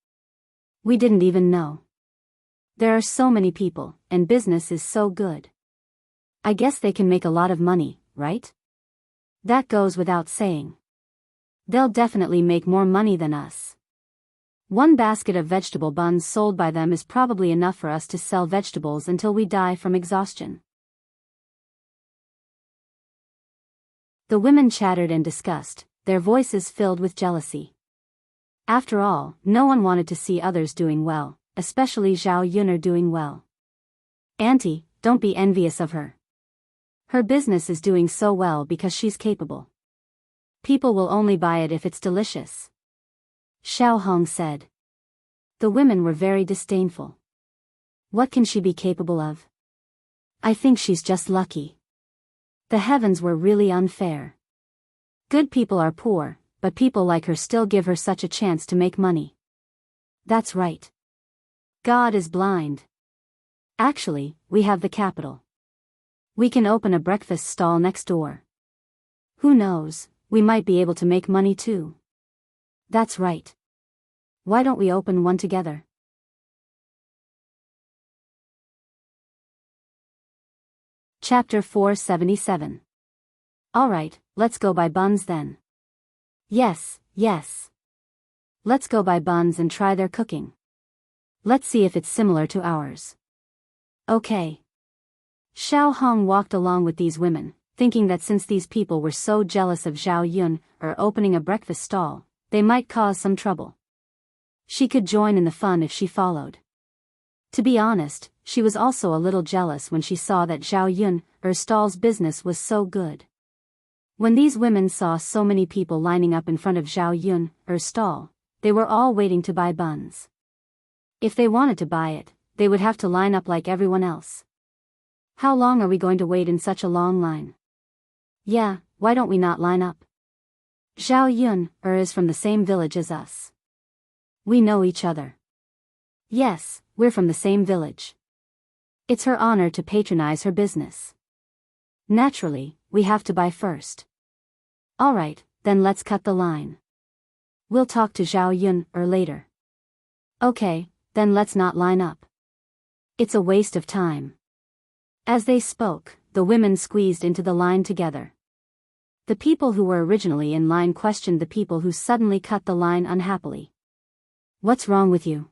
We didn't even know. There are so many people, and business is so good. I guess they can make a lot of money, right? That goes without saying. They'll definitely make more money than us. One basket of vegetable buns sold by them is probably enough for us to sell vegetables until we die from exhaustion. The women chattered and discussed, their voices filled with jealousy. After all, no one wanted to see others doing well, especially Zhao Yuner doing well. Auntie, don't be envious of her. Her business is doing so well because she's capable. People will only buy it if it's delicious. Xiao Hong said. The women were very disdainful. What can she be capable of? I think she's just lucky. The heavens were really unfair. Good people are poor, but people like her still give her such a chance to make money. That's right. God is blind. Actually, we have the capital. We can open a breakfast stall next door. Who knows, we might be able to make money too. That's right. Why don't we open one together? Chapter 477. Alright, let's go buy buns then. Yes, yes. Let's go buy buns and try their cooking. Let's see if it's similar to ours. Okay. Xiao Hong walked along with these women, thinking that since these people were so jealous of Zhao Yun opening a breakfast stall, they might cause some trouble. She could join in the fun if she followed. To be honest, she was also a little jealous when she saw that Zhao Yun stall's business was so good. When these women saw so many people lining up in front of Zhao Yun stall, they were all waiting to buy buns. If they wanted to buy it, they would have to line up like everyone else. How long are we going to wait in such a long line? Yeah, why don't we not line up? Zhao Yun is from the same village as us. We know each other. Yes, we're from the same village. It's her honor to patronize her business. Naturally, we have to buy first. Alright, then let's cut the line. We'll talk to Zhao Yun later. Okay, then let's not line up. It's a waste of time. As they spoke, the women squeezed into the line together. The people who were originally in line questioned the people who suddenly cut the line unhappily. What's wrong with you?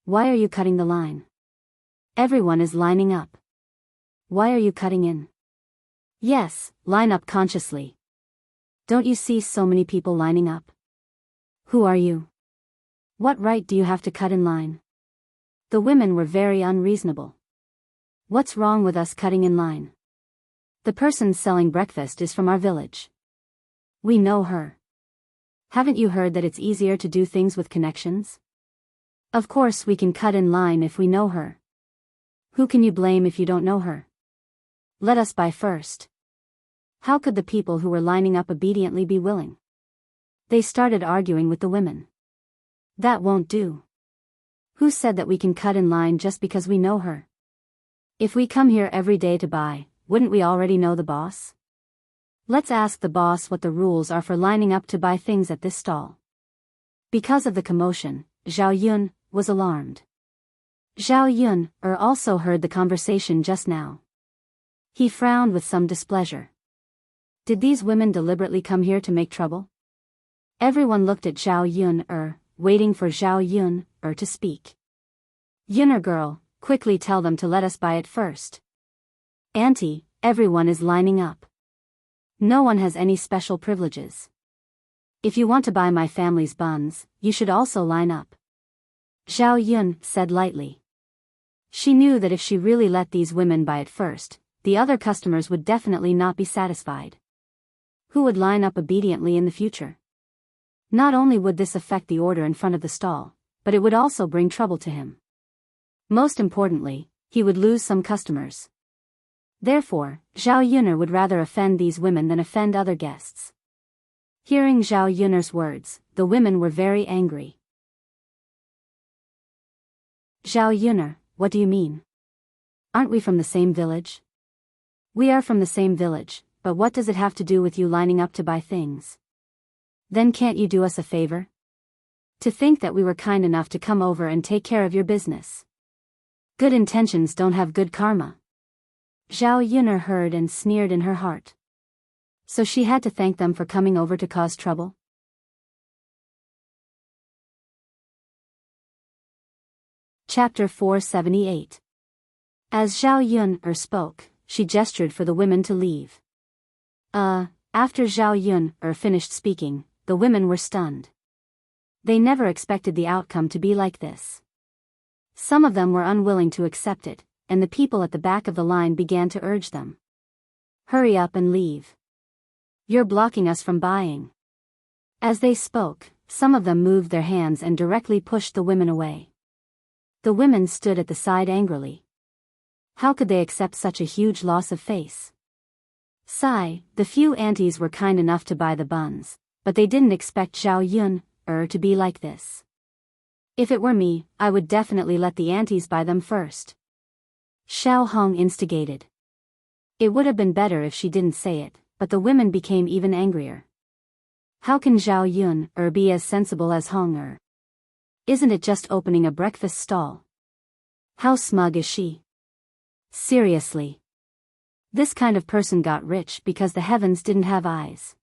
Why are you cutting the line? Everyone is lining up. Why are you cutting in? Yes, line up consciously. Don't you see so many people lining up? Who are you? What right do you have to cut in line? The women were very unreasonable. What's wrong with us cutting in line? The person selling breakfast is from our village. We know her. Haven't you heard that it's easier to do things with connections? Of course we can cut in line if we know her. Who can you blame if you don't know her? Let us buy first. How could the people who were lining up obediently be willing? They started arguing with the women. That won't do. Who said that we can cut in line just because we know her? If we come here every day to buy, wouldn't we already know the boss? Let's ask the boss what the rules are for lining up to buy things at this stall. Because of the commotion, Zhao Yun was alarmed. Zhao Yun also heard the conversation just now. He frowned with some displeasure. Did these women deliberately come here to make trouble? Everyone looked at Zhao Yun waiting for Zhao Yun to speak. Yuner girl, quickly tell them to let us buy it first. Auntie, everyone is lining up. No one has any special privileges. If you want to buy my family's buns, you should also line up. Zhao Yun said lightly. She knew that if she really let these women buy it first, the other customers would definitely not be satisfied. Who would line up obediently in the future? Not only would this affect the order in front of the stall, but it would also bring trouble to him. Most importantly, he would lose some customers. Therefore, Zhao Yuner would rather offend these women than offend other guests. Hearing Zhao Yuner's words, the women were very angry. Zhao Yuner, what do you mean? Aren't we from the same village? We are from the same village, but what does it have to do with you lining up to buy things? Then can't you do us a favor? To think that we were kind enough to come over and take care of your business. Good intentions don't have good karma. Zhao Yuner heard and sneered in her heart. So she had to thank them for coming over to cause trouble? Chapter 478. As Zhao Yun spoke, she gestured for the women to leave. After Zhao Yun finished speaking, the women were stunned. They never expected the outcome to be like this. Some of them were unwilling to accept it, and the people at the back of the line began to urge them. Hurry up and leave. You're blocking us from buying. As they spoke, some of them moved their hands and directly pushed the women away. The women stood at the side angrily. How could they accept such a huge loss of face? The few aunties were kind enough to buy the buns, but they didn't expect Zhao Yun to be like this. If it were me, I would definitely let the aunties buy them first. Xiao Hong instigated. It would have been better if she didn't say it, but the women became even angrier. How can Zhao Yun be as sensible as Hong? Isn't it just opening a breakfast stall? How smug is she? Seriously. This kind of person got rich because the heavens didn't have eyes.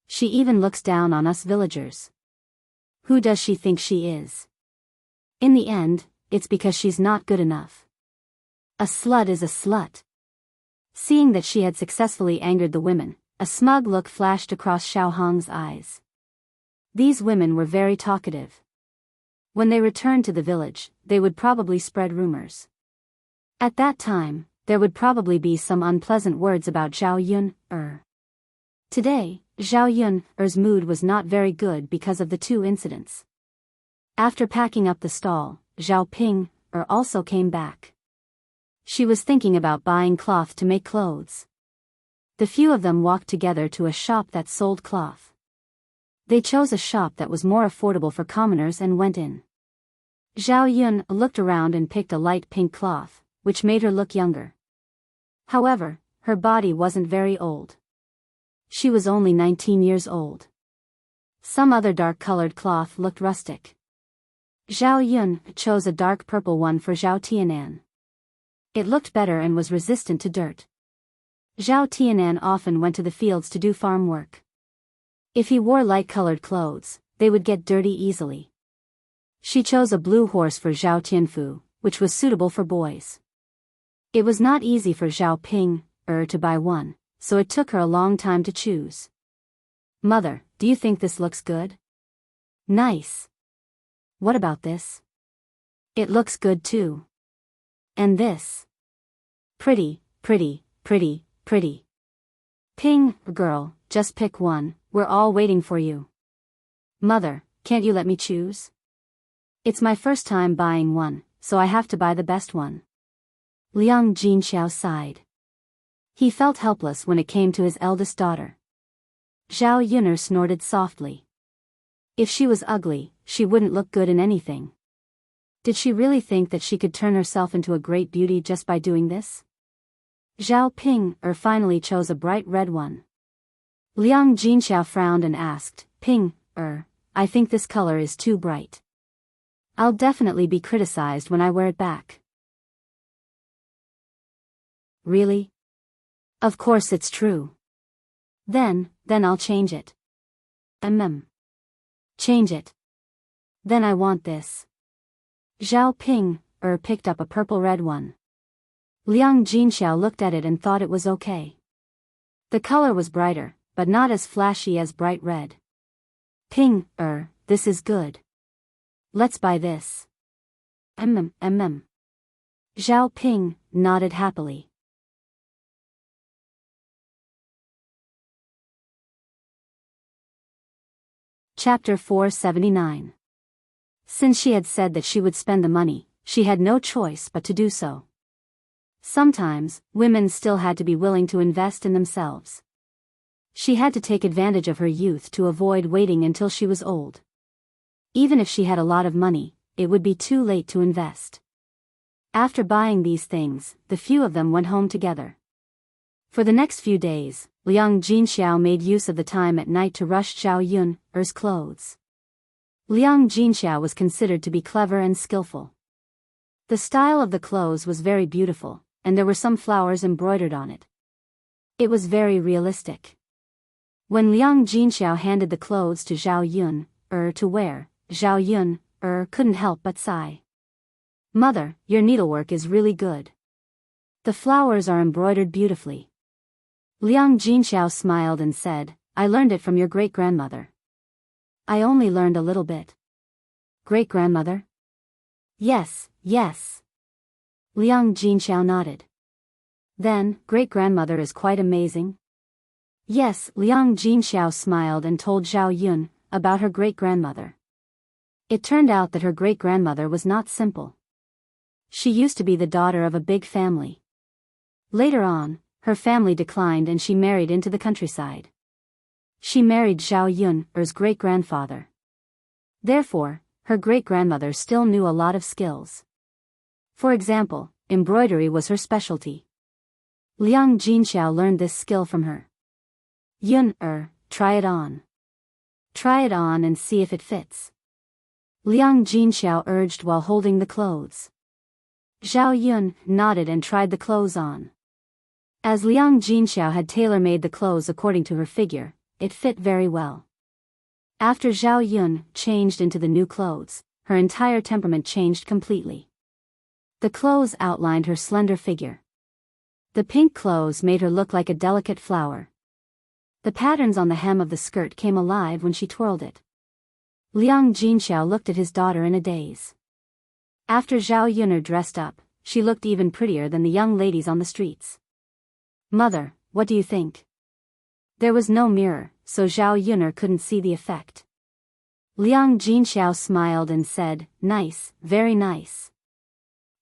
She even looks down on us villagers. Who does she think she is? In the end, it's because she's not good enough. A slut is a slut. Seeing that she had successfully angered the women, a smug look flashed across Xiao Hong's eyes. These women were very talkative. When they returned to the village, they would probably spread rumors. At that time, there would probably be some unpleasant words about Zhao Yun. Today, Zhao Yun's mood was not very good because of the two incidents. After packing up the stall, Zhao Ping also came back. She was thinking about buying cloth to make clothes. The few of them walked together to a shop that sold cloth. They chose a shop that was more affordable for commoners and went in. Zhao Yun looked around and picked a light pink cloth, which made her look younger. However, her body wasn't very old. She was only 19 years old. Some other dark-colored cloth looked rustic. Zhao Yun chose a dark purple one for Zhao Tianan. It looked better and was resistant to dirt. Zhao Tianan often went to the fields to do farm work. If he wore light-colored clothes, they would get dirty easily. She chose a blue horse for Zhao Tianfu, which was suitable for boys. It was not easy for Zhao Ping to buy one, so it took her a long time to choose. Mother, do you think this looks good? Nice. What about this? It looks good too. And this? Pretty, pretty, pretty, pretty. Ping, girl, just pick one, we're all waiting for you. Mother, can't you let me choose? It's my first time buying one, so I have to buy the best one. Liang Jinxiao sighed. He felt helpless when it came to his eldest daughter. Zhao Yun'er snorted softly. If she was ugly, she wouldn't look good in anything. Did she really think that she could turn herself into a great beauty just by doing this? Zhao Ping finally chose a bright red one. Liang Jinxiao frowned and asked, Ping, I think this color is too bright. I'll definitely be criticized when I wear it back. Really? Of course it's true. Then I'll change it. Change it. Then I want this. Zhao Ping picked up a purple-red one. Liang Jinxiao looked at it and thought it was okay. The color was brighter, but not as flashy as bright red. Ping, this is good. Let's buy this. Zhao Ping nodded happily. Chapter 479. Since she had said that she would spend the money, she had no choice but to do so. Sometimes, women still had to be willing to invest in themselves. She had to take advantage of her youth to avoid waiting until she was old. Even if she had a lot of money, it would be too late to invest. After buying these things, the few of them went home together. For the next few days, Liang Jinxiao made use of the time at night to rush Zhao Yun'er's clothes. Liang Jinxiao was considered to be clever and skillful. The style of the clothes was very beautiful, and there were some flowers embroidered on it. It was very realistic. When Liang Jinxiao handed the clothes to Zhao Yun'er to wear, Zhao Yun'er couldn't help but sigh. Mother, your needlework is really good. The flowers are embroidered beautifully. Liang Jinxiao smiled and said, I learned it from your great-grandmother. I only learned a little bit. Great-grandmother? Yes, yes. Liang Jinxiao nodded. Then, great-grandmother is quite amazing? Yes, Liang Jinxiao smiled and told Zhao Yun about her great-grandmother. It turned out that her great-grandmother was not simple. She used to be the daughter of a big family. Later on, her family declined and she married into the countryside. She married Zhao Yun's great-grandfather. Therefore, her great-grandmother still knew a lot of skills. For example, embroidery was her specialty. Liang Jinxiao learned this skill from her. Try it on. Try it on and see if it fits. Liang Jinxiao urged while holding the clothes. Zhao Yun nodded and tried the clothes on. As Liang Jinxiao had tailor-made the clothes according to her figure, it fit very well. After Zhao Yun changed into the new clothes, her entire temperament changed completely. The clothes outlined her slender figure. The pink clothes made her look like a delicate flower. The patterns on the hem of the skirt came alive when she twirled it. Liang Jinxiao looked at his daughter in a daze. After Zhao Yun'er dressed up, she looked even prettier than the young ladies on the streets. Mother, what do you think? There was no mirror, so Zhao Yun'er couldn't see the effect. Liang Jinxiao smiled and said, nice, very nice.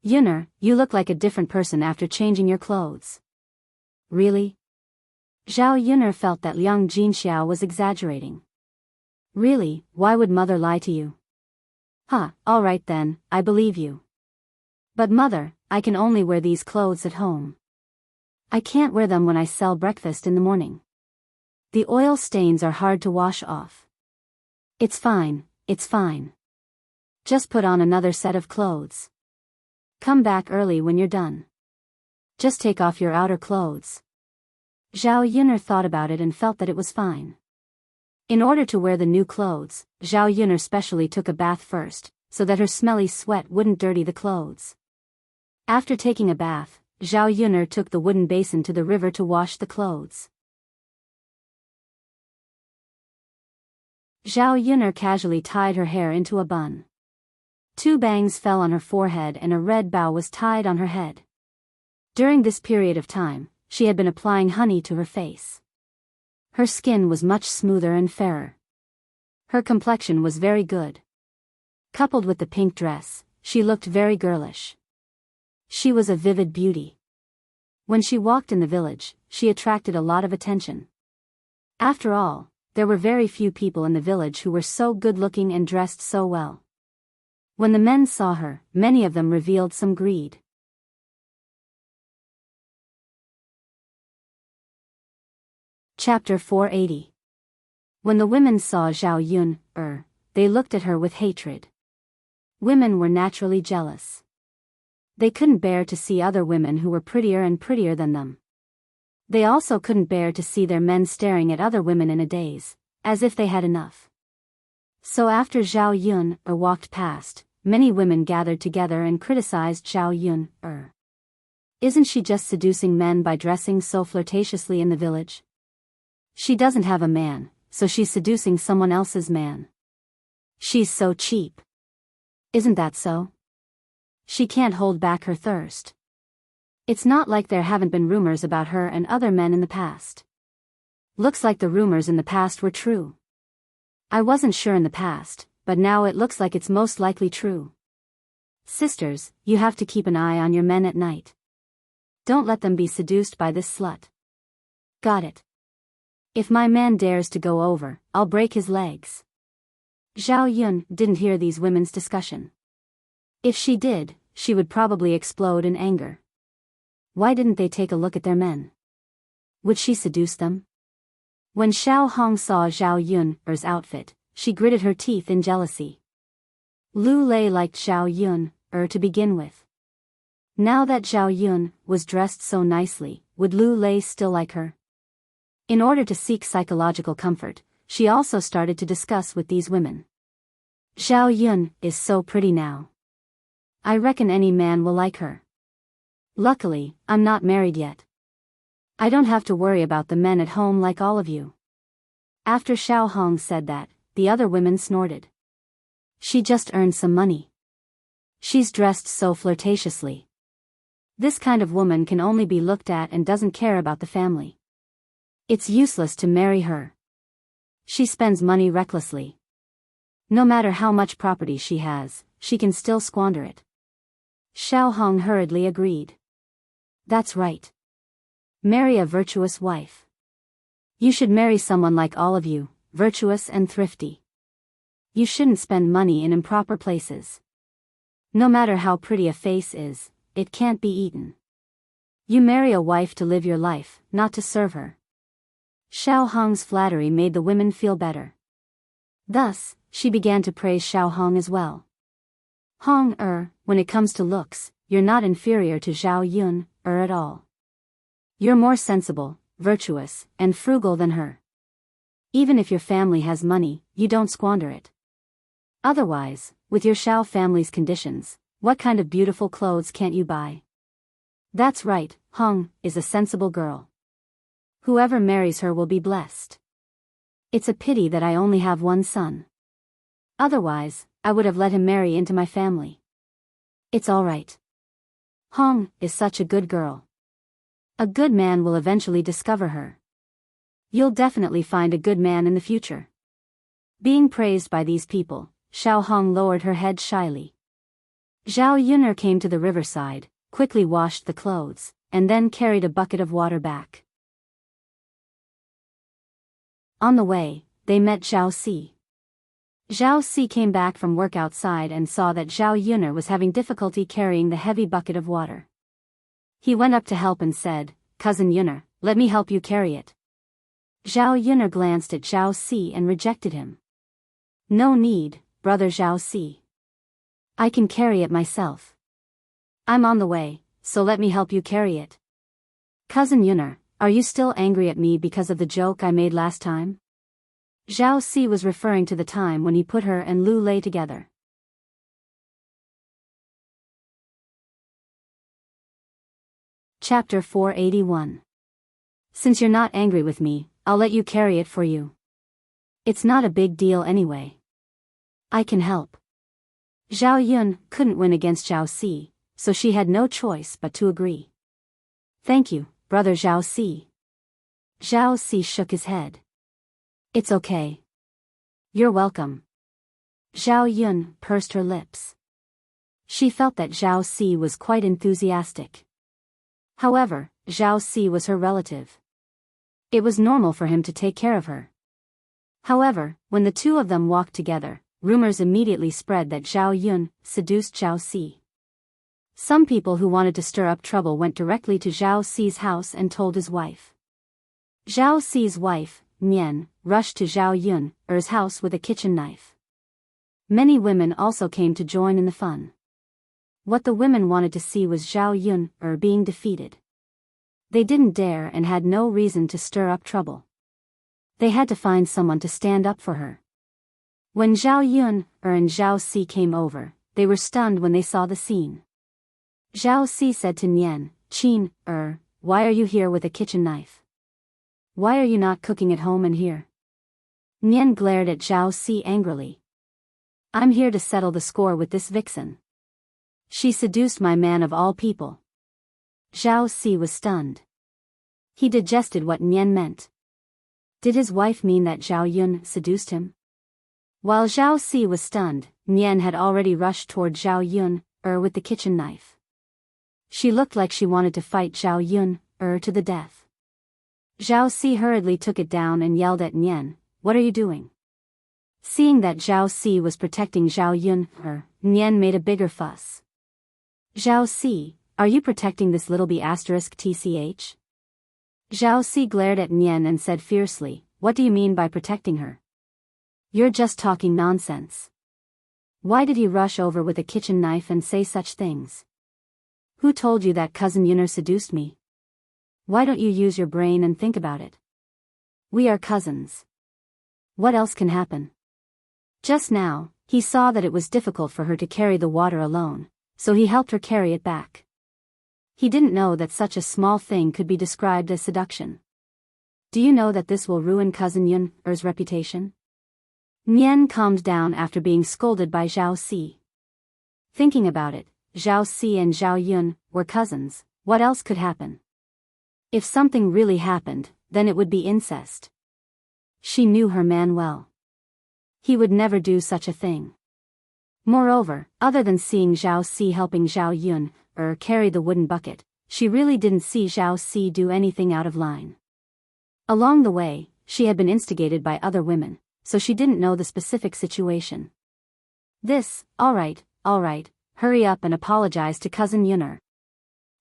Yun'er, you look like a different person after changing your clothes. Really? Zhao Yun'er felt that Liang Jinxiao was exaggerating. Really, why would mother lie to you? All right then, I believe you. But mother, I can only wear these clothes at home. I can't wear them when I sell breakfast in the morning. The oil stains are hard to wash off. It's fine, it's fine. Just put on another set of clothes. Come back early when you're done. Just take off your outer clothes. Zhao Yun'er thought about it and felt that it was fine. In order to wear the new clothes, Zhao Yun'er specially took a bath first, so that her smelly sweat wouldn't dirty the clothes. After taking a bath, Zhao Yun'er took the wooden basin to the river to wash the clothes. Zhao Yun'er casually tied her hair into a bun. 2 bangs fell on her forehead and a red bow was tied on her head. During this period of time, she had been applying honey to her face. Her skin was much smoother and fairer. Her complexion was very good. Coupled with the pink dress, she looked very girlish. She was a vivid beauty. When she walked in the village, she attracted a lot of attention. After all, there were very few people in the village who were so good-looking and dressed so well. When the men saw her, many of them revealed some greed. Chapter 480. When the women saw Zhao Yun'er, they looked at her with hatred. Women were naturally jealous. They couldn't bear to see other women who were prettier and prettier than them. They also couldn't bear to see their men staring at other women in a daze, as if they had enough. So after Zhao Yun'er walked past, many women gathered together and criticized Zhao Yun'er. Isn't she just seducing men by dressing so flirtatiously in the village? She doesn't have a man, so she's seducing someone else's man. She's so cheap. Isn't that so? She can't hold back her thirst. It's not like there haven't been rumors about her and other men in the past. Looks like the rumors in the past were true. I wasn't sure in the past, but now it looks like it's most likely true. Sisters, you have to keep an eye on your men at night. Don't let them be seduced by this slut. Got it. If my man dares to go over, I'll break his legs. Zhao Yun didn't hear these women's discussion. If she did, she would probably explode in anger. Why didn't they take a look at their men? Would she seduce them? When Xiao Hong saw Zhao Yun's outfit, she gritted her teeth in jealousy. Lu Lei liked Zhao Yun to begin with. Now that Zhao Yun was dressed so nicely, would Lu Lei still like her? In order to seek psychological comfort, she also started to discuss with these women. Zhao Yun is so pretty now. I reckon any man will like her. Luckily, I'm not married yet. I don't have to worry about the men at home like all of you. After Xiao Hong said that, the other women snorted. She just earned some money. She's dressed so flirtatiously. This kind of woman can only be looked at and doesn't care about the family. It's useless to marry her. She spends money recklessly. No matter how much property she has, she can still squander it. Xiao Hong hurriedly agreed. That's right. Marry a virtuous wife. You should marry someone like all of you, virtuous and thrifty. You shouldn't spend money in improper places. No matter how pretty a face is, it can't be eaten. You marry a wife to live your life, not to serve her. Xiao Hong's flattery made the women feel better. Thus, she began to praise Xiao Hong as well. Hong, when it comes to looks, you're not inferior to Zhao Yun, at all. You're more sensible, virtuous, and frugal than her. Even if your family has money, you don't squander it. Otherwise, with your Xiao family's conditions, what kind of beautiful clothes can't you buy? That's right, Hong is a sensible girl. Whoever marries her will be blessed. It's a pity that I only have one son. Otherwise, I would have let him marry into my family. It's all right. Hong is such a good girl. A good man will eventually discover her. You'll definitely find a good man in the future. Being praised by these people, Xiao Hong lowered her head shyly. Zhao Yun'er came to the riverside, quickly washed the clothes, and then carried a bucket of water back. On the way, they met Zhao Si. Zhao Si came back from work outside and saw that Zhao Yun'er was having difficulty carrying the heavy bucket of water. He went up to help and said, "Cousin Yun'er, let me help you carry it." Zhao Yun'er glanced at Zhao Si and rejected him. "No need, brother Zhao Si. I can carry it myself. I'm on the way, so let me help you carry it." "Cousin Yun'er, are you still angry at me because of the joke I made last time?" Zhao Si was referring to the time when he put her and Lu Lei together. Chapter 481. Since you're not angry with me, I'll let you carry it for you. It's not a big deal anyway. I can help. Zhao Yun couldn't win against Zhao Si, so she had no choice but to agree. "Thank you, brother Zhao Si." Zhao Si shook his head. "It's okay. You're welcome." Zhao Yun pursed her lips. She felt that Zhao Si was quite enthusiastic. However, Zhao Si was her relative. It was normal for him to take care of her. However, when the two of them walked together, rumors immediately spread that Zhao Yun seduced Zhao Si. Some people who wanted to stir up trouble went directly to Zhao Si's house and told his wife. Zhao Si's wife, Nian, rushed to Zhao Yun'er's house with a kitchen knife. Many women also came to join in the fun. What the women wanted to see was Zhao Yun'er being defeated. They didn't dare and had no reason to stir up trouble. They had to find someone to stand up for her. When Zhao Yun'er and Zhao Si came over, they were stunned when they saw the scene. Zhao Si said to Nian, "Qin, why are you here with a kitchen knife? Why are you not cooking at home and here?" Nian glared at Zhao Si angrily. "I'm here to settle the score with this vixen. She seduced my man of all people." Zhao Si was stunned. He digested what Nian meant. Did his wife mean that Zhao Yun seduced him? While Zhao Si was stunned, Nian had already rushed toward Zhao Yun'er with the kitchen knife. She looked like she wanted to fight Zhao Yun'er to the death. Zhao Si hurriedly took it down and yelled at Nian, "What are you doing?" Seeing that Zhao Si was protecting Zhao Yun'er, Nian made a bigger fuss. "Zhao Si, are you protecting this little B***tch?" Zhao Si glared at Nian and said fiercely, "What do you mean by protecting her? You're just talking nonsense. Why did you rush over with a kitchen knife and say such things? Who told you that cousin Yun'er seduced me? Why don't you use your brain and think about it? We are cousins. What else can happen?" Just now, he saw that it was difficult for her to carry the water alone, so he helped her carry it back. He didn't know that such a small thing could be described as seduction. Do you know that this will ruin cousin Yun's reputation? Nian calmed down after being scolded by Zhao Si. Thinking about it, Zhao Si and Zhao Yun were cousins. What else could happen? If something really happened, then it would be incest. She knew her man well. He would never do such a thing. Moreover, other than seeing Zhao Si helping Zhao Yun carry the wooden bucket, she really didn't see Zhao Si do anything out of line. Along the way, she had been instigated by other women, so she didn't know the specific situation. All right, hurry up and apologize to cousin Yun'er.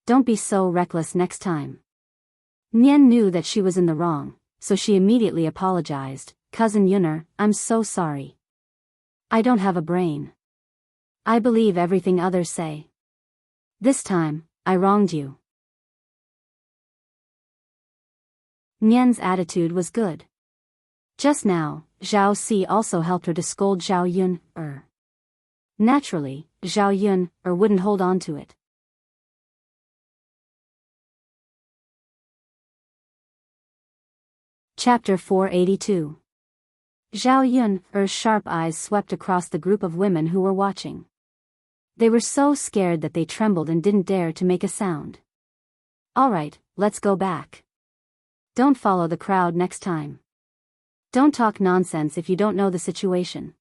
Don't be so reckless next time. Nian knew that she was in the wrong, so she immediately apologized. Cousin Yun'er, I'm so sorry. I don't have a brain. I believe everything others say. This time, I wronged you. Nian's attitude was good. Just now, Zhao Si also helped her to scold Zhao Yun. Naturally, Zhao Yun wouldn't hold on to it. Chapter 482. Zhao Yun's sharp eyes swept across the group of women who were watching. They were so scared that they trembled and didn't dare to make a sound. All right, let's go back. Don't follow the crowd next time. Don't talk nonsense if you don't know the situation.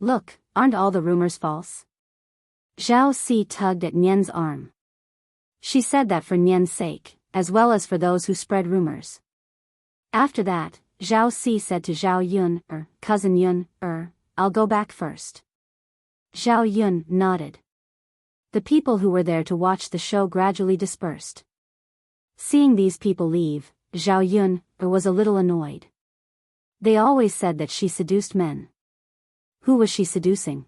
Look, aren't all the rumors false? Zhao Si tugged at Nian's arm. She said that for Nian's sake, as well as for those who spread rumors. After that, Zhao Si said to Zhao Yun, cousin Yun, I'll go back first. Zhao Yun nodded. The people who were there to watch the show gradually dispersed. Seeing these people leave, Zhao Yun was a little annoyed. They always said that she seduced men. Who was she seducing?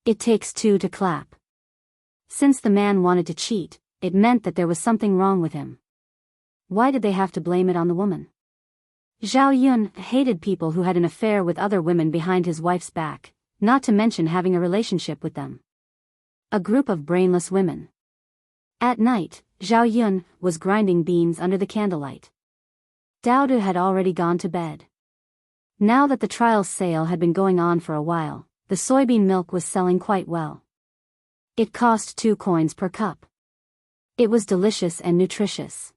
It takes two to clap. Since the man wanted to cheat, it meant that there was something wrong with him. Why did they have to blame it on the woman? Zhao Yun hated people who had an affair with other women behind his wife's back, not to mention having a relationship with them. A group of brainless women. At night, Zhao Yun was grinding beans under the candlelight. Dao Du had already gone to bed. Now that the trial sale had been going on for a while, the soybean milk was selling quite well. It cost 2 coins per cup. It was delicious and nutritious.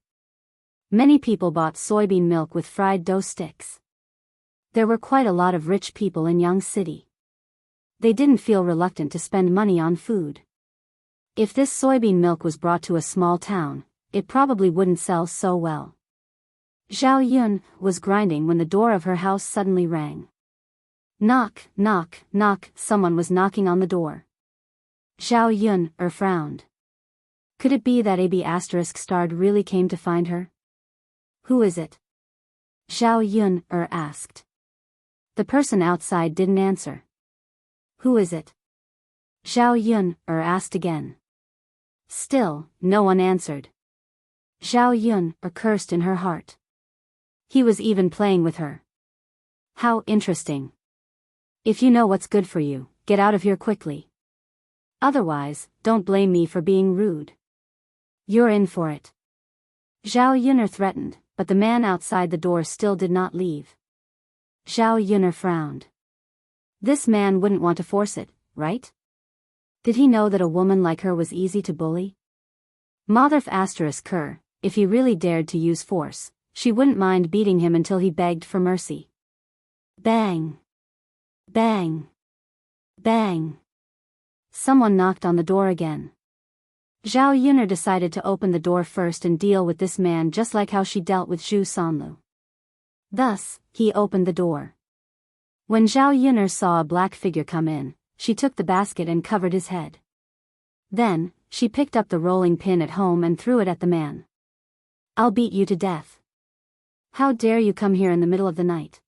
Many people bought soybean milk with fried dough sticks. There were quite a lot of rich people in Yang City. They didn't feel reluctant to spend money on food. If this soybean milk was brought to a small town, it probably wouldn't sell so well. Zhao Yun was grinding when the door of her house suddenly rang. Knock, knock, knock, someone was knocking on the door. Zhao Yun frowned. Could it be that AB** starred really came to find her? Who is it? Zhao Yun asked. The person outside didn't answer. Who is it? Zhao Yun asked again. Still, no one answered. Zhao Yun cursed in her heart. He was even playing with her. How interesting. If you know what's good for you, get out of here quickly. Otherwise, don't blame me for being rude. You're in for it. Zhao Yun threatened, but the man outside the door still did not leave. Zhao Yun frowned. This man wouldn't want to force it, right? Did he know that a woman like her was easy to bully? Motherf***, if he really dared to use force, she wouldn't mind beating him until he begged for mercy. Bang! Bang! Bang! Someone knocked on the door again. Zhao Yun decided to open the door first and deal with this man just like how she dealt with Zhu Sanlu. Thus, he opened the door. When Zhao Yun saw a black figure come in, she took the basket and covered his head. Then, she picked up the rolling pin at home and threw it at the man. I'll beat you to death. How dare you come here in the middle of the night?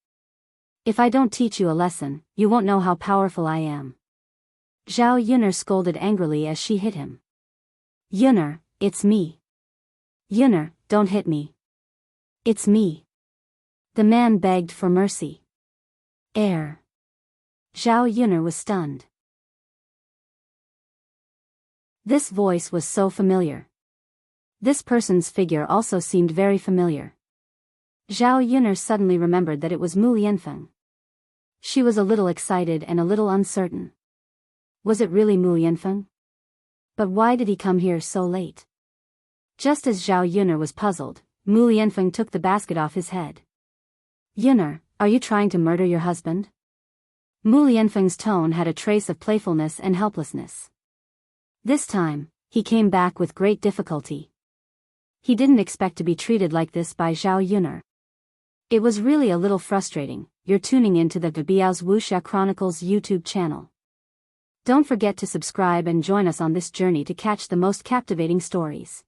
If I don't teach you a lesson, you won't know how powerful I am. Zhao Yun scolded angrily as she hit him. Yun, it's me. Yun, don't hit me. It's me. The man begged for mercy. Air. Zhao Yun was stunned. This voice was so familiar. This person's figure also seemed very familiar. Zhao Yun'er suddenly remembered that it was Mu Lianfeng. She was a little excited and a little uncertain. Was it really Mu Lianfeng? But why did he come here so late? Just as Zhao Yun'er was puzzled, Mu Lianfeng took the basket off his head. Yun'er, are you trying to murder your husband? Mu Lianfeng's tone had a trace of playfulness and helplessness. This time, he came back with great difficulty. He didn't expect to be treated like this by Zhao Yun'er. It was really a little frustrating. You're tuning into the Biyao's Wuxia Chronicles YouTube channel. Don't forget to subscribe and join us on this journey to catch the most captivating stories.